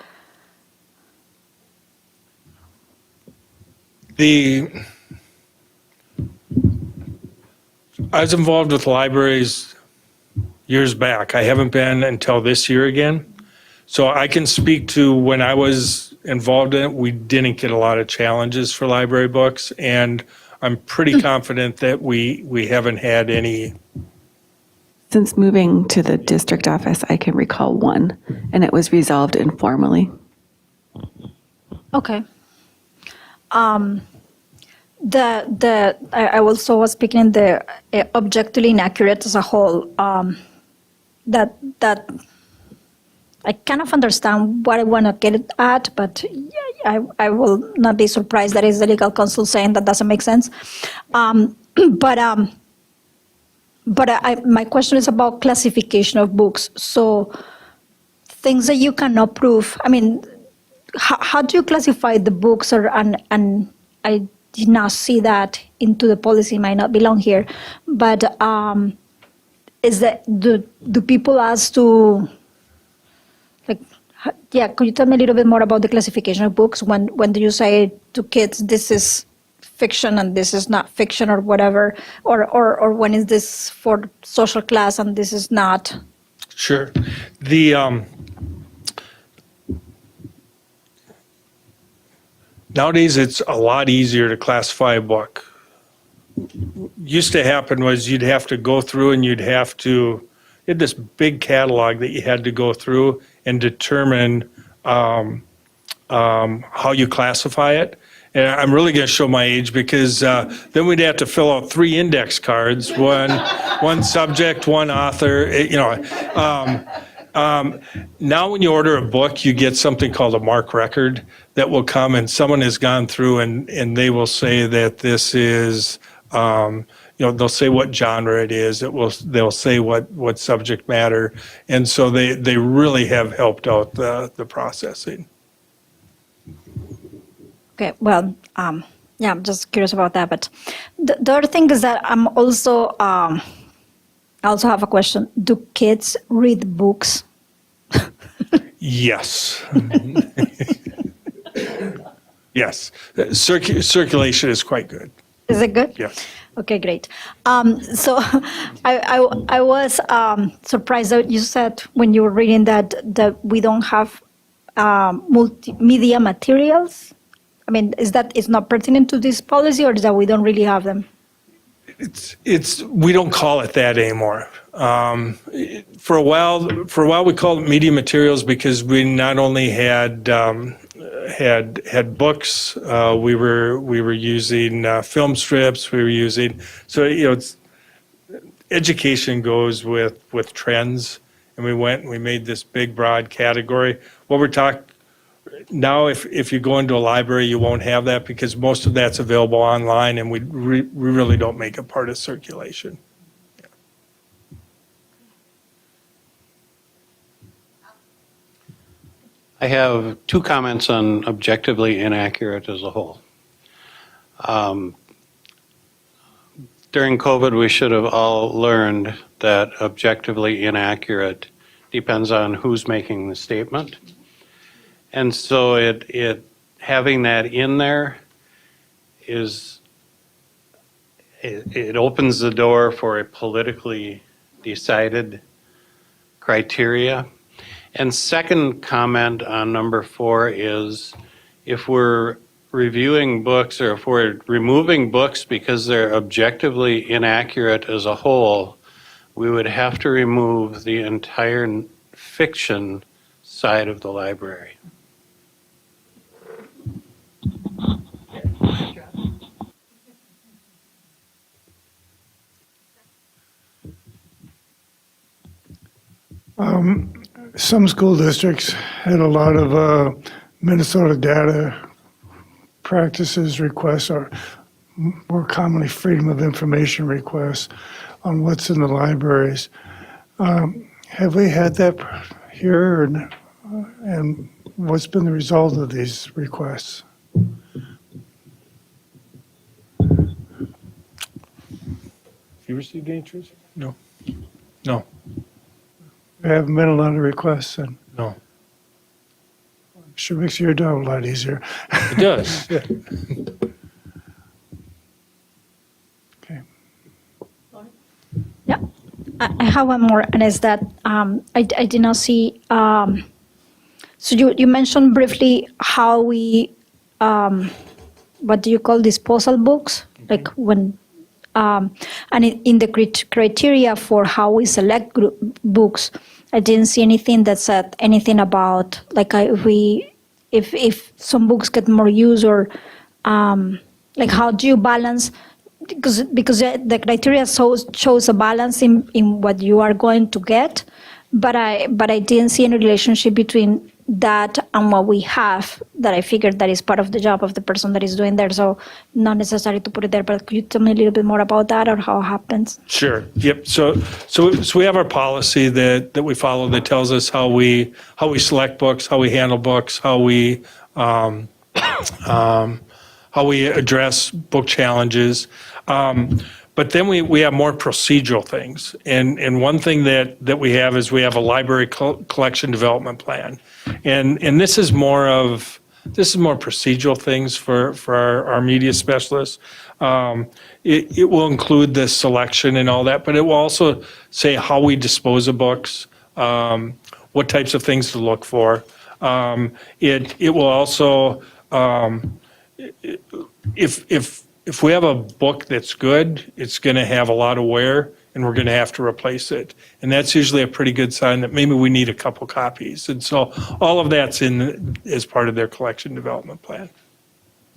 I was involved with libraries years back. I haven't been until this year again. So I can speak to when I was involved in it, we didn't get a lot of challenges for library books. And I'm pretty confident that we haven't had any. Since moving to the district office, I can recall one, and it was resolved informally. Okay. I also was speaking in the objectively inaccurate as a whole. That I kind of understand what I want to get at, but I will not be surprised that it's the legal counsel saying that doesn't make sense. My question is about classification of books. So things that you cannot prove. I mean, how do you classify the books? And I did not see that into the policy. Might not belong here, but is that do people ask to? Could you tell me a little bit more about the classification of books? When do you say to kids, this is fiction and this is not fiction or whatever? Or when is this for social class and this is not? Sure. Nowadays, it's a lot easier to classify a book. Used to happen was you'd have to go through and you had this big catalog that you had to go through and determine how you classify it. And I'm really going to show my age because then we'd have to fill out 3 index cards, one subject, one author. Now when you order a book, you get something called a MARC record that will come, and someone has gone through and they will say that this is, they'll say what genre it is. They'll say what subject matter, and so they really have helped out the processing. Okay, well, I'm just curious about that. But the other thing is that I'm also, I also have a question. Do kids read books? Yes. Yes. Circulation is quite good. Is it good? Yes. Okay, great. So I was surprised that you said when you were reading that we don't have multimedia materials. I mean, is that it's not pertinent to this policy, or is that we don't really have them? We don't call it that anymore. For a while we called it media materials because we not only had books, we were using film strips, we were using, so it's education goes with trends, and we went and we made this big broad category. What we're talking now, if you go into a library, you won't have that because most of that's available online, and we really don't make it part of circulation. I have 2 comments on objectively inaccurate as a whole. During COVID, we should have all learned that objectively inaccurate depends on who's making the statement. And so it having that in there it opens the door for a politically decided criteria. And second comment on number 4 is if we're reviewing books or if we're removing books because they're objectively inaccurate as a whole, we would have to remove the entire fiction side of the library. Some school districts had a lot of Minnesota data practices requests, or more commonly freedom of information requests on what's in the libraries. Have we had that here, and what's been the result of these requests? Have you received any, Teresa? No. No. There haven't been a lot of requests, and No. sure makes your job a lot easier. It does. Yeah. Okay. Yeah, I have one more, and is that I did not see. So you mentioned briefly how we, what do you call disposal books? like when, and in the criteria for how we select books, I didn't see anything that said anything about like if some books get more use or like how do you balance, because the criteria shows a balance in what you are going to get, but I didn't see any relationship between that and what we have, that I figured that is part of the job of the person that is doing there. So not necessary to put it there, but could you tell me a little bit more about that or how it happens? Sure. Yep. So we have our policy that we follow that tells us how we select books, how we handle books, how we address book challenges. But then we have more procedural things. And one thing that we have is we have a library collection development plan. And this is more procedural things for our media specialists. It will include the selection and all that, but it will also say how we dispose of books, what types of things to look for. It will also, if we have a book that's good, it's going to have a lot of wear, and we're going to have to replace it. And that's usually a pretty good sign that maybe we need a couple copies. And so all of that's as part of their collection development plan.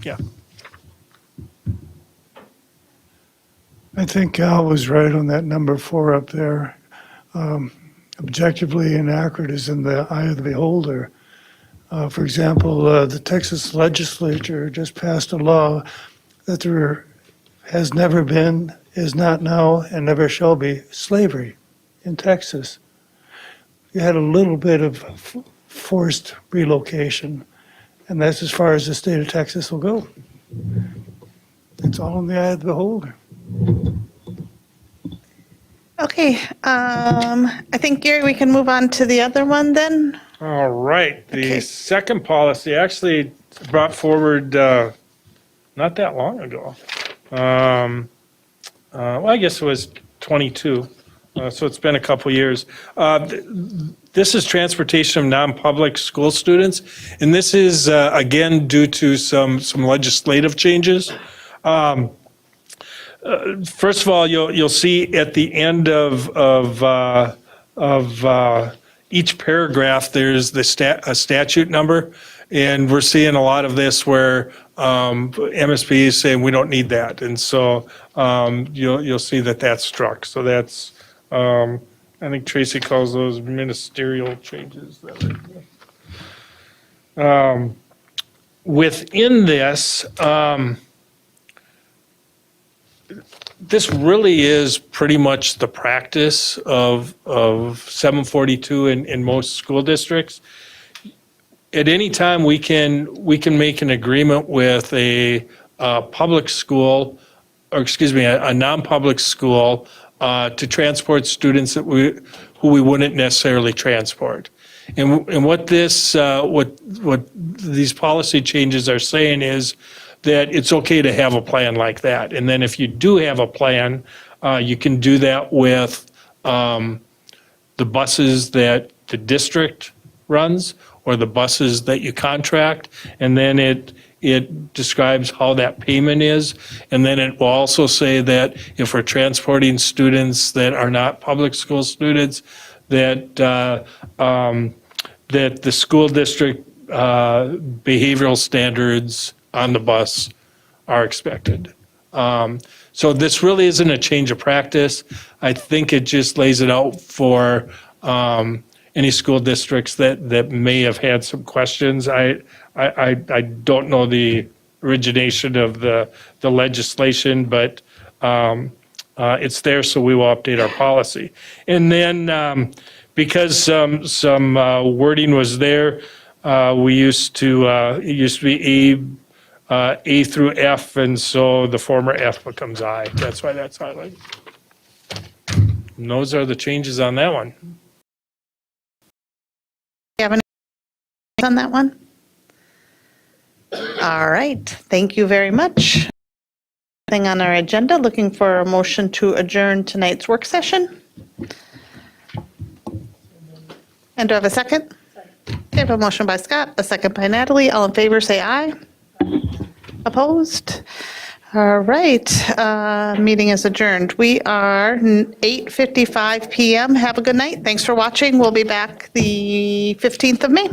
Yeah. I think Al was right on that number 4 up there. Objectively inaccurate is in the eye of the beholder. For example, the Texas legislature just passed a law that there has never been, is not now, and never shall be slavery in Texas. You had a little bit of forced relocation, and that's as far as the state of Texas will go. It's all in the eye of the beholder. Okay, I think, Gary, we can move on to the other one then. All right. The second policy actually brought forward not that long ago. Well, I guess it was 22, so it's been a couple years. This is transportation of non-public school students, and this is, again, due to some legislative changes. First of all, you'll see at the end of each paragraph, there's a statute number, and we're seeing a lot of this where MSP is saying we don't need that, and so you'll see that that's struck. So that's I think Tracy calls those ministerial changes. Within this, this really is pretty much the practice of 742 in most school districts. At any time, we can make an agreement with a public school, or excuse me, a non-public school to transport students who we wouldn't necessarily transport. And what these policy changes are saying is that it's okay to have a plan like that. And then if you do have a plan, you can do that with the buses that the district runs or the buses that you contract. And then it describes how that payment is. And then it will also say that if we're transporting students that are not public school students, that that the school district behavioral standards on the bus are expected. So this really isn't a change of practice. I think it just lays it out for any school districts that may have had some questions. I don't know the origination of the legislation, but it's there, so we will update our policy. And then because some wording was there, it used to be A through F, and so the former F becomes I. That's why that's highlighted. And those are the changes on that one. Do you have any on that one? All right, thank you very much. Thing on our agenda, looking for a motion to adjourn tonight's work session. And do I have a second? I have a motion by Scott, a second by Natalie. All in favor, say aye. Opposed? All right, meeting is adjourned. We are 8:55 PM. Have a good night. Thanks for watching. We'll be back the 15th of May.